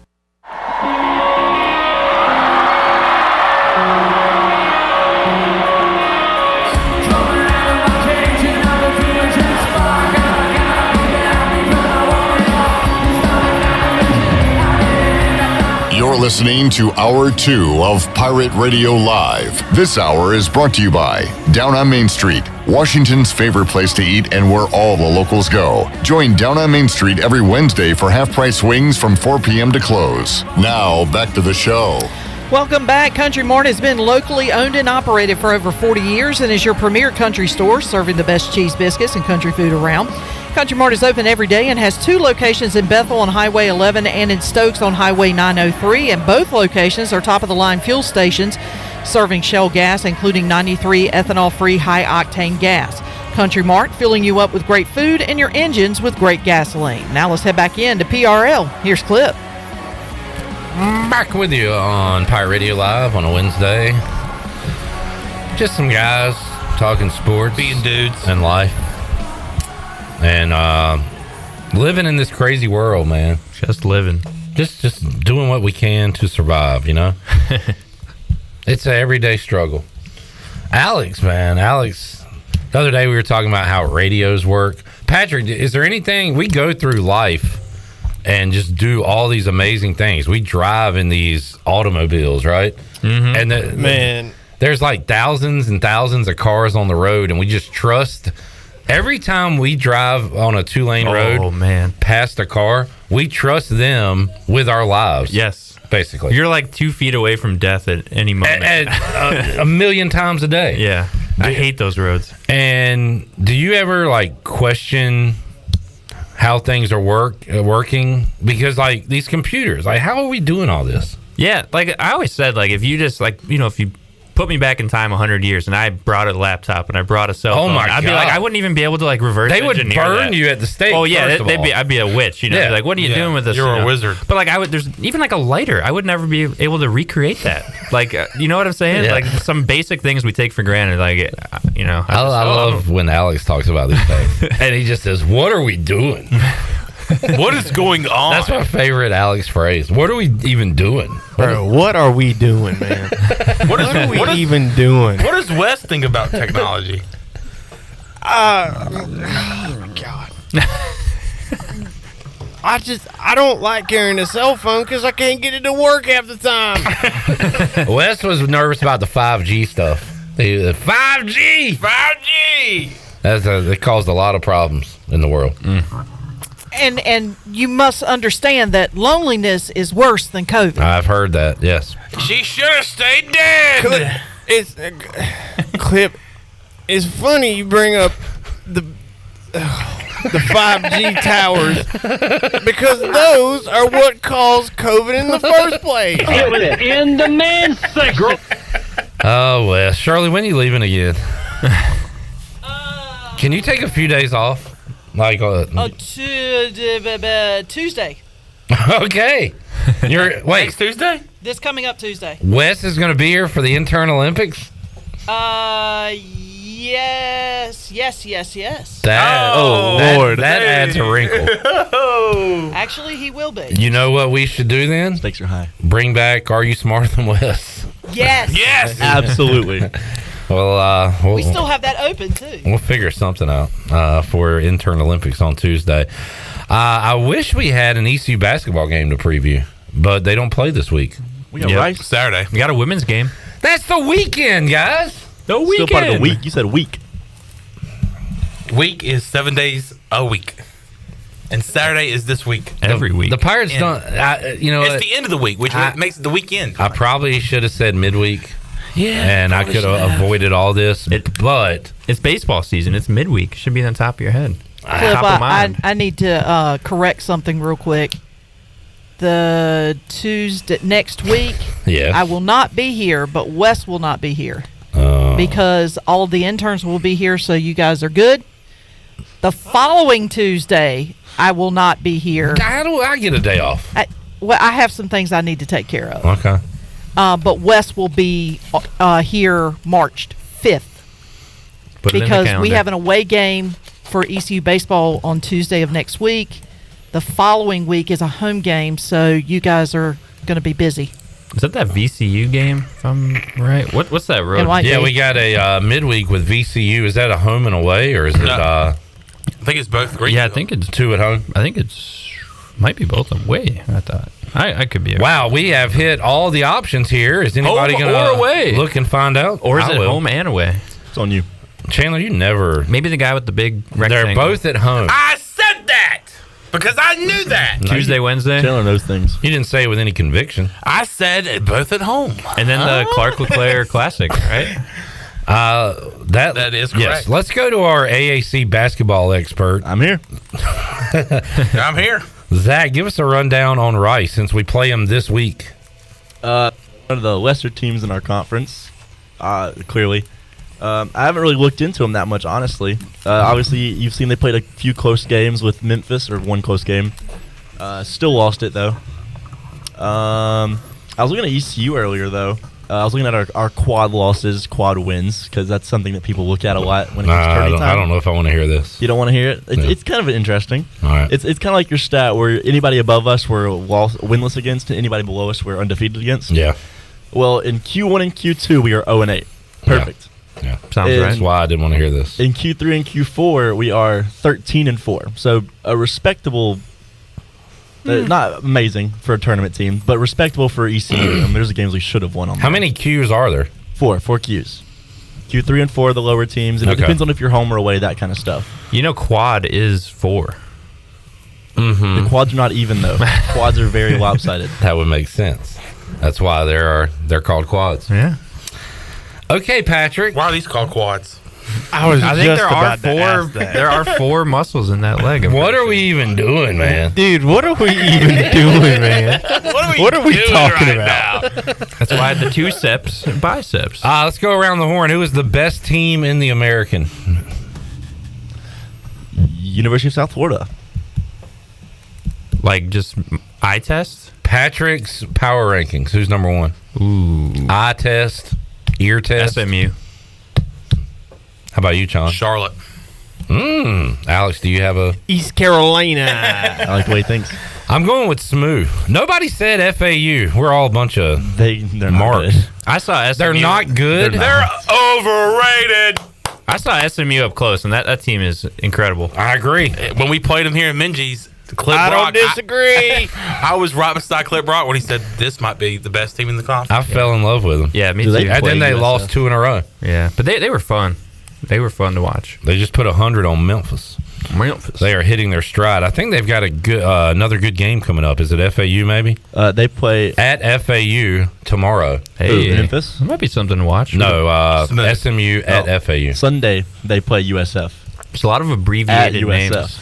You're listening to Hour 2 of Pirate Radio Live. This hour is brought to you by Down on Main Street, Washington's favorite place to eat and where all the locals go. Join Down on Main Street every Wednesday for half-price wings from 4 p.m. to close. Now, back to the show. Welcome back. Country Mart has been locally owned and operated for over 40 years and is your premier country store, serving the best cheese biscuits and country food around. Country Mart is open every day and has 2 locations in Bethel on Highway 11 and in Stokes on Highway 903, and both locations are top-of-the-line fuel stations serving Shell gas, including 93 ethanol-free high-octane gas. Country Mart, filling you up with great food and your engines with great gasoline. Now let's head back in to PRL. Here's Clip. Back with you on Pirate Radio Live on a Wednesday. Just some guys talking sports, being dudes, and life, and living in this crazy world, man. Just living, just doing what we can to survive. You know, it's an everyday struggle. Alex, the other day we were talking about how radios work. Patrick, is there anything we go through life and just do all these amazing things? We drive in these automobiles, right? Mm-hmm. And there's like thousands and thousands of cars on the road, and we just trust. Every time we drive on a 2-lane road, past a car, we trust them with our lives. Yes, basically. You're like 2 feet away from death at any moment. A million times a day. Yeah, I hate those roads. And do you ever like question how things are working? Because like these computers, like how are we doing all this? Yeah, like I always said, like if you just if you put me back in time 100 years and I brought a laptop and I brought a cell phone, I'd be like, I wouldn't even be able to like reverse engineer. They would burn you at the stake. Oh yeah, I'd be a witch, you know. Yeah. Like, what are you doing with this? You're a wizard. But like there's even like a lighter. I would never be able to recreate that. Like, you know what I'm saying? Yeah. Like some basic things we take for granted. Like, you know, I love when Alex talks about these things, and he just says, "What are we doing? What is going on?" That's my favorite Alex phrase. What are we even doing? Bro, what are we doing, man? What are we even doing? What does Wes think about technology? Oh God. I don't like carrying a cell phone because I can't get it to work half the time. Wes was nervous about the 5G stuff. The 5G! That caused a lot of problems in the world. And you must understand that loneliness is worse than COVID. I've heard that, yes. She should have stayed dead. Clip. It's funny you bring up the 5G towers because those are what caused COVID in the first place. It was in the men's section. Oh, Wes. Shirley, when are you leaving again? Can you take a few days off? Like Tuesday. Okay. Wait. Next Tuesday? This coming up Tuesday. Wes is going to be here for the Internal Olympics? Yes. Lord. That adds a wrinkle. Actually, he will be. You know what we should do then? Stakes are high. Bring back Are You Smarter Than Wes? Yes. Absolutely. Well, we still have that open too. We'll figure something out for Internal Olympics on Tuesday. I wish we had an ECU basketball game to preview, but they don't play this week. We got Rice Saturday. We got a women's game. That's the weekend, guys. The weekend. Still part of the week. You said week. Week is 7 days a week. And Saturday is this week. Every week. The Pirates don't, it's the end of the week, which makes it the weekend. I probably should have said midweek. Yeah. And I could have avoided all this, but it's baseball season. It's midweek. Should be on top of your head. Clip, I need to correct something real quick. The Tuesday next week, yes. I will not be here, but Wes will not be here because all of the interns will be here, so you guys are good. The following Tuesday, I will not be here. How do I get a day off? I have some things I need to take care of. Okay. But Wes will be here March 5th. Put it in the because we calendar. have an away game for ECU baseball on Tuesday of next week. The following week is a home game, so you guys are going to be busy. Is that VCU game, if I'm right? What's that road? Yeah, we got a midweek with VCU. Is that a home and away, or is it? I think it's both. Yeah, I think it's 2 at home. I think might be both away. I thought I could be. Wow, we have hit all the options here. Is anybody Home going or away? to look and find out? Or is I it will. home and away? It's on you. Chandler, you never. Maybe the guy with the big rectangle. They're both at home. I said that because I knew that. Tuesday, Wednesday. Chandler knows things. You didn't say it with any conviction. I said both at home. And then the Clark LeClaire Classic, right? That is yes. correct. Let's go to our AAC basketball expert. I'm here. I'm here. Zach, give us a rundown on Rice since we play them this week. One of the lesser teams in our conference, clearly. I haven't really looked into them that much, honestly. Obviously, you've seen they played a few close games with Memphis, or one close game. Still lost it, though. I was looking at ECU earlier, though. I was looking at our quad losses, quad wins, because that's something that people look at a lot when it comes to tourney time. I don't know if I want to hear this. You don't want to hear it? It's kind of interesting. All right. It's kind of like your stat where anybody above us we're winless against, and anybody below us we're undefeated against. Yeah. Well, in Q1 and Q2 we are 0-8. Perfect. Yeah. Sounds right. That's why I didn't want to hear this. In Q3 and Q4 we are 13-4. So a respectable. Not amazing for a tournament team, but respectable for ECU. And there's the games we should have won on. How many Qs are there? 4 Qs. Q3 and 4 are the lower teams, and it depends on if you're home or away, that kind of stuff. You know, quad is 4. Mm-hmm. The quads are not even though. Quads are very lopsided. That would make sense. That's why they're called quads. Yeah. Okay, Patrick. Why are these called quads? I think there are 4 muscles in that leg. What are we even doing, man? Dude, what are we even doing, man? What are we talking about? That's why the triceps and biceps. Let's go around the horn. Who is the best team in the American? University of South Florida. Like just eye test? Patrick's power rankings. Who's number 1? Ooh. Eye test, ear test. SMU. How about you, Sean? Charlotte. Alex, do you have a East Carolina? I like the way he thinks. I'm going with smooth. Nobody said FAU. We're all a bunch of they're marks. Not I saw SMU. They're not good. They're overrated. I saw SMU up close, and that team is incredible. I agree. When we played them here in Minji's, Clip I Brock, don't disagree. I was right beside Clip Brock when he said this might be the best team in the conference. I fell in love with them. Yeah, me too. And then they lost 2 in a row. Yeah, but they were fun. They were fun to watch. They just put 100 on Memphis. They are hitting their stride. I think they've got a good another good game coming up. Is it FAU maybe? They play at FAU tomorrow. Hey, Memphis? That might be something to watch. No, SMU at FAU. Sunday they play USF. There's a lot of abbreviated at USF. names.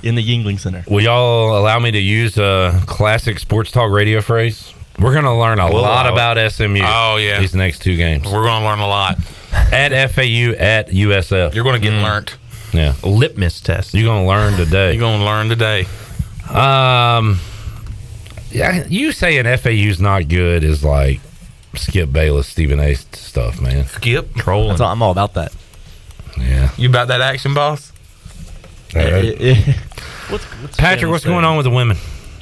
In the Yingling Center. Will y'all allow me to use a classic sports talk radio phrase? We're going to learn a lot about SMU. Oh, yeah. These next 2 games. We're going to learn a lot. At FAU, at USF. You're going to get learnt. Yeah. A litmus test. You're going to learn today. You're going to learn today. Yeah, you saying FAU's not good is like Skip Bayless, Stephen A. stuff, man. Skip? Trolling. I'm all about that. Yeah. You about that action, boss? Patrick, what's going on with the women?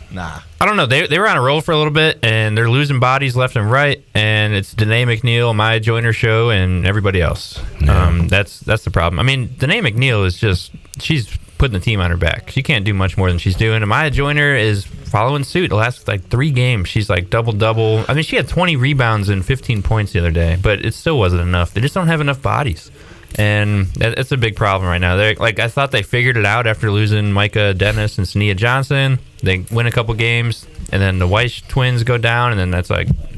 Nah. I don't know. They were on a roll for a little bit, and they're losing bodies left and right. And it's Danae McNeil, Maya Joyner show, and everybody else. Yeah. That's the problem. I mean, Danae McNeil is just she's putting the team on her back. She can't do much more than she's doing. And Maya Joyner is following suit. The last 3 games, she's like double. I mean, she had 20 rebounds and 15 points the other day, but it still wasn't enough. They just don't have enough bodies. And that's a big problem right now. They're I thought they figured it out after losing Micah Dennis and Sania Johnson. They win a couple games, and then the Weiss twins go down, and then that's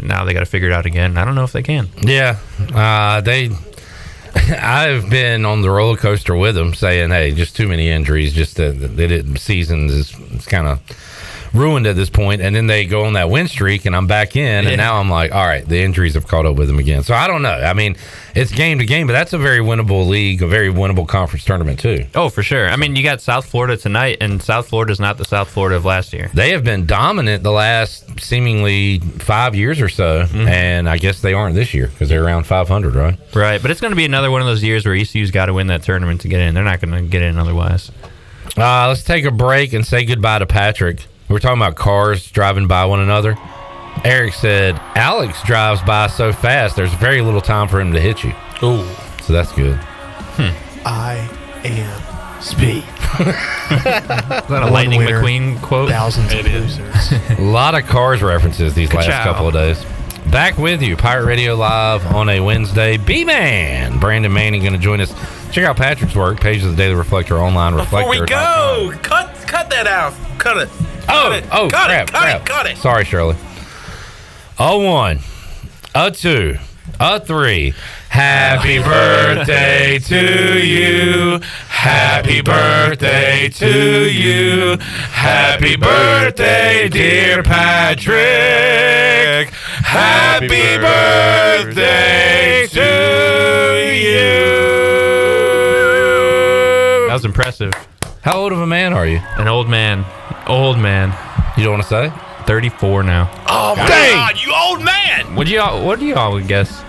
now they got to figure it out again. I don't know if they can. Yeah, I've been on the roller coaster with them, saying, "Hey, just too many injuries. Just they didn't seasons is kind of ruined at this point, and then they go on that win streak, and I'm back in, and now I'm like, all right, the injuries have caught up with them again. So I don't know. I mean, it's game to game, but that's a very winnable league, a very winnable conference tournament too. Oh, for sure. I mean, you got South Florida tonight, and South Florida is not the South Florida of last year. They have been dominant the last seemingly 5 years or so, and I guess they aren't this year because they're around 500, right? Right, but it's going to be another one of those years where ECU's got to win that tournament to get in. They're not going to get in otherwise. Let's take a break and say goodbye to Patrick. We're talking about cars driving by one another. Eric said, Alex drives by so fast, there's very little time for him to hit you. Ooh. So that's good. I am speed. Is that a Lightning McQueen quote? Thousands of losers. A lot of cars references these last Ka-chow. couple of days. Back with you, Pirate Radio Live on a Wednesday. B-Man, Brandon Manning, going to join us. Check out Patrick's work, page of the Daily Reflector, online Before we Reflector. go, cut that out. Cut it. Cut it. Sorry, Shirley. 1, 2, 3. Happy birthday to you. Happy birthday to you. Happy birthday, dear Patrick. Happy birthday to you. That was impressive. How old of a man are you? An old man. Old man. You don't want to say? 34 now. Oh my God, you old man! What do y'all would guess?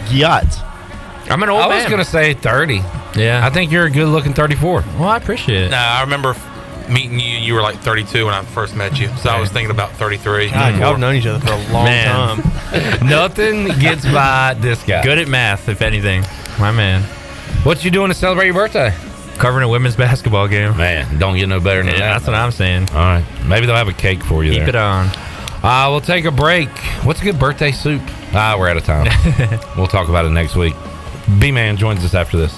Yacht. I'm an old man. I was going to say 30. Yeah. I think you're a good-looking 34. Well, I appreciate it. Nah, I remember meeting you. You were like 32 when I first met you, so I was thinking about 33. God, y'all have known each other for a long time. Nothing gets by this guy. Good at math, if anything. My man. What you doing to celebrate your birthday? Covering a women's basketball game. Man, don't get no better than that. That's what I'm saying. All right. Maybe they'll have a cake for you Keep there. it on. We'll take a break. What's a good birthday soup? We're out of time. We'll talk about it next week. B-Man joins us after this.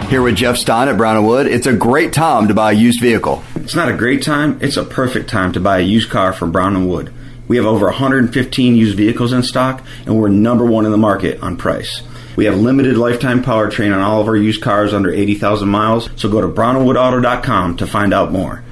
Here with Jeff Stein at Brown & Wood, it's a great time to buy a used vehicle. It's not a great time, it's a perfect time to buy a used car from Brown & Wood. We have over 115 used vehicles in stock, and we're number one in the market on price. We have limited lifetime powertrain on all of our used cars under 80,000 miles, so go to brownandwoodauto.com to find out more.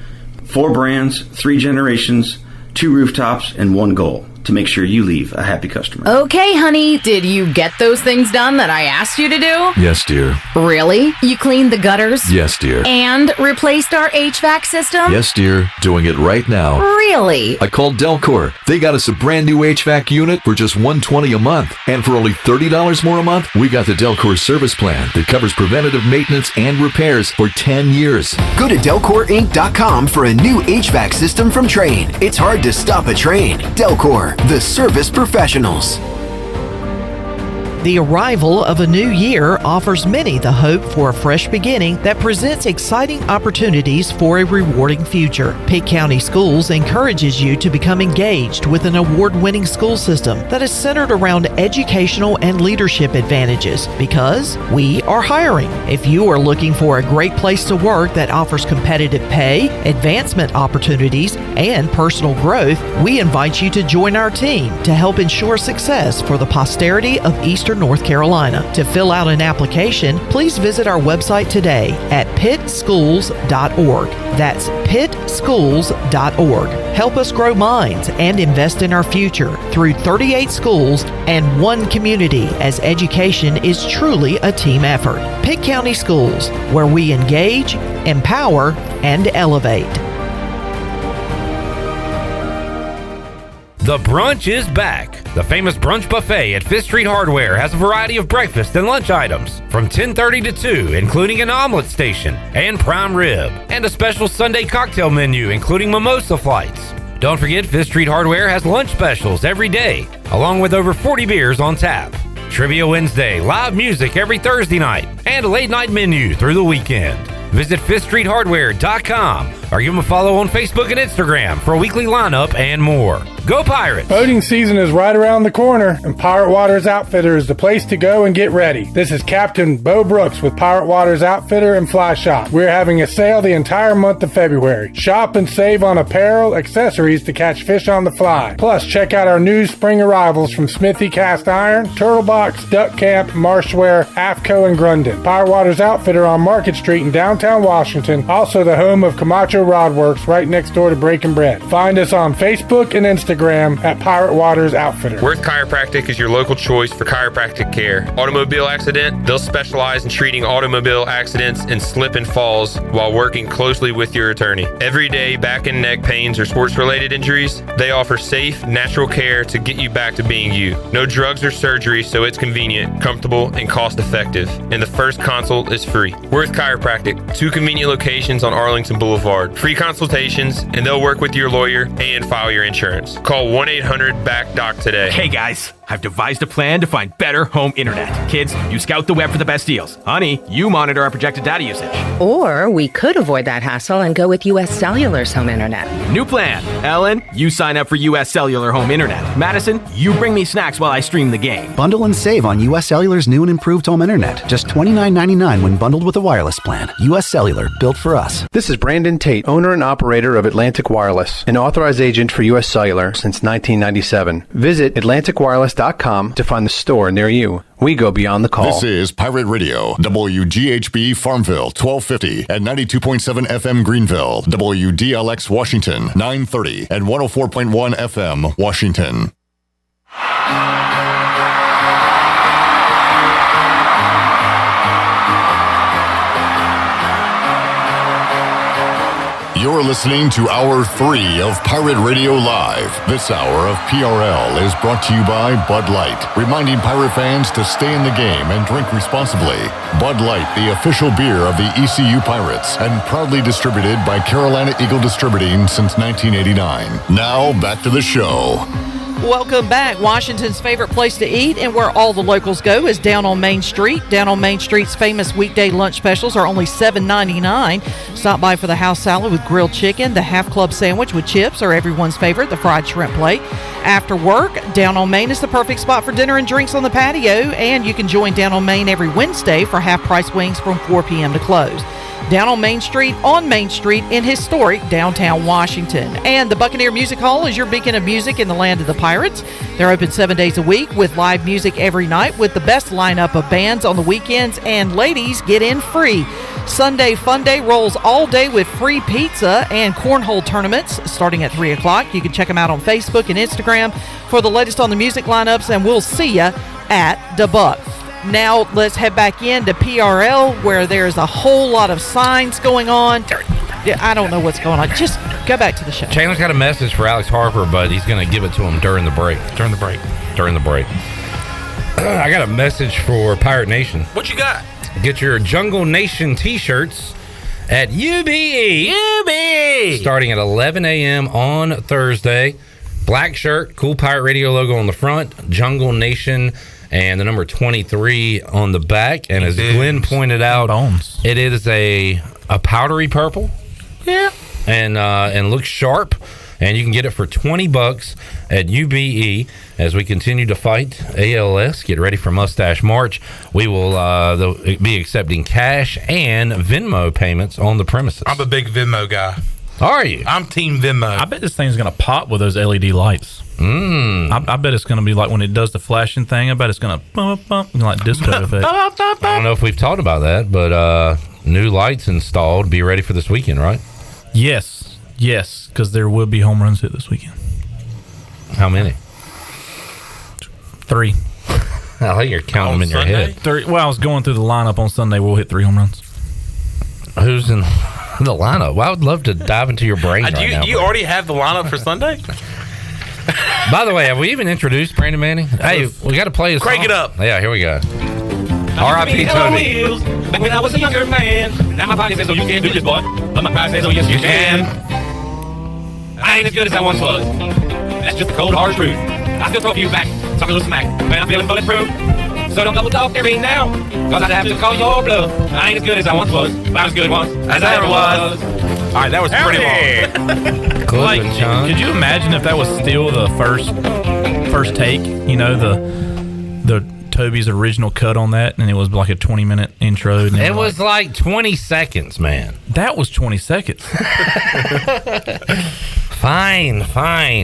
4 brands, 3 generations, 2 rooftops, and 1 goal: to make sure you leave a happy customer. Okay, honey, did you get those things done that I asked you to do? Yes, dear. Really? You cleaned the gutters? Yes, dear. And replaced our HVAC system? Yes, dear. Doing it right now. Really? I called Delcor. They got us a brand new HVAC unit for just $120 a month. And for only $30 more a month, we got the Delcor service plan that covers preventative maintenance and repairs for 10 years. Go to DelcorInc.com for a new HVAC system from Trane. It's hard to stop a Trane. Delcor, the service professionals. The arrival of a new year offers many the hope for a fresh beginning that presents exciting opportunities for a rewarding future. Pitt County Schools encourages you to become engaged with an award-winning school system that is centered around educational and leadership advantages, because we are hiring. If you are looking for a great place to work that offers competitive pay, advancement opportunities, and personal growth, we invite you to join our team to help ensure success for the posterity of Eastern North Carolina. To fill out an application, please visit our website today at pittschools.org. That's pittschools.org. Help us grow minds and invest in our future through 38 schools and 1 community, as education is truly a team effort. Pitt County Schools, where we engage, empower, and elevate. The brunch is back. The famous brunch buffet at 5th Street Hardware has a variety of breakfast and lunch items from 10:30 to 2, including an omelet station and prime rib, and a special Sunday cocktail menu, including mimosa flights. Don't forget, 5th Street Hardware has lunch specials every day, along with over 40 beers on tap. Trivia Wednesday, live music every Thursday night, and a late night menu through the weekend. Visit 5thstreethardware.com or give them a follow on Facebook and Instagram for a weekly lineup and more. Go Pirates! Boating season is right around the corner, and Pirate Waters Outfitter is the place to go and get ready. This is Captain Bo Brooks with Pirate Waters Outfitter and Fly Shop. We're having a sale the entire month of February. Shop and save on apparel, accessories to catch fish on the fly. Plus, check out our new spring arrivals from Smithy Cast Iron, Turtle Box, Duck Camp, Marshware, AFCO, and Grundon. Pirate Waters Outfitter on Market Street in downtown Washington, also the home of Camacho Rod Works right next door to Breaking Bread. Find us on Facebook and Instagram at Pirate Waters Outfitter. Worth Chiropractic is your local choice for chiropractic care. Automobile accident, they'll specialize in treating automobile accidents and slip and falls while working closely with your attorney. Everyday back and neck pains or sports-related injuries, they offer safe, natural care to get you back to being you. No drugs or surgery, so it's convenient, comfortable, and cost-effective. And the first consult is free. Worth Chiropractic, 2 convenient locations on Arlington Boulevard. Free consultations, and they'll work with your lawyer and file your insurance. Call 1-800-BACK-DOC today. Hey guys, I've devised a plan to find better home internet. Kids, you scout the web for the best deals. Honey, you monitor our projected data usage. Or we could avoid that hassle and go with U.S. Cellular's home internet. New plan. Ellen, you sign up for U.S. Cellular home internet. Madison, you bring me snacks while I stream the game. Bundle and save on U.S. Cellular's new and improved home internet. Just $29.99 when bundled with a wireless plan. U.S. Cellular, built for us. This is Brandon Tate, owner and operator of Atlantic Wireless, an authorized agent for U.S. Cellular since 1997. Visit AtlanticWireless.com to find the store near you. We go beyond the call. This is Pirate Radio, WGHB Farmville, 1250 and 92.7 FM Greenville, WDLX Washington, 930 and 104.1 FM Washington. You're listening to Hour 3 of Pirate Radio Live. This hour of PRL is brought to you by Bud Light, reminding Pirate fans to stay in the game and drink responsibly. Bud Light, the official beer of the ECU Pirates, and proudly distributed by Carolina Eagle Distributing since 1989. Now, back to the show. Welcome back. Washington's favorite place to eat and where all the locals go is down on Main Street. Down on Main Street's famous weekday lunch specials are only $7.99. Stop by for the house salad with grilled chicken, the half club sandwich with chips, or everyone's favorite, the fried shrimp plate. After work, Down on Main is the perfect spot for dinner and drinks on the patio, and you can join Down on Main every Wednesday for half-price wings from 4 p.m. to close. Down on Main Street in historic downtown Washington. And the Buccaneer Music Hall is your beacon of music in the land of the Pirates. They're open 7 days a week with live music every night with the best lineup of bands on the weekends, and ladies get in free. Sunday Fun Day rolls all day with free pizza and cornhole tournaments starting at 3 o'clock. You can check them out on Facebook and Instagram for the latest on the music lineups, and we'll see you at the Buck. Now let's head back into PRL where there's a whole lot of signs going on. Yeah, I don't know what's going on. Just go back to the show. Chandler's got a message for Alex Harper, but he's going to give it to him during the break. During the break. I got a message for Pirate Nation. What you got? Get your Jungle Nation t-shirts at UBE. Starting at 11 a.m. on Thursday. Black shirt, cool Pirate Radio logo on the front, Jungle Nation, and the number 23 on the back. And as Glenn pointed out, it is a powdery purple. Yeah. And looks sharp. And you can get it for $20 at UBE as we continue to fight ALS. Get ready for Mustache March. We will be accepting cash and Venmo payments on the premises. I'm a big Venmo guy. Are you? I'm Team Venmo. I bet this thing's going to pop with those LED lights. I bet it's going to be like when it does the flashing thing. I bet it's going to bump, like disco effect. I don't know if we've talked about that, but new lights installed. Be ready for this weekend, right? Yes, because there will be home runs hit this weekend. How many? 3. I think you're counting them in Sunday? your head. 3. Well, I was going through the lineup on Sunday. We'll hit 3 home runs. Who's in the lineup? Well, I would love to dive into your brain right now. Do you already have the lineup for Sunday? By the way, have we even introduced Brandon Manning? Hey, we got to play his Crank song. it up. Yeah, here we go. R.I.P. Toby. Back when I was a younger man, now my pocket says, oh, you can't do this, boy. But my pride says, oh, yes, you can. I ain't as good as I once was. That's just the cold, hard truth. I still throw a few back, talk a little smack, but I'm feeling bulletproof. So don't double talk to me now, cause I'd have to call your bluff. I ain't as good as I once was, but I'm as good once as I ever was. All right, that was pretty long. Like, could you imagine if that was still the first take? You know, the Toby's original cut on that, and it was like a 20-minute intro. And it was like 20 seconds, man. That was 20 seconds. Fine.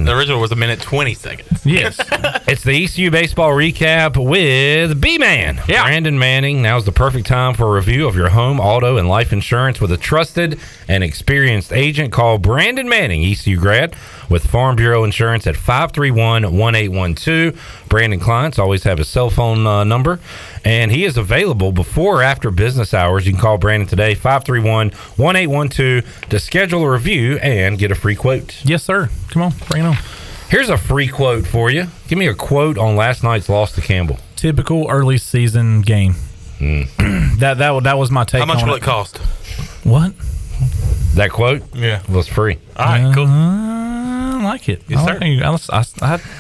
The original was 1:20. Yes. It's the ECU baseball recap with B-Man. Yeah. Brandon Manning. Now's the perfect time for a review of your home, auto, and life insurance with a trusted and experienced agent. Call Brandon Manning, ECU grad, with Farm Bureau Insurance at 531-1812. Brandon clients always have his cell phone number, and he is available before or after business hours. You can call Brandon today, 531-1812, to schedule a review and get a free quote. Yes, sir. Come on, bring it on. Here's a free quote for you. Give me a quote on last night's loss to Campbell. Typical early season game. That was my take. How much on will it cost? What? That quote? Yeah. Was free. All right, cool. I like it. Yes, sir.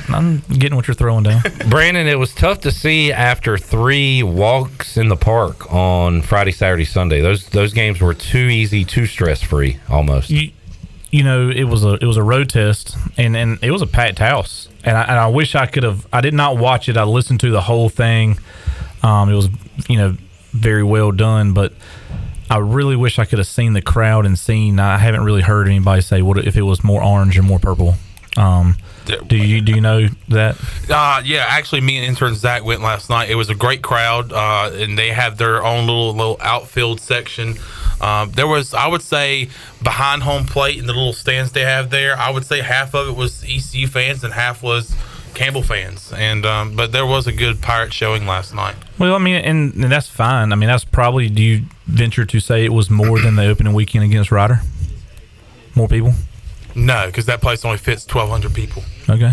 I'm getting what you're throwing down. Brandon, it was tough to see after 3 walks in the park on Friday, Saturday, Sunday. Those games were too easy, too stress-free almost. You know, it was a road test, and it was a packed house. And I wish I could have. I did not watch it. I listened to the whole thing. It was, very well done, but I really wish I could have seen the crowd and seen. I haven't really heard anybody say what if it was more orange or more purple. Do you know that? Yeah, actually, me and intern Zach went last night. It was a great crowd, and they had their own little outfield section. There was, I would say, behind home plate in the little stands they have there, I would say half of it was ECU fans and half was Campbell fans. And but there was a good Pirate showing last night. Well, I mean, and that's fine. I mean, that's probably, do you venture to say it was more than the opening weekend against Ryder? More people? No, because that place only fits 1,200 people. Okay.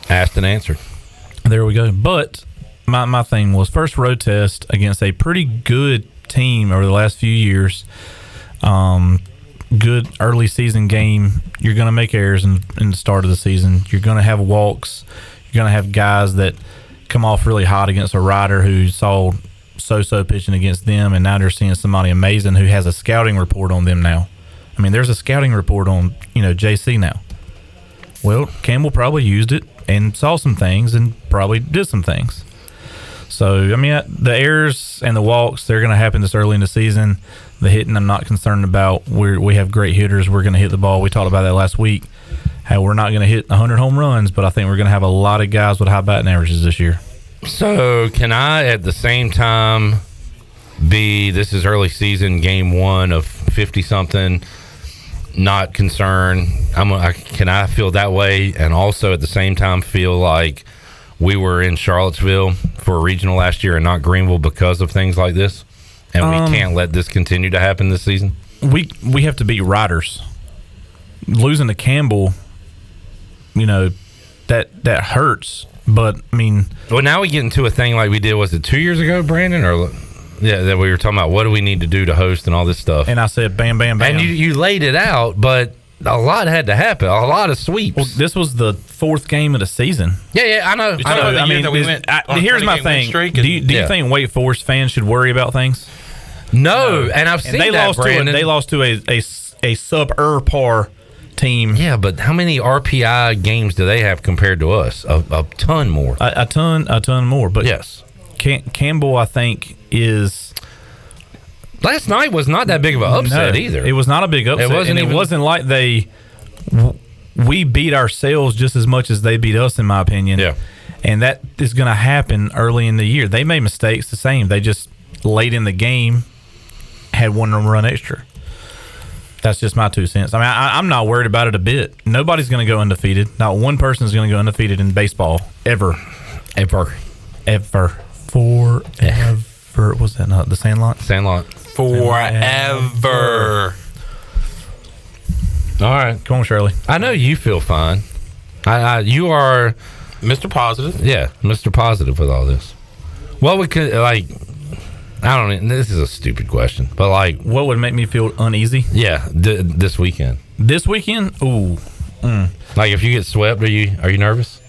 Asked and answered. There we go. But my thing was first road test against a pretty good team over the last few years. Good early season game. You're going to make errors in the start of the season. You're going to have walks. You're going to have guys that come off really hot against a Rider who saw so pitching against them, and now they're seeing somebody amazing who has a scouting report on them now. I mean, there's a scouting report on, JC now. Well, Campbell probably used it and saw some things and probably did some things. So, I mean, the errors and the walks, they're going to happen this early in the season. The hitting, I'm not concerned about. We have great hitters. We're going to hit the ball. We talked about that last week, how we're not going to hit 100 home runs, but I think we're going to have a lot of guys with high batting averages this year. So, can I, at the same time, this is early season, game 1 of 50-something, not concerned? Can I feel that way and also at the same time feel like we were in Charlottesville for a regional last year and not Greenville because of things like this, and we can't let this continue to happen this season? We have to beat Riders. Losing to Campbell, that hurts. But I mean, well, now we get into a thing like we did. Was it 2 years ago, Brandon? Or that we were talking about what do we need to do to host and all this stuff. And I said, bam, bam, bam. And you laid it out, but a lot had to happen. A lot of sweeps. Well, this was the 4th game of the season. Yeah, I know. I mean, here's my thing. Do you think Wake Forest fans should worry about things? No, and I've seen that, Brandon. They lost to a sub-par team. Yeah, but how many RPI games do they have compared to us? A ton more. A ton more. But yes, Campbell, I think, is. Last night was not that big of an upset either. It was not a big upset. It wasn't like we beat ourselves just as much as they beat us, in my opinion. Yeah, and that is going to happen early in the year. They made mistakes the same. They just late in the game had one run extra. That's just my 2 cents. I mean, I'm not worried about it a bit. Nobody's going to go undefeated. Not one person is going to go undefeated in baseball ever. Forever. Was that not the Sandlot? Sandlot. Forever. All right. Come on, Shirley. I know you feel fine. You are Mr. Positive. Yeah, Mr. Positive with all this. Well, we could, I don't know. This is a stupid question, but what would make me feel uneasy? Yeah, this weekend. This weekend? Ooh. Like if you get swept, are you nervous?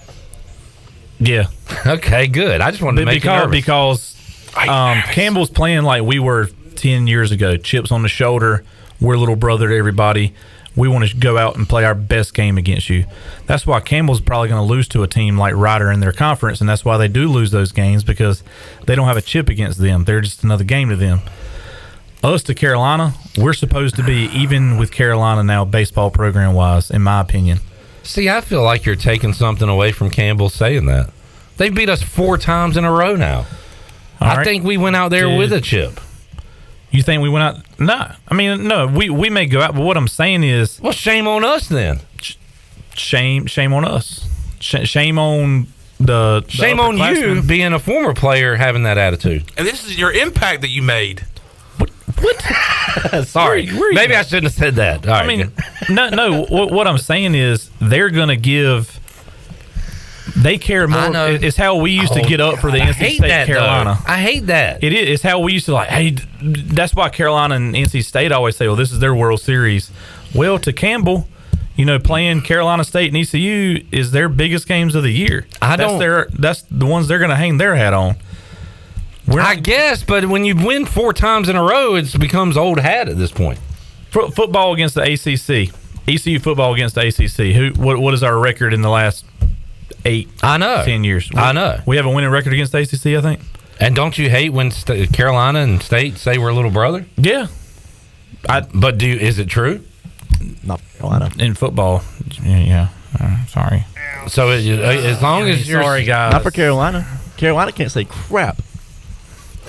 Yeah. Okay, good. I just wanted to make you nervous. Because Campbell's playing like we were 10 years ago. Chips on the shoulder. We're little brother to everybody. We want to go out and play our best game against you. That's why Campbell's probably going to lose to a team like Ryder in their conference, and that's why they do lose those games, because they don't have a chip against them. They're just another game to them. Us to Carolina, we're supposed to be even with Carolina now, baseball program-wise, in my opinion. See, I feel like you're taking something away from Campbell saying that. They beat us 4 times in a row now. I think we went out there with a chip. You think we went out? No. I mean, no, we may go out, but what I'm saying is... Well, shame on us then. Shame on us. Shame on the Shame on you being a former player having that attitude. And this is your impact that you made. What? Sorry. Maybe I shouldn't have said that. All right. I mean, no. What I'm saying is they're going to give... They care more. It's how we used to get up for the NC State Carolina. I hate that. It is. It's how we used to hey, that's why Carolina and NC State always say, well, this is their World Series. Well, to Campbell, playing Carolina State and ECU is their biggest games of the year. That's the ones they're going to hang their hat on. I guess, but when you win 4 times in a row, it becomes old hat at this point. Football against the ACC. ECU football against the ACC. What is our record in the last 10 years? I know. We have a winning record against the ACC, I think. And don't you hate when Carolina and State say we're a little brother? Yeah. But is it true? Not Carolina. In football, yeah. Sorry. So as long as you're... Sorry, guys. Not for Carolina. Carolina can't say crap.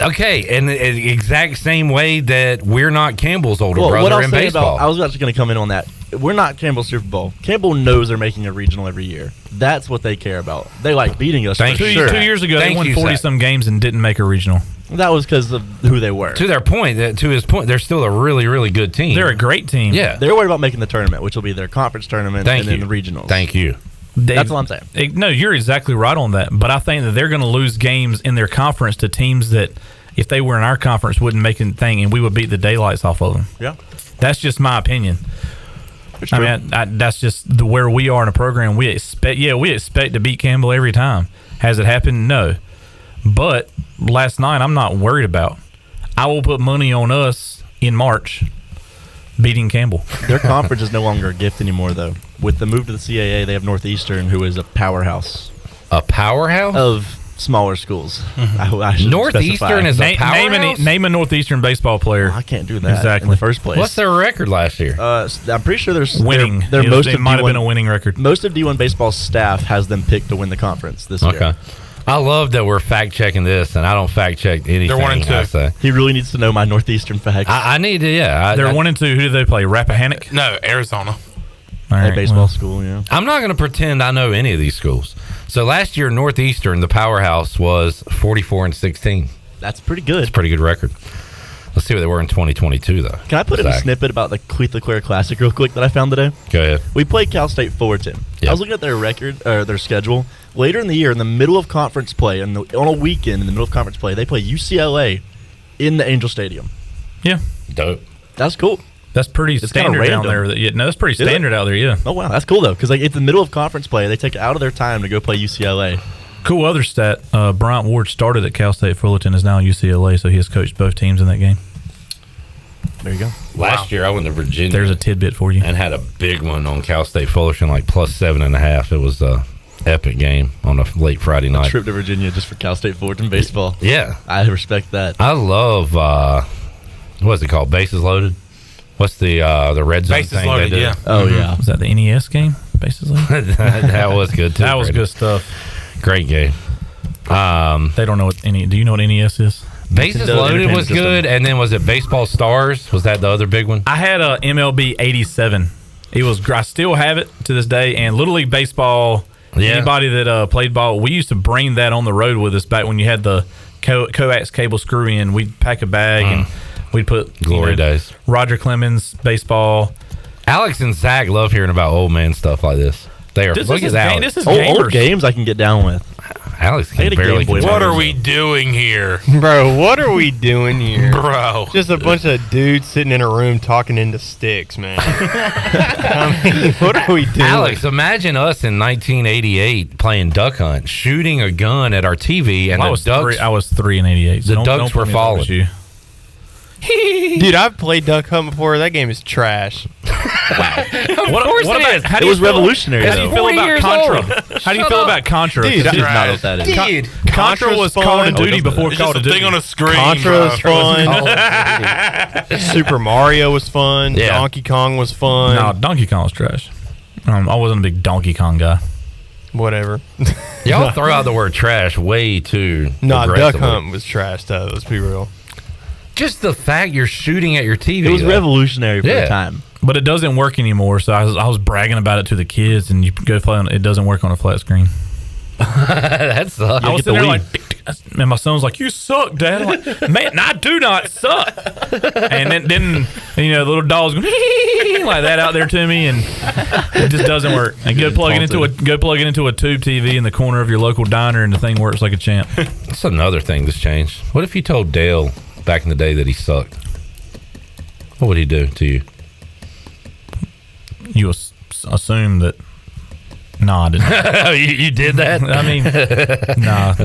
Okay, and the exact same way that we're not Campbell's older brother in baseball. I was actually going to come in on that. We're not Campbell's Super Bowl. Campbell knows they're making a regional every year. That's what they care about. They like beating us. 2 years ago, they won 40-some games and didn't make a regional. That was because of who they were. To his point, they're still a really, really good team. They're a great team. Yeah. They're worried about making the tournament, which will be their conference tournament and then the regionals. Thank you. That's all I'm saying. No, you're exactly right on that. But I think that they're going to lose games in their conference to teams that, if they were in our conference, wouldn't make a thing, and we would beat the daylights off of them. Yeah. That's just my opinion. I mean, that's just where we are in a program. We expect to beat Campbell every time. Has it happened? No. But last night, I'm not worried about. I will put money on us in March beating Campbell. Their conference is no longer a gift anymore, though. With the move to the CAA, they have Northeastern, who is a powerhouse. A powerhouse? Of smaller schools. Mm-hmm. Northeastern is a powerhouse? Name a Northeastern baseball player. I can't do that in the first place. What's their record last year? I'm pretty sure there's winning. It might have been a winning record. Most of D1 baseball's staff has them picked to win the conference this year. Okay. I love that we're fact checking this, and I don't fact check anything. They're 1-2. He really needs to know my Northeastern facts. I need to. They're 1-2. Who do they play? Rappahannock? No, Arizona. Baseball school. Yeah. I'm not going to pretend I know any of these schools. So last year, Northeastern, the powerhouse, was 44-16. That's pretty good. It's a pretty good record. Let's see what they were in 2022, though. Can I put in a snippet about the Cleat LeClaire Classic real quick that I found today? Go ahead. We played Cal State Fullerton. Yep. I was looking at their record, or their schedule. Later in the year, in the middle of conference play, on a weekend in the middle of conference play, they play UCLA in the Angel Stadium. Yeah. Dope. That's cool. That's pretty standard down there. That's pretty standard out there, yeah. Oh, wow. That's cool, though, because it's the middle of conference play. They take it out of their time to go play UCLA. Cool other stat, Bryant Ward started at Cal State Fullerton, is now UCLA, so he has coached both teams in that game. There you go. Last year, I went to Virginia. There's a tidbit for you. And had a big one on Cal State Fullerton, like +7.5. It was a epic game on a late Friday night. A trip to Virginia just for Cal State Fullerton baseball. Yeah. I respect that. I love, what's it called, Bases Loaded? What's the red zone Bases thing Loaded, they did? yeah. Oh, yeah. Was that the NES game, Bases Loaded? That was good, too. That was good stuff. Great game. They don't know what do you know what NES is? Bases Loaded was good, and then was it Baseball Stars? Was that the other big one? I had a MLB 87. It was. I still have it to this day. And Little League Baseball. Yeah. Anybody that played ball, we used to bring that on the road with us back when you had the coax cable screw in. We'd pack a bag and we'd put glory days. Roger Clemens baseball. Alex and Zach love hearing about old man stuff like this. They are. Look at that. This is old games I can get down with. Alex can barely. What are we doing here, bro? What are we doing here, bro? Just a bunch of dudes sitting in a room talking into sticks, man. I mean, what are we doing? Alex, imagine us in 1988 playing duck hunt, shooting a gun at our TV, and I was 3 in '88. The ducks were falling. Dude, I've played duck hunt before. That game is trash. What about? It was revolutionary. How do you feel about Contra? How do you feel about Contra? Dude, that's not what that is. Dude, Contra was Call of Duty before It's Call just of a Duty. thing on a screen. Contra was fun. Super Mario was fun. Yeah. Donkey Kong was fun. No, Donkey Kong was trash. I wasn't a big Donkey Kong guy. Whatever. Y'all throw out the word trash way too. No, Duck aggressively. Hunt was trash, though. Let's be real. Just the fact you're shooting at your TV. It was though. revolutionary for the time. But it doesn't work anymore. So I was bragging about it to the kids, and you go play on it. It doesn't work on a flat screen. That sucks. I was sitting there like, and my son was like, "You suck, Dad." I'm like, "Man, I do not suck." And then the little dog's going like that out there to me, and it just doesn't work. And go plug it into a tube TV in the corner of your local diner, and the thing works like a champ. That's another thing that's changed. What if you told Dale back in the day that he sucked? What would he do to you? You assume that. No, I didn't. you did that? I mean, nah.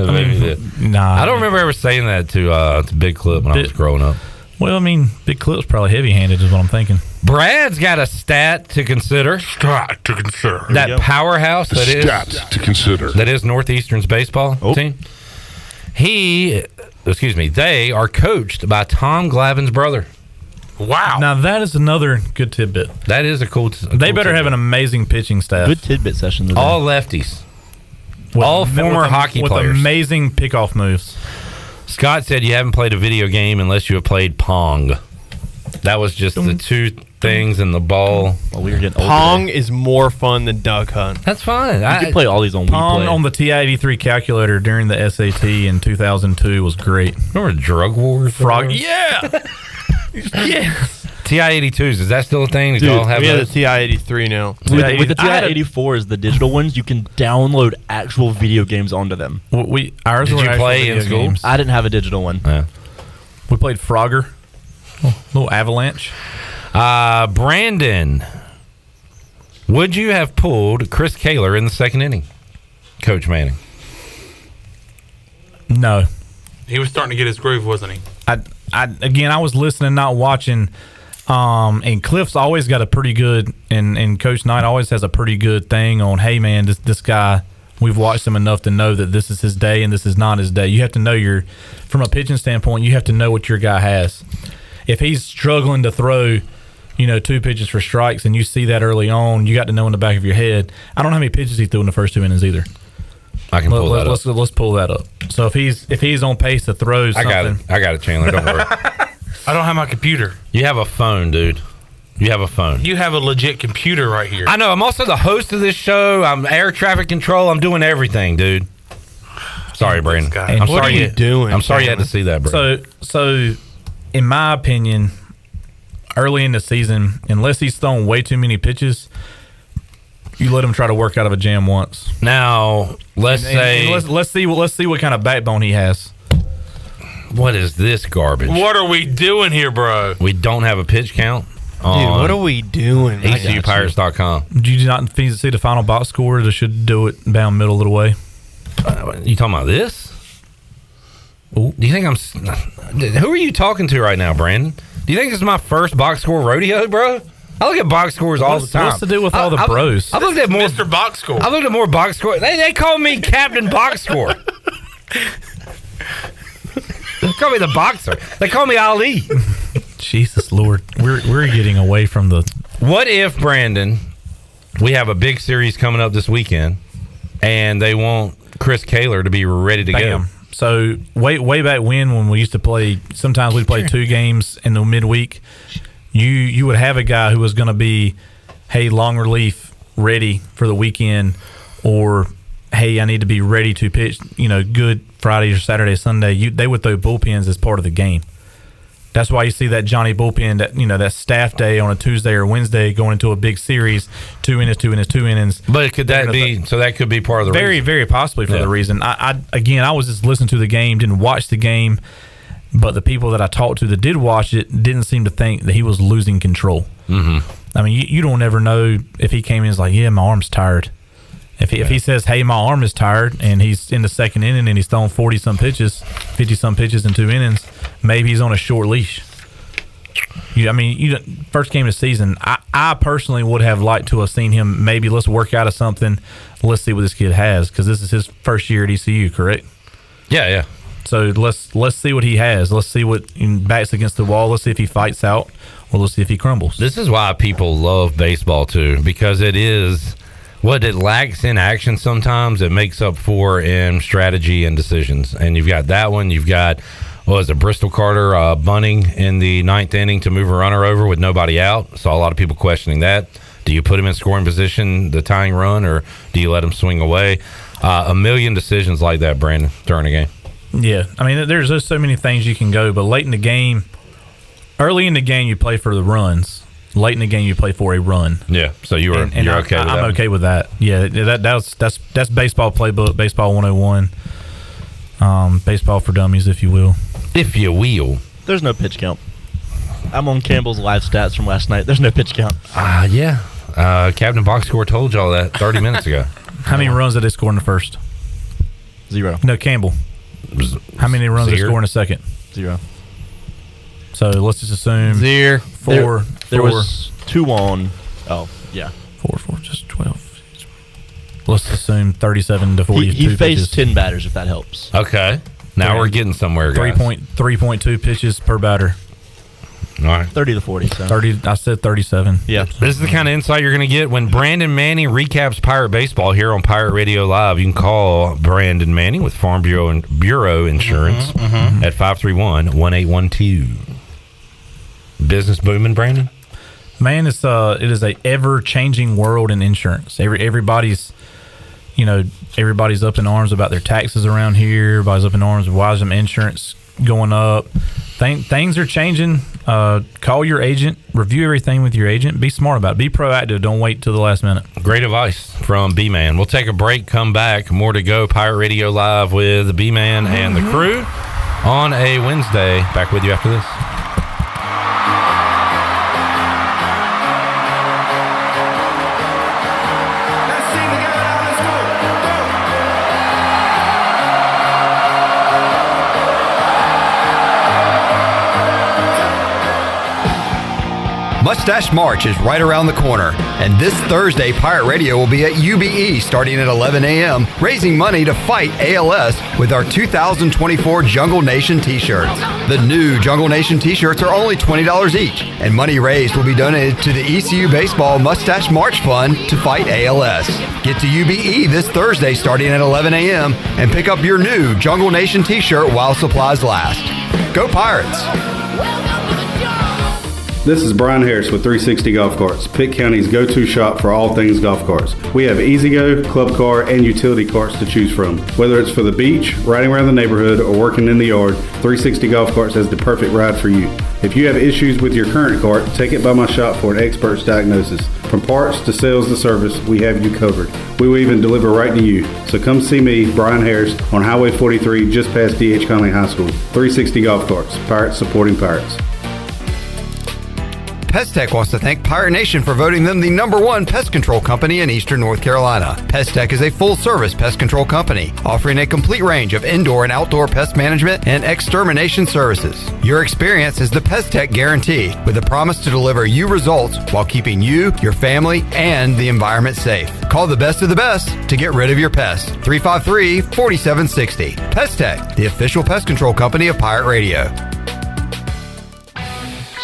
I don't remember ever saying that to Big Clip when I was growing up. Well, I mean, Big Clip's probably heavy-handed is what I'm thinking. Brad's got a stat to consider. That powerhouse that is Northeastern's baseball team. They are coached by Tom Glavine's brother. Wow. Now, that is another good tidbit. That is a cool They better have an amazing pitching staff. Good tidbit session today. All lefties. All former hockey players. With amazing pickoff moves. Scott said you haven't played a video game unless you have played Pong. That was just the two things in the ball. Well, we were getting Pong is more fun than Duck Hunt. That's fine. You can play all these on Pong WePlay. on the TI-83 calculator during the SAT in 2002 was great. Remember Drug Wars? Frog. Yeah. Yes. TI-82s, is that still a thing? Did Dude, y'all have we have those? the TI-83 now. With the TI-84s, the digital ones, you can download actual video games onto them. Ours Did were you actual play video in school? games. I didn't have a digital one. Yeah. We played Frogger. Little Avalanche. Brandon, would you have pulled Chris Kaler in the second inning? Coach Manning. No. He was starting to get his groove, wasn't he? I was listening, not watching. And Cliff's always got a pretty good, and Coach Knight always has a pretty good thing on, hey, man, this guy, we've watched him enough to know that this is his day and this is not his day. You have to know from a pitching standpoint, you have to know what your guy has. If he's struggling to throw, 2 pitches for strikes and you see that early on, you got to know in the back of your head. I don't know how many pitches he threw in the first 2 innings either. I can pull that up. Let's pull that up. So if he's on pace to throw something. I got it, Chandler. Don't worry. I don't have my computer. You have a phone, dude. You have a phone. You have a legit computer right here. I know. I'm also the host of this show. I'm air traffic control. I'm doing everything, dude. Sorry, Brandon. I'm what are you doing? I'm sorry you had to see that, bro. So, in my opinion, early in the season, unless he's thrown way too many pitches, you let him try to work out of a jam once. Now, let's see what kind of backbone he has. What is this garbage? What are we doing here, bro? We don't have a pitch count. Dude, what are we doing? ECUPirates.com. Did you not see the final box score? They should do it down middle of the way. You talking about this? Ooh. Do you think who are you talking to right now, Brandon? Do you think this is my first box score rodeo, bro? I look at box scores all the time. What's to do with all the bros? I looked at more Mr. Box Score. I looked at more box score. They call me Captain Box Score. They call me the boxer. They call me Ali. Jesus Lord, we're getting away from the. What if, Brandon, we have a big series coming up this weekend, and they want Chris Kaler to be ready to go? So way back when we used to play, sometimes we'd play 2 games in the midweek. You would have a guy who was going to be, hey, long relief, ready for the weekend, or hey, I need to be ready to pitch, good Friday or Saturday, Sunday. They would throw bullpens as part of the game. That's why you see that Johnny bullpen, that staff day on a Tuesday or Wednesday going into a big series, 2 innings. But could that be? So that could be part of the very, reason. very possibly for the reason. I was just listening to the game, didn't watch the game. But the people that I talked to that did watch it didn't seem to think that he was losing control. Mm-hmm. I mean, you don't ever know if he came in and was like, yeah, my arm's tired. If he says, hey, my arm is tired, and he's in the second inning and he's thrown 40-some pitches, 50-some pitches in 2 innings, maybe he's on a short leash. First game of the season, I personally would have liked to have seen him. Maybe let's work out of something. Let's see what this kid has, because this is his first year at ECU, correct? Yeah. So let's see what he has. Let's see what backs against the wall. Let's see if he fights out, or let's see if he crumbles. This is why people love baseball too, because it is what it lacks in action. Sometimes it makes up for in strategy and decisions. And you've got that one. You've got Bristol Carter bunting in the 9th inning to move a runner over with nobody out. Saw a lot of people questioning that. Do you put him in scoring position, the tying run, or do you let him swing away? A million decisions like that, Brandon, during a game. Yeah, there's just so many things you can go, but late in the game, early in the game, you play for the runs. Late in the game, you play for a run. Yeah, so you're okay with that? I'm okay with that. Yeah, that's baseball playbook, baseball 101, baseball for dummies, if you will. If you will. There's no pitch count. I'm on Campbell's live stats from last night. There's no pitch count. Yeah. Captain Box Score told y'all that 30 minutes ago. How many runs did they score in the first? 0. No, Campbell. How many runs did they score in the second? 0. So let's just assume 0. 4. There was 2 on. Oh, yeah. 4, just 12. Let's assume 37 to 42 He faced pitches. 10 batters, if that helps. Okay. Now we're getting somewhere, guys. 3.2 pitches per batter. All right. 30 to 40. So. 30. I said 37. Yeah. This is the kind of insight you're going to get when Brandon Manning recaps Pirate Baseball here on Pirate Radio Live. You can call Brandon Manning with Farm Bureau Insurance at 531-1812. Business booming, Brandon? Man, it is a ever-changing world in insurance. Everybody's up in arms about their taxes around here. Everybody's up in arms of why is some insurance going up. Things are changing. Call your agent. Review everything with your agent. Be smart about it. Be proactive. Don't wait till the last minute. Great advice from B-Man. We'll take a break, come back. More to go. Pirate Radio Live with B-Man and the crew on a Wednesday. Back with you after this. Mustache March is right around the corner, and this Thursday, Pirate Radio will be at UBE starting at 11 a.m., raising money to fight ALS with our 2024 Jungle Nation t-shirts. The new Jungle Nation t-shirts are only $20 each, and money raised will be donated to the ECU Baseball Mustache March Fund to fight ALS. Get to UBE this Thursday starting at 11 a.m. and pick up your new Jungle Nation t-shirt while supplies last. Go Pirates! This is Brian Harris with 360 Golf Carts, Pitt County's go-to shop for all things golf carts. We have E-Z-Go, club car, and utility carts to choose from. Whether it's for the beach, riding around the neighborhood, or working in the yard, 360 Golf Carts has the perfect ride for you. If you have issues with your current cart, take it by my shop for an expert's diagnosis. From parts to sales to service, we have you covered. We will even deliver right to you. So come see me, Brian Harris, on Highway 43, just past D.H. Conley High School. 360 Golf Carts, Pirates supporting Pirates. PestTech wants to thank Pirate Nation for voting them the #1 pest control company in Eastern North Carolina. PestTech is a full-service pest control company, offering a complete range of indoor and outdoor pest management and extermination services. Your experience is the PestTech guarantee, with a promise to deliver you results while keeping you, your family, and the environment safe. Call the best of the best to get rid of your pests. 353-4760. PestTech, the official pest control company of Pirate Radio.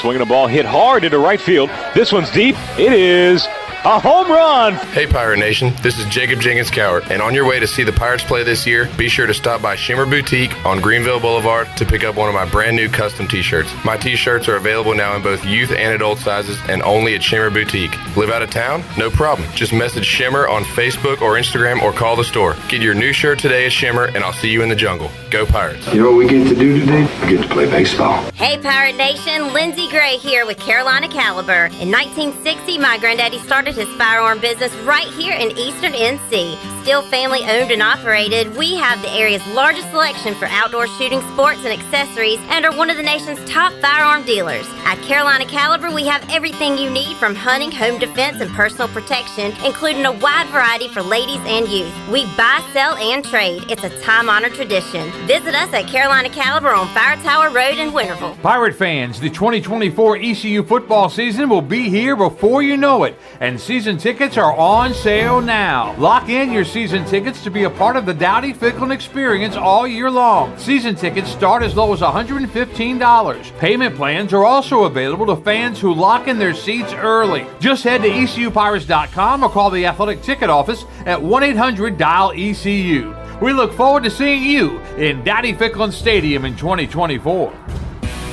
Swinging a ball hit hard into right field. This one's deep. It is a home run. Hey, Pirate Nation. This is Jacob Jenkins Cowart. And on your way to see the Pirates play this year, be sure to stop by Shimmer Boutique on Greenville Boulevard to pick up one of my brand new custom t-shirts. My t-shirts are available now in both youth and adult sizes and only at Shimmer Boutique. Live out of town? No problem. Just message Shimmer on Facebook or Instagram or call the store. Get your new shirt today at Shimmer and I'll see you in the jungle. Go Pirates. You know what we get to do today? We get to play baseball. Hey, Pirate Nation. Lindsey Gray here with Carolina Caliber. In 1960, my granddaddy started his firearm business right here in Eastern NC. Still family owned and operated, we have the area's largest selection for outdoor shooting sports and accessories and are one of the nation's top firearm dealers. At Carolina Caliber, we have everything you need from hunting, home defense, and personal protection, including a wide variety for ladies and youth. We buy, sell, and trade. It's a time-honored tradition. Visit us at Carolina Caliber on Fire Tower Road in Winterville. Pirate fans, the 2024 ECU football season will be here before you know it, and season tickets are on sale now. Lock in your season tickets to be a part of the Dowdy-Ficklin experience all year long. Season tickets start as low as $115. Payment plans are also available to fans who lock in their seats early. Just head to ECUPirates.com or call the athletic ticket office at 1-800-DIAL-ECU. We look forward to seeing you in Dowdy-Ficklin Stadium in 2024.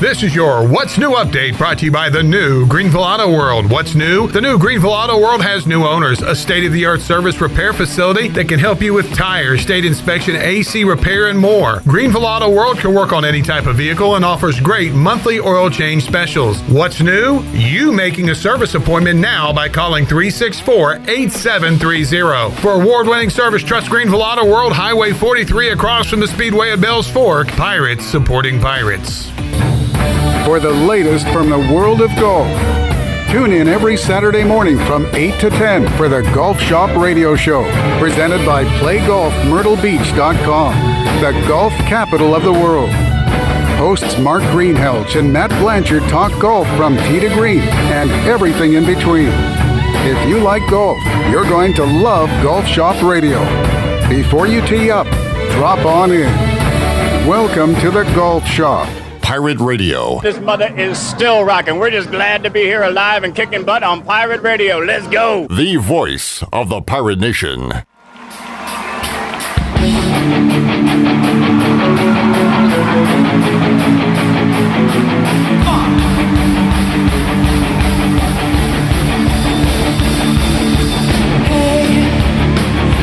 This is your What's New update brought to you by the new Greenville Auto World. What's new? The new Greenville Auto World has new owners, a state-of-the-art service repair facility that can help you with tires, state inspection, AC repair, and more. Greenville Auto World can work on any type of vehicle and offers great monthly oil change specials. What's new? You making a service appointment now by calling 364-8730. For award-winning service, trust Greenville Auto World, Highway 43 across from the Speedway of Bells Fork. Pirates supporting pirates. For the latest from the world of golf, tune in every Saturday morning from 8 to 10 for the Golf Shop Radio Show, presented by PlayGolfMyrtleBeach.com, the golf capital of the world. Hosts Mark Greenhelch and Matt Blanchard talk golf from tee to green and everything in between. If you like golf, you're going to love Golf Shop Radio. Before you tee up, drop on in. Welcome to the Golf Shop. Pirate Radio. This mother is still rocking. We're just glad to be here alive and kicking butt on Pirate Radio. Let's go. The voice of the Pirate Nation. Hey,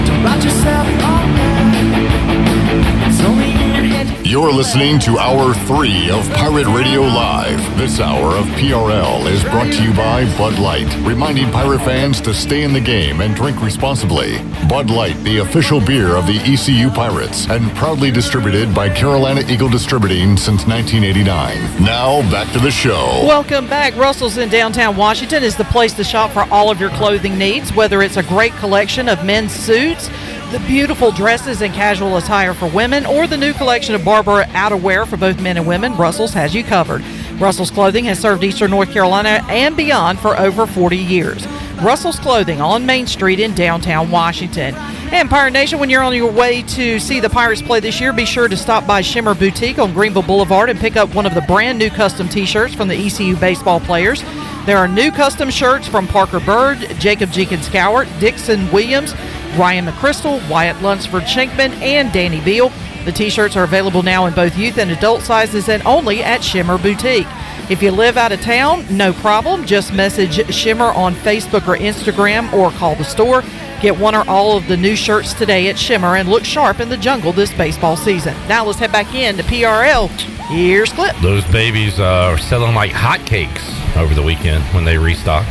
don't write yourself all right. It's only in your head. You're listening to Hour 3 of Pirate Radio Live. This hour of PRL is brought to you by Bud Light, reminding pirate fans to stay in the game and drink responsibly. Bud Light, the official beer of the ECU Pirates, and proudly distributed by Carolina Eagle Distributing since 1989. Now, back to the show. Welcome back. Russell's in downtown Washington is the place to shop for all of your clothing needs, whether it's a great collection of men's suits, the beautiful dresses and casual attire for women, or the new collection of Barber outerwear for both men and women. Russell's has you covered. Russell's Clothing has served Eastern North Carolina and beyond for over 40 years. Russell's Clothing on Main Street in downtown Washington. And Pirate Nation, when you're on your way to see the Pirates play this year, be sure to stop by Shimmer Boutique on Greenville Boulevard and pick up one of the brand new custom t-shirts from the ECU baseball players. There are new custom shirts from Parker Bird, Jacob Jenkins Cowart, Dixon Williams, Ryan McChrystal, Wyatt Lunsford Shankman, and Danny Beal. The t-shirts are available now in both youth and adult sizes and only at Shimmer Boutique. If you live out of town, no problem. Just message Shimmer on Facebook or Instagram or call the store. Get one or all of the new shirts today at Shimmer and look sharp in the jungle this baseball season. Now let's head back in to PRL. Here's Clip. Those babies are selling like hotcakes over the weekend when they restocked,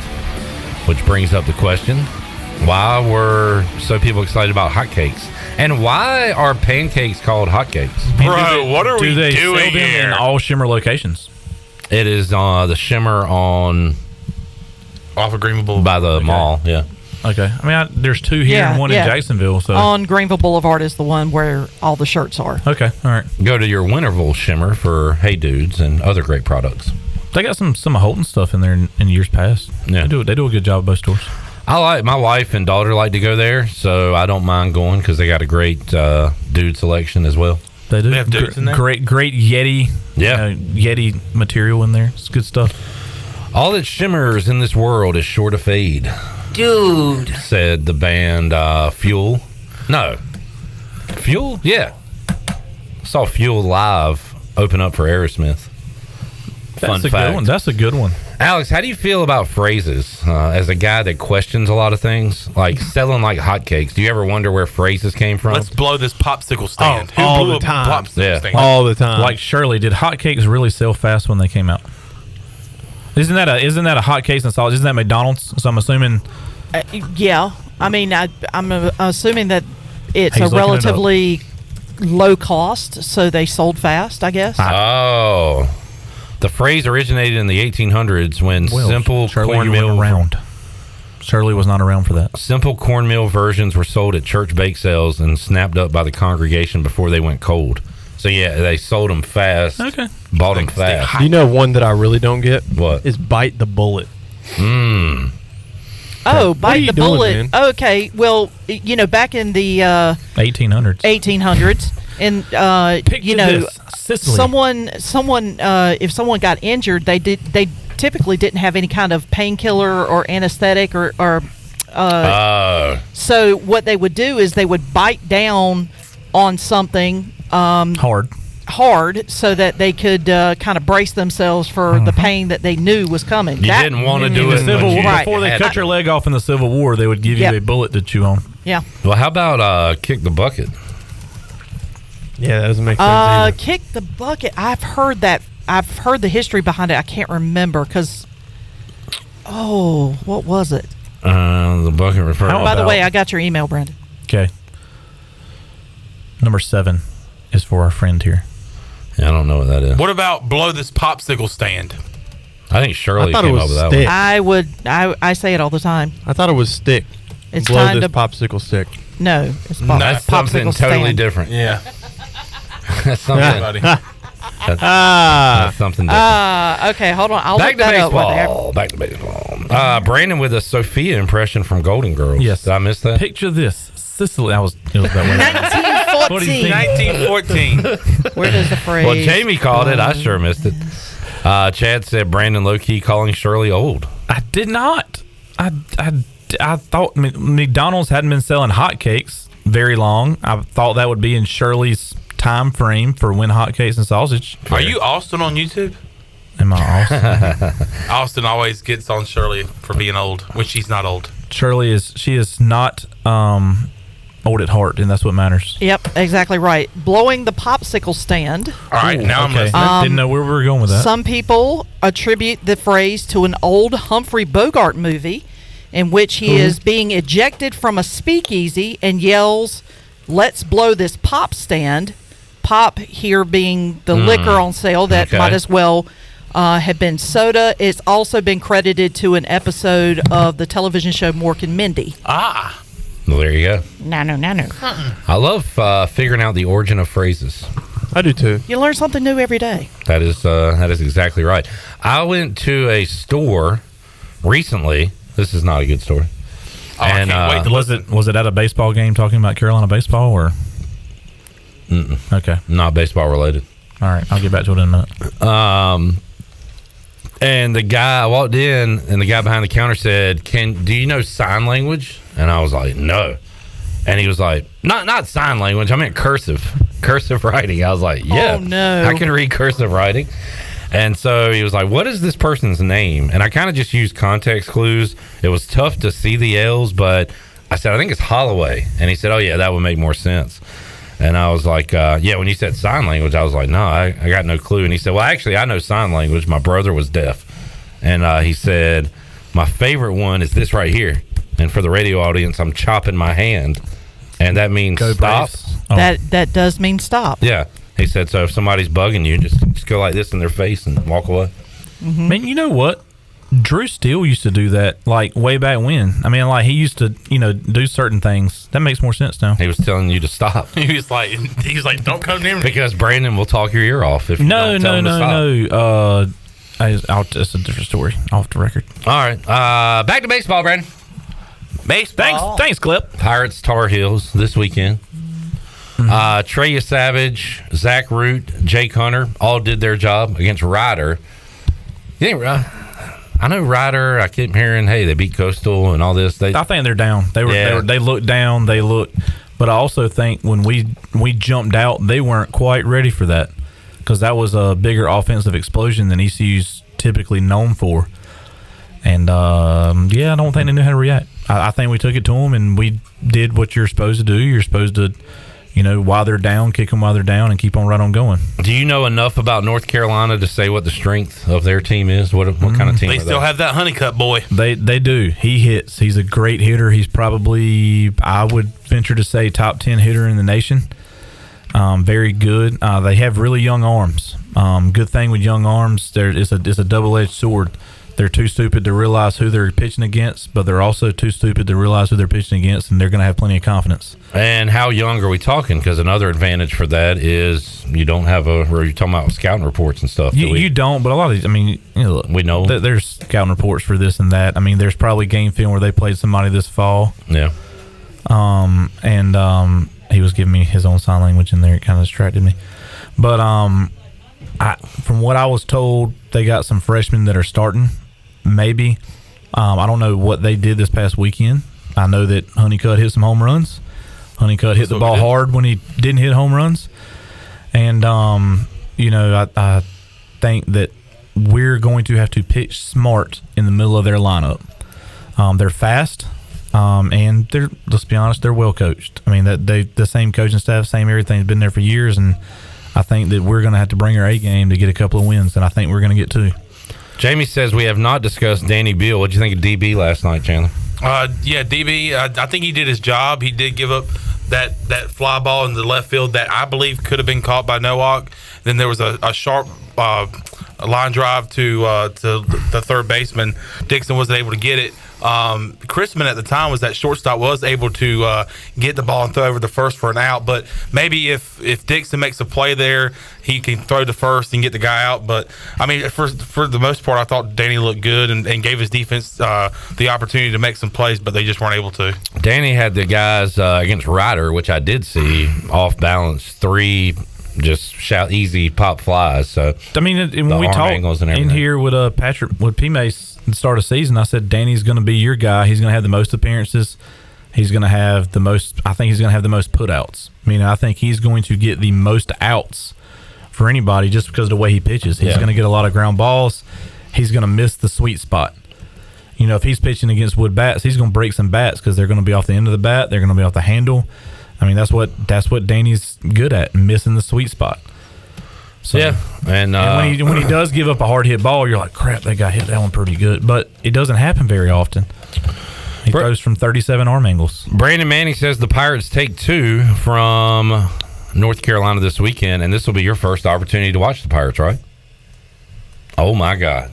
which brings up the question, why were so people excited about hotcakes? And why are pancakes called hotcakes? Bro, what are we they doing sell them here? in all Shimmer locations? It is the Shimmer on off of Greenville by the mall. Yeah. Okay. I mean, there's two here and one in Jacksonville. So on Greenville Boulevard is the one where all the shirts are. Okay. All right. Go to your Winterville Shimmer for Hey Dudes and other great products. They got some Holton stuff in there in years past. Yeah. They do a good job at both stores. My wife and daughter like to go there, so I don't mind going because they got a great dude selection as well. They do. They have dudes in there? Great Yeti. Yeah. Yeti material in there. It's good stuff. All that shimmers in this world is sure to fade. Dude. Said the band Fuel. No. Fuel? Yeah. Saw Fuel live open up for Aerosmith. That's a good one. That's a good one. Alex, how do you feel about phrases as a guy that questions a lot of things? Like selling like hotcakes. Do you ever wonder where phrases came from? Let's blow this popsicle stand. Who all blew the up time. popsicle stand? All the time. Like Shirley, did hotcakes really sell fast when they came out? Isn't that a hotcakes and sauce? Isn't that McDonald's? So I'm assuming. Yeah, I mean, I'm assuming that it's He's a looking it relatively low cost, so they sold fast, I guess. Oh. The phrase originated in the 1800s when simple cornmeal around. Shirley was not around for that. Simple cornmeal versions were sold at church bake sales and snapped up by the congregation before they went cold. So yeah, they sold them fast. Okay. Bought them fast. You know one that I really don't get? What? Is bite the bullet. Mm. Oh, What are bite you the doing, bullet. man? Okay, well, back in the 1800s, and Sicily. someone if someone got injured, they typically didn't have any kind of painkiller or anesthetic or so what they would do is they would bite down on something hard so that they could kind of brace themselves for the pain that they knew was coming. You didn't want to do it before they cut your leg off in the Civil War. They would give you a bullet to chew on. Yeah. Well, how about kick the bucket? Yeah, that doesn't make sense either. Kick the bucket. I've heard that. I've heard the history behind it. I can't remember because. Oh, what was it? The bucket referred. By the way, I got your email, Brandon. Okay. Number 7 is for our friend here. Yeah, I don't know what that is. What about blow this popsicle stand? I think Shirley I thought it came was up with that stick. one. I say it all the time. I thought it was stick. It's Blow time this to popsicle stick. No, it's That's something popsicle totally stand. different. Yeah. That's something. That's something different. Okay, hold on. I'll Back look to that up. What the heck. baseball. Back to baseball. Brandon with a Sophia impression from Golden Girls. Yes. Did I miss that? Picture this. Sicily. It was that way. What do you think? 1914. Where does the phrase? Well, Jamie called it. I sure missed it. Chad said Brandon low-key calling Shirley old. I did not. I thought McDonald's hadn't been selling hotcakes very long. I thought that would be in Shirley's time frame for when hotcakes and sausage. Are you Austin on YouTube? Am I Austin? Austin always gets on Shirley for being old when she's not old. Shirley is not old at heart, and that's what matters. Yep, exactly right. Blowing the popsicle stand. All right, now I'm listening. I didn't know where we were going with that. Some people attribute the phrase to an old Humphrey Bogart movie in which he is being ejected from a speakeasy and yells, "Let's blow this pop stand." Pop here being the liquor on sale that might as well have been soda. It's also been credited to an episode of the television show Mork and Mindy. Ah. Well, there you go. No. I love figuring out the origin of phrases. I do too. You learn something new every day. That is exactly right. I went to a store recently. This is not a good story. Oh, and, I can't wait to listen. Was it at a baseball game talking about Carolina baseball or? Okay, not baseball related. All right, I'll get back to it in a minute. And the guy, I walked in, and the guy behind the counter said, do you know sign language? And I was like, no. And he was like, not sign language, I meant cursive writing. I was like, yeah, oh, no. I can read cursive writing. And so he was like, what is this person's name? And I kind of just used context clues. It was tough to see the L's, but I said, I think it's Holloway. And he said, oh, yeah, that would make more sense. And I was like, yeah, when you said sign language, I was like, no, I got no clue. And he said, well, actually, I know sign language. My brother was deaf. And he said, my favorite one is this right here. And for the radio audience, I'm chopping my hand. And that means go stop. Oh. That does mean stop. Yeah. He said, so if somebody's bugging you, just go like this in their face and walk away. Mm-hmm. Man, you know what? Drew Steele used to do that, like, way back when. I mean, like, he used to, do certain things. That makes more sense now. He was telling you to stop. He was like, don't come near me. Because Brandon will talk your ear off if you don't tell him to stop. It's a different story, off the record. All right. Back to baseball, Brandon. Baseball. Thanks, Clip. Pirates, Tar Heels this weekend. Treya Savage, Zach Root, Jake Hunter all did their job against Ryder. I know Ryder. I keep hearing, hey, they beat Coastal and all this. I think they're down. They looked down. But I also think when we jumped out, they weren't quite ready for that because that was a bigger offensive explosion than ECU's typically known for. And I don't think they knew how to react. I think we took it to them and we did what you're supposed to do. You're supposed to, while they're down, kick them while they're down and keep on right on going. Do you know enough about North Carolina to say what the strength of their team is? What kind of team they still have that Honeycutt boy. They do. He hits. He's a great hitter. He's probably, I would venture to say, top 10 hitter in the nation. Very good. They have really young arms. Good thing with young arms, it's a double-edged sword. They're too stupid to realize who they're pitching against, but they're also too stupid to realize who they're pitching against, and they're going to have plenty of confidence. And how young are we talking? Because another advantage for that is you don't have or you're talking about scouting reports and stuff. You don't, but a lot of these, I mean, look, we know there's scouting reports for this and that. I mean, there's probably game film where they played somebody this fall. Yeah. He was giving me his own sign language in there. It kind of distracted me. But from what I was told, they got some freshmen that are starting. Maybe. I don't know what they did this past weekend. I know that Honeycutt hit some home runs. Honeycutt hit the ball hard when he didn't hit home runs. And, I think that we're going to have to pitch smart in the middle of their lineup. They're fast, and they're, let's be honest, they're well coached. I mean, the same coaching staff, same everything, has been there for years, and I think that we're going to have to bring our A game to get a couple of wins, and I think we're going to get two. Jamie says we have not discussed Danny Beal. What did you think of DB last night, Chandler? DB, I think he did his job. He did give up that fly ball in the left field that I believe could have been caught by Nowak. Then there was a sharp line drive to the third baseman. Dixon wasn't able to get it. Chrisman at the time was that shortstop, was able to get the ball and throw over the first for an out. But maybe if Dixon makes a play there, he can throw to first and get the guy out. But I mean, for the most part, I thought Danny looked good and gave his defense the opportunity to make some plays, but they just weren't able to. Danny had the guys against Ryder, which I did see, off balance, 3 just easy pop flies. So I mean, when we talk in here with P Mace at the start of the season, I said Danny's going to be your guy. He's going to have the most appearances. He's going to have the most. I think he's going to have the most putouts. I mean, I think he's going to get the most outs for anybody just because of the way he pitches. He's going to get a lot of ground balls. He's going to miss the sweet spot. You know, if he's pitching against wood bats, he's going to break some bats because they're going to be off the end of the bat. They're going to be off the handle. I mean, that's what Danny's good at, missing the sweet spot. So, and when he does give up a hard hit ball, you're like, crap, that guy hit that one pretty good. But it doesn't happen very often. He throws from 37 arm angles. Brandon Manning says the Pirates take 2 from North Carolina this weekend, and this will be your first opportunity to watch the Pirates, right? Oh my God!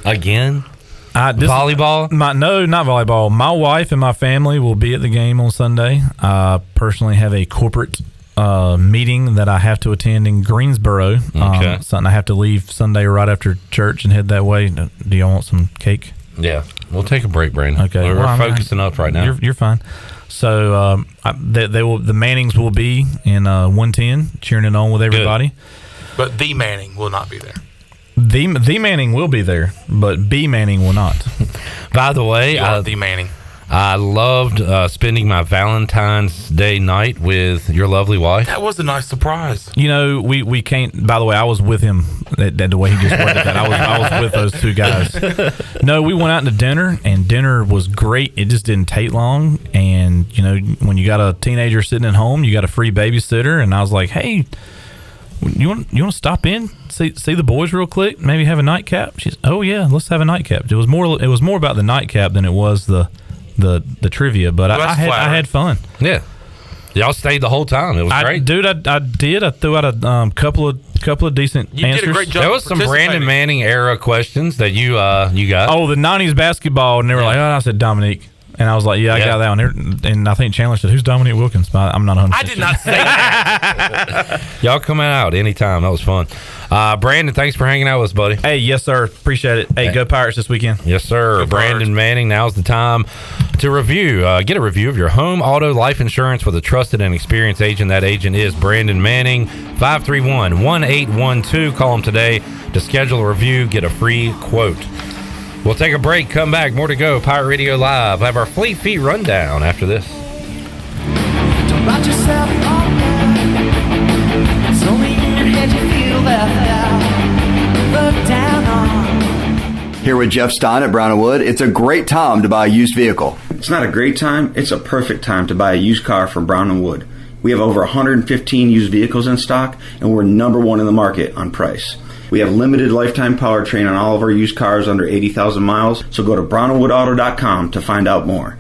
Again. Volleyball? No, not volleyball. My wife and my family will be at the game on Sunday. I personally have a corporate meeting that I have to attend in Greensboro. Okay. Something I have to leave Sunday right after church and head that way. Do y'all want some cake? Yeah. We'll take a break, Brandon. Okay. We're focusing up right now. You're fine. So the Mannings will be in 110 cheering it on with everybody. Good. But the Manning will not be there. The Manning will be there, but B Manning will not. By the way, the Manning. I loved spending my Valentine's Day night with your lovely wife. That was a nice surprise. You know, we can't. By the way, I was with him. The way he just worded that, I was with those 2 guys. No, we went out to dinner, and dinner was great. It just didn't take long. And you know, when you got a teenager sitting at home, you got a free babysitter, and I was like, hey. You want to stop in, see the boys real quick, maybe have a nightcap? She's, oh yeah, let's have a nightcap. It was more about the nightcap than it was the trivia, but I had fun. Yeah, y'all stayed the whole time. It was great, dude. I did. I threw out a couple of decent answers. Did a great job. There was some Brandon Manning era questions that you got. Oh, the '90s basketball, and they were like, oh, I said Dominique. And I was like, I got that one. And I think Chandler said, who's Dominique Wilkins? I'm not 100%. I did not say that. Y'all come out anytime. That was fun. Brandon, thanks for hanging out with us, buddy. Hey, yes, sir. Appreciate it. Hey, go Pirates this weekend. Yes, sir. Brandon Manning, now's the time to review. Get a review of your home, auto, life insurance with a trusted and experienced agent. That agent is Brandon Manning. 531-1812. Call him today to schedule a review. Get a free quote. We'll take a break, come back, more to go. Pirate Radio Live. Have our Fleet Feet rundown after this. Don't write yourself all night. It's only in your head you feel left out, looked down on. Here with Jeff Stein at Brown & Wood. It's a great time to buy a used vehicle. It's not a great time, it's a perfect time to buy a used car from Brown & Wood. We have over 115 used vehicles in stock, and we're #1 in the market on price. We have limited lifetime powertrain on all of our used cars under 80,000 miles, so go to brownandwoodauto.com to find out more.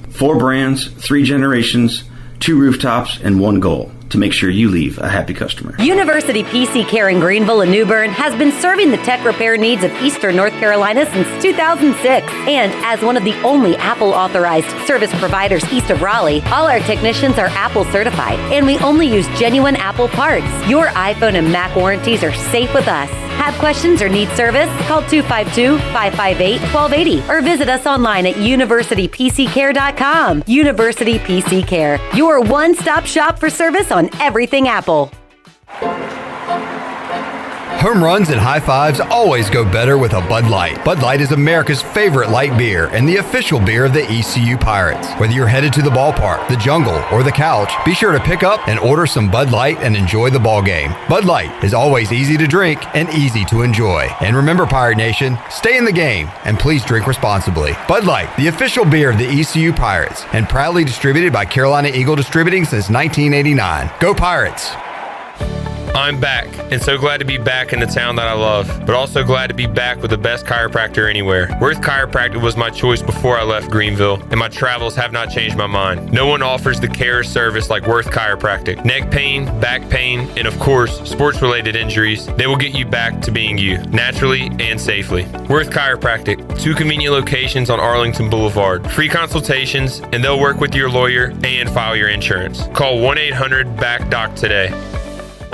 4 brands, 3 generations, 2 rooftops, and 1 goal. to make sure you leave a happy customer. University PC Care in Greenville and New Bern has been serving the tech repair needs of Eastern North Carolina since 2006. And as one of the only Apple authorized service providers east of Raleigh, all our technicians are Apple certified, and we only use genuine Apple parts. Your iPhone and Mac warranties are safe with us. Have questions or need service? Call 252-558-1280 or visit us online at universitypccare.com. University PC Care, your one-stop shop for service on everything Apple. Home runs and high fives always go better with a Bud Light. Bud Light is America's favorite light beer and the official beer of the ECU Pirates. Whether you're headed to the ballpark, the jungle, or the couch, be sure to pick up and order some Bud Light and enjoy the ball game. Bud Light is always easy to drink and easy to enjoy. And remember, Pirate Nation, stay in the game and please drink responsibly. Bud Light, the official beer of the ECU Pirates, and proudly distributed by Carolina Eagle Distributing since 1989. Go Pirates! I'm back, and so glad to be back in the town that I love, but also glad to be back with the best chiropractor anywhere. Worth Chiropractic was my choice before I left Greenville, and my travels have not changed my mind. No one offers the care or service like Worth Chiropractic. Neck pain, back pain, and of course, sports-related injuries, they will get you back to being you, naturally and safely. Worth Chiropractic, 2 convenient locations on Arlington Boulevard. Free consultations, and they'll work with your lawyer and file your insurance. Call 1-800-BACK-DOC today.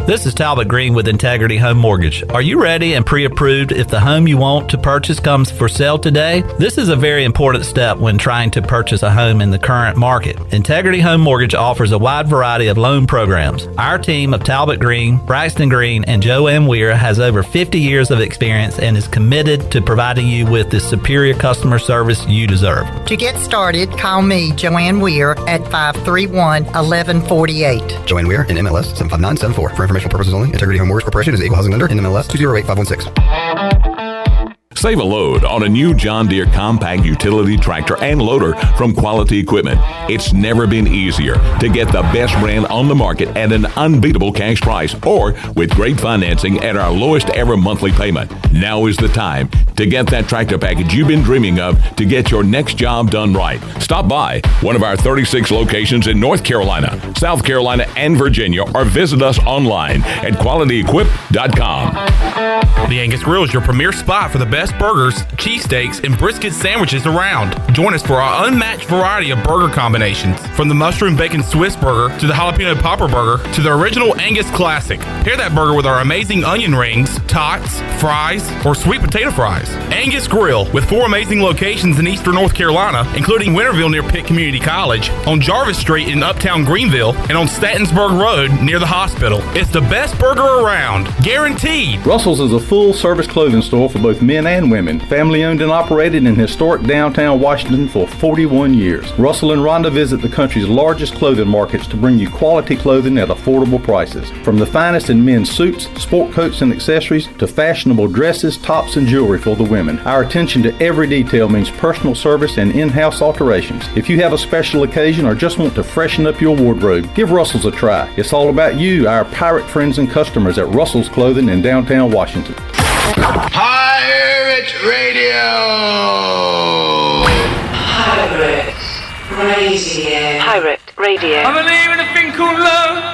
This is Talbot Green with Integrity Home Mortgage. Are you ready and pre-approved if the home you want to purchase comes for sale today? This is a very important step when trying to purchase a home in the current market. Integrity Home Mortgage offers a wide variety of loan programs. Our team of Talbot Green, Braxton Green, and Joanne Weir has over 50 years of experience and is committed to providing you with the superior customer service you deserve. To get started, call me, Joanne Weir, at 531-1148. Joanne Weir, in MLS 75974. For informational purposes only, Integrity Home Mortgage Corporation is an equal housing lender in MLS 208516. Save a load on a new John Deere compact utility tractor and loader from Quality Equipment. It's never been easier to get the best brand on the market at an unbeatable cash price or with great financing at our lowest ever monthly payment. Now is the time to get that tractor package you've been dreaming of to get your next job done right. Stop by one of our 36 locations in North Carolina, South Carolina, and Virginia, or visit us online at qualityequip.com. The Angus Grill is your premier spot for the best burgers, cheesesteaks, and brisket sandwiches around. Join us for our unmatched variety of burger combinations, from the mushroom bacon Swiss burger to the jalapeno popper burger to the original Angus classic. Pair that burger with our amazing onion rings, tots, fries, or sweet potato fries. Angus Grill, with 4 amazing locations in eastern North Carolina, including Winterville near Pitt Community College, on Jarvis Street in uptown Greenville, and on Statensburg Road near the hospital. It's the best burger around, guaranteed. Russell's is a full-service clothing store for both men and women. Family-owned and operated in historic downtown Washington for 41 years. Russell and Rhonda visit the country's largest clothing markets to bring you quality clothing at affordable prices. From the finest in men's suits, sport coats and accessories, to fashionable dresses, tops, and jewelry for the women. Our attention to every detail means personal service and in-house alterations. If you have a special occasion or just want to freshen up your wardrobe, give Russell's a try. It's all about you, our pirate friends and customers at Russell's Clothing in downtown Washington. Pirate Radio! Pirate Radio. Pirate Radio. I believe in a thing called love.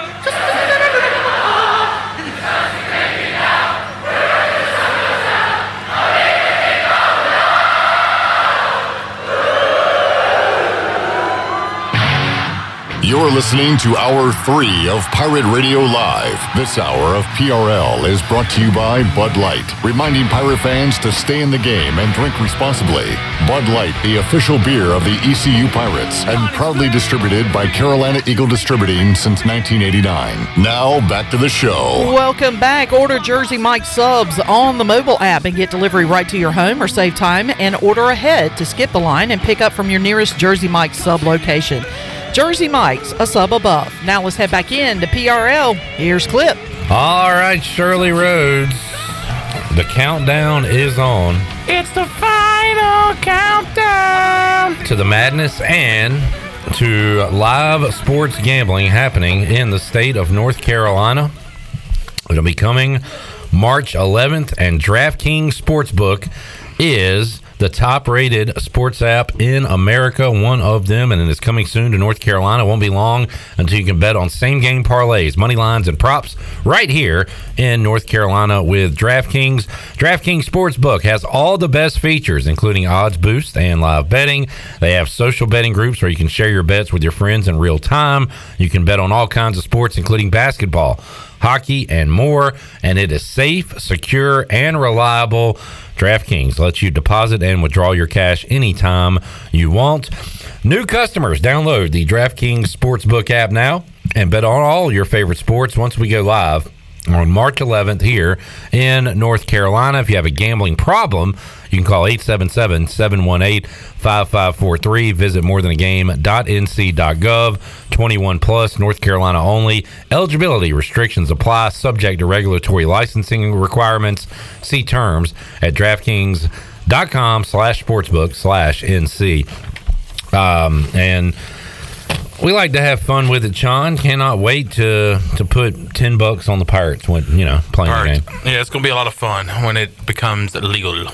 You're listening to Hour 3 of Pirate Radio Live. This hour of PRL is brought to you by Bud Light, reminding pirate fans to stay in the game and drink responsibly. Bud Light, the official beer of the ECU Pirates, and proudly distributed by Carolina Eagle Distributing since 1989. Now, back to the show. Welcome back. Order Jersey Mike subs on the mobile app and get delivery right to your home, or save time and order ahead to skip the line and pick up from your nearest Jersey Mike sub location. Jersey Mike's, a sub above. Now let's head back in to PRL. Here's Clip. All right, Shirley Rhodes. The countdown is on It's the final countdown to the madness and to live sports gambling happening in the state of North Carolina. It'll be coming March 11th, and DraftKings Sportsbook is the top-rated sports app in America, one of them, and it is coming soon to North Carolina. It won't be long until you can bet on same-game parlays, money lines, and props right here in North Carolina with DraftKings. DraftKings Sportsbook has all the best features, including odds boost and live betting. They have social betting groups where you can share your bets with your friends in real time. You can bet on all kinds of sports, including basketball, hockey, and more, and it is safe, secure, and reliable. DraftKings lets you deposit and withdraw your cash anytime you want. New customers, download the DraftKings Sportsbook app now and bet on all your favorite sports once we go live on March 11th here in North Carolina. If you have a gambling problem, you can call 877-718-5543. Visit morethanagame.nc.gov. 21 plus, North Carolina only. Eligibility restrictions apply, subject to regulatory licensing requirements. See terms at DraftKings.com/sportsbook/NC. And we like to have fun with it, Sean. Cannot wait to put $10 on the Pirates when playing the game. Yeah, it's going to be a lot of fun when it becomes legal.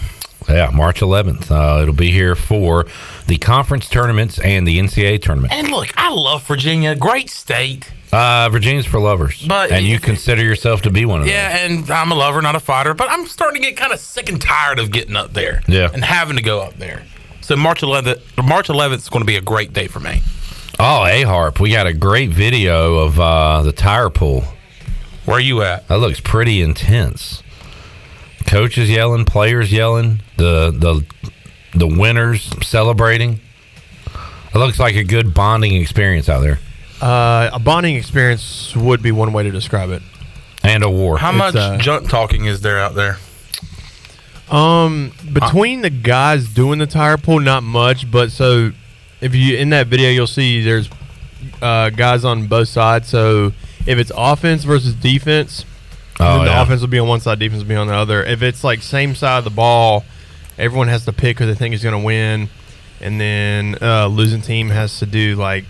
Yeah, March 11th. It'll be here for the conference tournaments and the NCAA tournament. And look, I love Virginia. Great state. Virginia's for lovers. And you consider yourself to be one of them. Yeah, and I'm a lover, not a fighter. But I'm starting to get kind of sick and tired of getting up there. Yeah. And having to go up there. So March 11th is going to be a great day for me. Oh, A-Harp, we got a great video of the tire pool. Where are you at? That looks pretty intense. Coaches yelling, players yelling, the winners celebrating. It looks like a good bonding experience out there. A bonding experience would be one way to describe it. And a war. How much junk talking is there out there? Between the guys doing the tire pull, not much. But so if you in that video, you'll see there's guys on both sides. So if it's offense versus defense, the offense will be on one side, defense will be on the other. If it's like same side of the ball, everyone has to pick who they think is going to win, and then losing team has to do like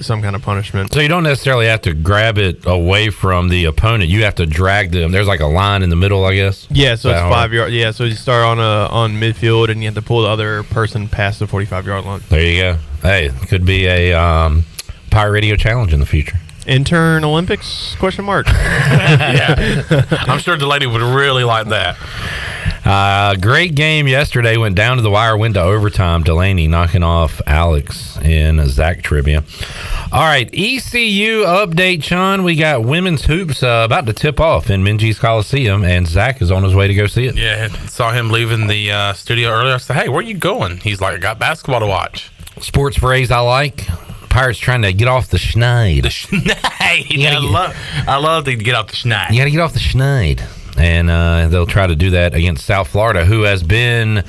some kind of punishment. So you don't necessarily have to grab it away from the opponent. You have to drag them. There's like a line in the middle, I guess. Yeah, so it's 5 yards. Yeah, so you start on midfield, and you have to pull the other person past the 45-yard line. There you go. Hey, could be a Pirate Radio challenge in the future. Intern Olympics? Question mark. Yeah, I'm sure Delaney would really like that. Great game yesterday. Went down to the wire, went to overtime. Delaney knocking off Alex in Zach trivia. All right, ECU update, Sean. We got women's hoops about to tip off in Minges Coliseum, and Zach is on his way to go see it. Yeah, saw him leaving the studio earlier. I said, hey, where are you going? He's like, I got basketball to watch. Sports phrase I like. Pirates trying to get off the schneid. The schneid. I love to get off the schneid. You got to get off the schneid. And they'll try to do that against South Florida, who has been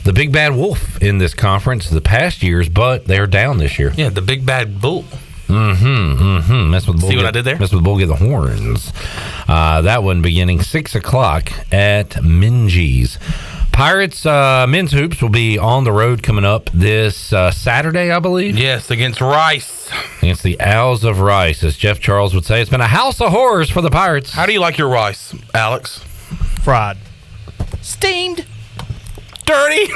the big bad wolf in this conference the past years, but they're down this year. Yeah, the big bad bull. Mess with the bull. See what I did there? Mess with the bull, get the horns. That one beginning 6 o'clock at Minges. Pirates men's hoops will be on the road coming up this Saturday, I believe. Yes, against Rice. Against the Owls of Rice, as Jeff Charles would say. It's been a house of horrors for the Pirates. How do you like your rice, Alex? Fried. Steamed. Dirty.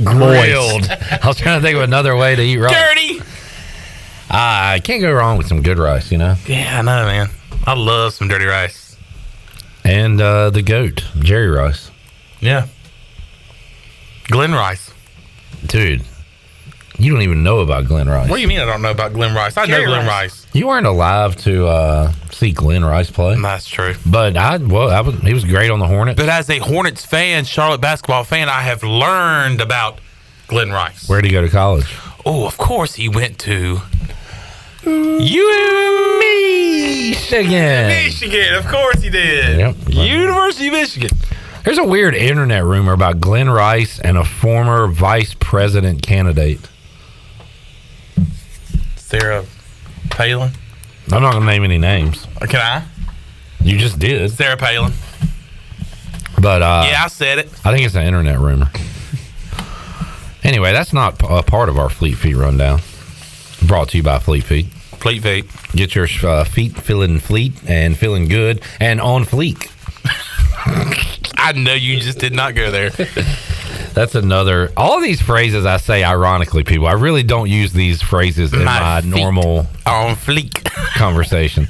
Grilled. I was trying to think of another way to eat rice. Dirty. I can't go wrong with some good rice, you know? Yeah, I know, man. I love some dirty rice. And the GOAT, Jerry Rice. Yeah. Glenn Rice. Dude, you don't even know about Glenn Rice. What do you mean I don't know about Glenn Rice? I know Glenn Rice. You weren't alive to see Glenn Rice play. That's true. But he was great on the Hornets. But as a Hornets fan, Charlotte basketball fan, I have learned about Glenn Rice. Where did he go to college? Oh, of course he went to Michigan. Michigan, of course he did. Yep. University of Michigan. There's a weird internet rumor about Glenn Rice and a former vice president candidate. Sarah Palin. I'm not going to name any names. Can I? You just did. Sarah Palin. But yeah, I said it. I think it's an internet rumor. Anyway, that's not a part of our Fleet Feet rundown. Brought to you by Fleet Feet. Fleet Feet. Get your feet feeling fleet and feeling good and on fleek. I know you just did not go there. That's another. All these phrases I say ironically, people. I really don't use these phrases in my normal on fleek conversation.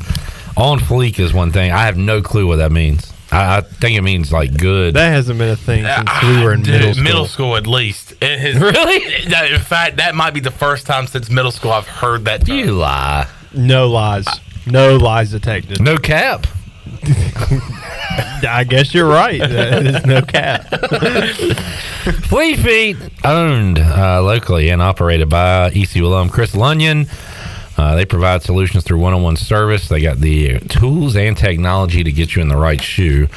On fleek is one thing. I have no clue what that means. I think it means like good. That hasn't been a thing since we were in middle school. Middle school, at least. It has, really? In fact, that might be the first time since middle school I've heard that term. You lie. No lies. No lies detected. No cap. I guess you're right. There's no cap. Fleet Feet, owned locally and operated by ECU alum Chris Lunyon. They provide solutions through one-on-one service. They got the tools and technology to get you in the right shoe.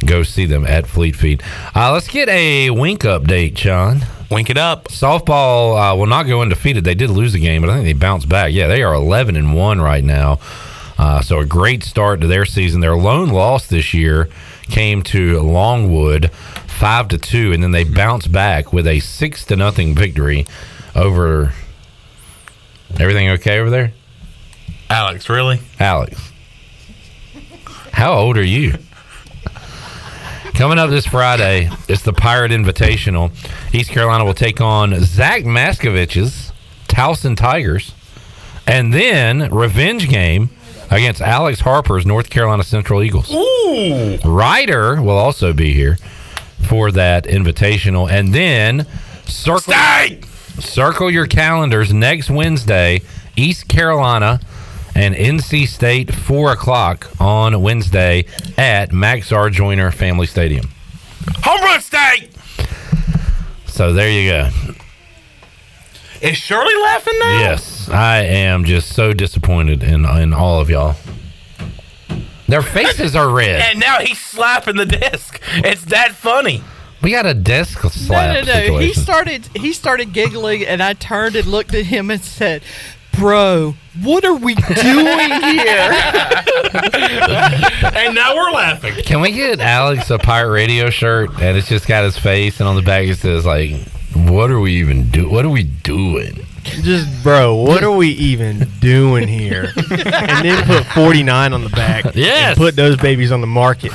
Go see them at Fleet Feet. Let's get a wink update, Sean. Wink it up. Softball will not go undefeated. They did lose a game, but I think they bounced back. Yeah, they are 11-1 right now. So a great start to their season. Their lone loss this year came to Longwood, 5-2, and then they bounced back with a 6-0 victory over. Everything okay over there? Alex, really? Alex. How old are you? Coming up this Friday, it's the Pirate Invitational. East Carolina will take on Zach Maskovich's Towson Tigers. And then revenge game against Alex Harper's North Carolina Central Eagles. Ooh! Ryder will also be here for that invitational. And then circle your calendars next Wednesday, East Carolina and NC State, 4 o'clock on Wednesday at Max R. Joyner Family Stadium. Home run State! So there you go. Is Shirley laughing now? Yes, I am just so disappointed in all of y'all. Their faces are red. And now he's slapping the desk. It's that funny. We got a desk slap situation. He started giggling, and I turned and looked at him and said, "Bro, what are we doing here?" And now we're laughing. Can we get Alex a Pirate Radio shirt, and it's just got his face, and on the back it says like, "What are we even do? What are we doing?" Just, bro, what are we even doing here? And then put 49 on the back. Yes. And put those babies on the market.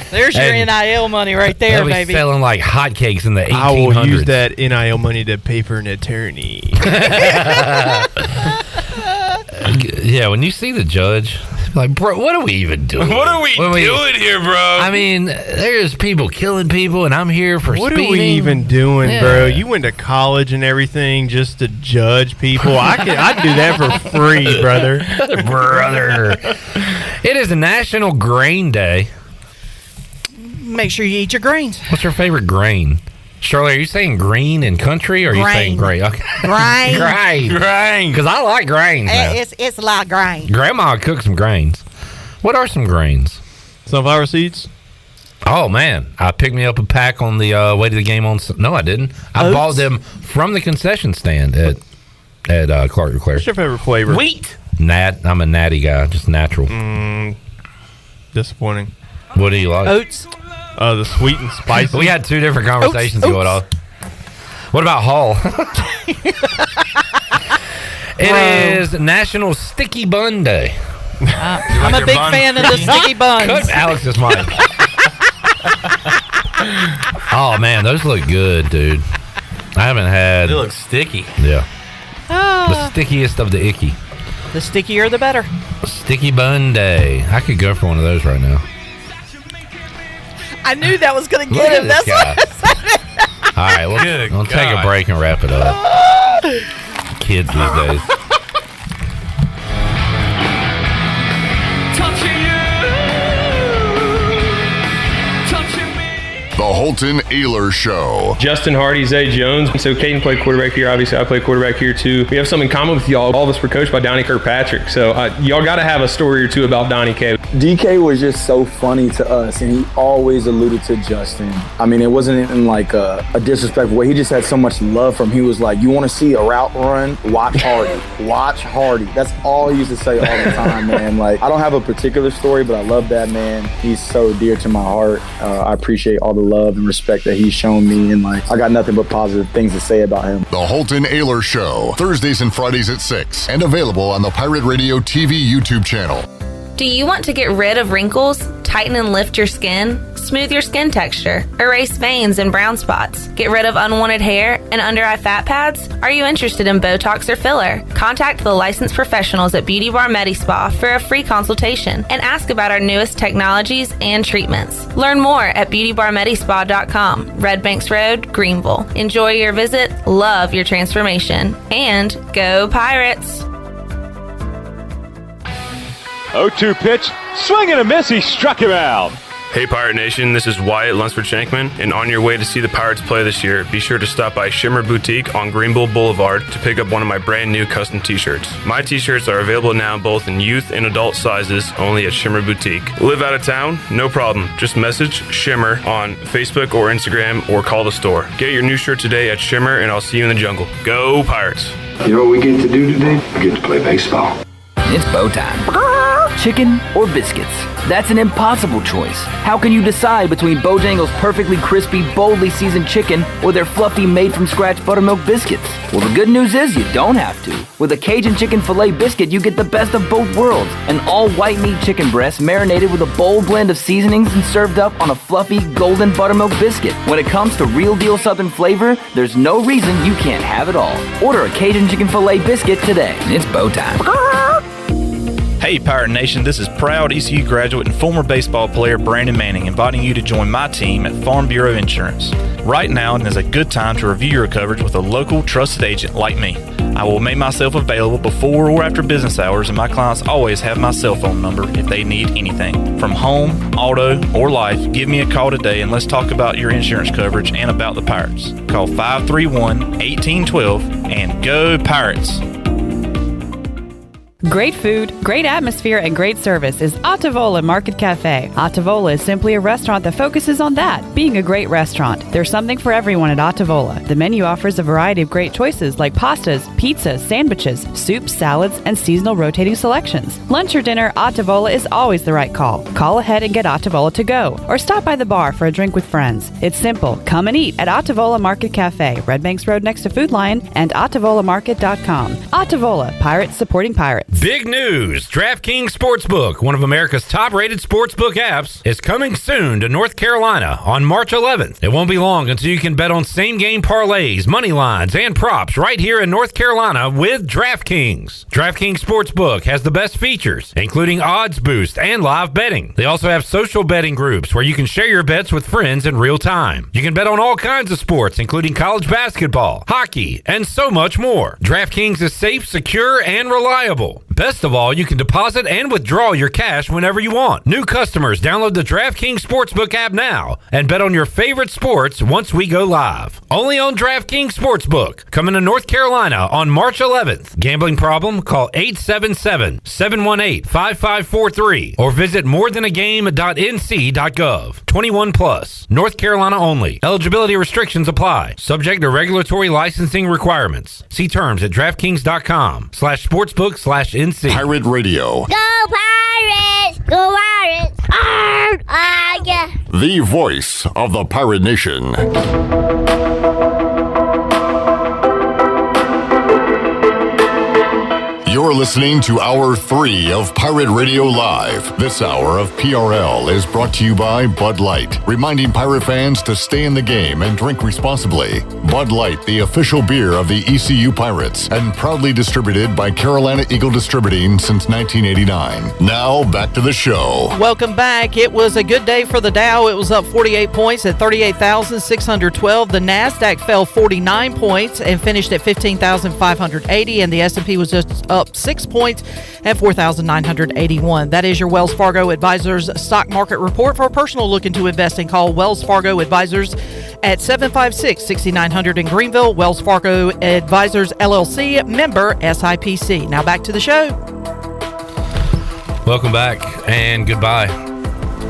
There's your NIL money right there, they'll be baby. selling like hotcakes in the 1800s. I will use that NIL money to pay for an attorney. Yeah, when you see the judge, like, bro, what are we even doing? What are we doing here, bro? I mean, there's people killing people, and I'm here for What speeding. are we even doing, bro? You went to college and everything just to judge people. I'd do that for free, brother. Brother. It is National Grain Day. Make sure you eat your grains. What's your favorite grain? Shirley, are you saying green in country, or are you saying grain? Okay. Grain. Because I like grains now. It's a lot of grain. Grandma cooked some grains. What are some grains? Sunflower seeds. Oh, man. I picked me up a pack on the way to the game on... No, I didn't. I bought them from the concession stand at Clark Leclerc. What's your favorite flavor? Wheat. I'm a natty guy, just natural. Disappointing. What do you like? Oats. The sweet and spicy. We had two different conversations going on. What about Hall? It is National Sticky Bun Day. I'm a big fan of the sticky buns. Cut Alex's mic. Oh, man, those look good, dude. I haven't had... They look sticky. Yeah. The stickiest of the icky. The stickier, the better. Sticky Bun Day. I could go for one of those right now. I knew that was going to Look get at him. this That's guy. what I said. All right, we'll take a break and wrap it up. Kids these days. The Holton Ahlers Show. Justin Hardy, Zay Jones. So Caden played quarterback here. Obviously, I played quarterback here too. We have something in common with y'all. All of us were coached by Donnie Kirkpatrick. So y'all got to have a story or two about Donnie K. DK was just so funny to us, and he always alluded to Justin. I mean, it wasn't in like a disrespectful way. He just had so much love for him. He was like, you want to see a route run? Watch Hardy. Watch Hardy. That's all he used to say all the time, man. Like, I don't have a particular story, but I love that man. He's so dear to my heart. I appreciate all the love and respect that he's shown me, and like, I got nothing but positive things to say about him. The Holton Ahlers Show, Thursdays and Fridays at 6, and available on the Pirate Radio TV YouTube channel. Do you want to get rid of wrinkles, tighten and lift your skin, smooth your skin texture, erase veins and brown spots, get rid of unwanted hair and under-eye fat pads? Are you interested in Botox or filler? Contact the licensed professionals at Beauty Bar Medi Spa for a free consultation and ask about our newest technologies and treatments. Learn more at beautybarmedispa.com, Red Banks Road, Greenville. Enjoy your visit, love your transformation, and go Pirates! 0-2 pitch, swing and a miss, he struck him out. Hey Pirate Nation, this is Wyatt Lunsford-Shankman, and on your way to see the Pirates play this year, be sure to stop by Shimmer Boutique on Greenville Boulevard to pick up one of my brand new custom t-shirts. My t-shirts are available now both in youth and adult sizes, only at Shimmer Boutique. Live out of town? No problem. Just message Shimmer on Facebook or Instagram or call the store. Get your new shirt today at Shimmer and I'll see you in the jungle. Go Pirates! You know what we get to do today? We get to play baseball. It's bow time. Chicken or biscuits? That's an impossible choice. How can you decide between Bojangles' perfectly crispy, boldly seasoned chicken or their fluffy, made-from-scratch buttermilk biscuits? Well, the good news is you don't have to. With a Cajun chicken filet biscuit, you get the best of both worlds. An all-white meat chicken breast marinated with a bold blend of seasonings and served up on a fluffy, golden buttermilk biscuit. When it comes to real-deal Southern flavor, there's no reason you can't have it all. Order a Cajun chicken filet biscuit today. It's bow time. Hey Pirate Nation, this is proud ECU graduate and former baseball player Brandon Manning inviting you to join my team at Farm Bureau Insurance. Right now is a good time to review your coverage with a local trusted agent like me. I will make myself available before or after business hours, and my clients always have my cell phone number if they need anything. From home, auto, or life, give me a call today and let's talk about your insurance coverage and about the Pirates. Call 531-1812 and go Pirates! Great food, great atmosphere, and great service is Ottavola Market Cafe. Ottavola is simply a restaurant that focuses on that, being a great restaurant. There's something for everyone at Ottavola. The menu offers a variety of great choices like pastas, pizzas, sandwiches, soups, salads, and seasonal rotating selections. Lunch or dinner, Ottavola is always the right call. Call ahead and get Ottavola to go, or stop by the bar for a drink with friends. It's simple. Come and eat at Ottavola Market Cafe, Red Banks Road next to Food Lion, and OttavolaMarket.com. Ottavola, Pirates supporting Pirates. Big news! DraftKings Sportsbook, one of America's top-rated sportsbook apps, is coming soon to North Carolina on March 11th. It won't be long until you can bet on same-game parlays, money lines, and props right here in North Carolina with DraftKings. DraftKings Sportsbook has the best features, including odds boost and live betting. They also have social betting groups where you can share your bets with friends in real time. You can bet on all kinds of sports, including college basketball, hockey, and so much more. DraftKings is safe, secure, and reliable. Best of all, you can deposit and withdraw your cash whenever you want. New customers, download the DraftKings Sportsbook app now and bet on your favorite sports once we go live. Only on DraftKings Sportsbook. Coming to North Carolina on March 11th. Gambling problem? Call 877-718-5543 or visit morethanagame.nc.gov. 21 plus. North Carolina only. Eligibility restrictions apply. Subject to regulatory licensing requirements. See terms at DraftKings.com/sportsbook/NC. Pirate Radio. Go Pirates! Go Pirates! Arr! Yeah. The voice of the Pirate Nation. You're listening to Hour 3 of Pirate Radio Live. This hour of PRL is brought to you by Bud Light, reminding pirate fans to stay in the game and drink responsibly. Bud Light, the official beer of the ECU Pirates, and proudly distributed by Carolina Eagle Distributing since 1989. Now, back to the show. Welcome back. It was a good day for the Dow. It was up 48 points at 38,612. The NASDAQ fell 49 points and finished at 15,580, and the S&P was just up 6 points at 4,981. That is your Wells Fargo Advisors stock market report. For a personal look into investing, call Wells Fargo Advisors at 756-6900 in Greenville. Wells Fargo Advisors, LLC, member SIPC. Now back to the show. Welcome back and goodbye.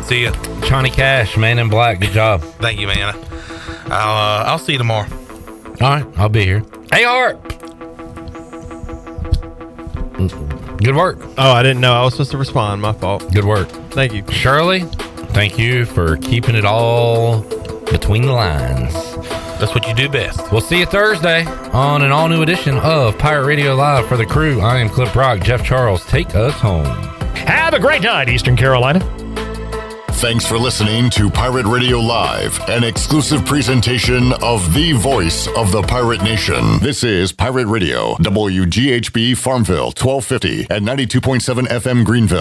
See ya. Johnny Cash, Man in Black, good job. Thank you, man. I'll see you tomorrow. All right, I'll be here. Hey, Art. Good work. Oh, I didn't know I was supposed to respond. My fault. Good work. Thank you. Shirley, thank you for keeping it all between the lines. That's what you do best. We'll see you Thursday on an all-new edition of Pirate Radio Live. For the crew, I am Clip Brock. Jeff Charles, take us home. Have a great night, Eastern Carolina. Thanks for listening to Pirate Radio Live, an exclusive presentation of the voice of the Pirate Nation. This is Pirate Radio, WGHB Farmville, 1250 and 92.7 FM Greenville.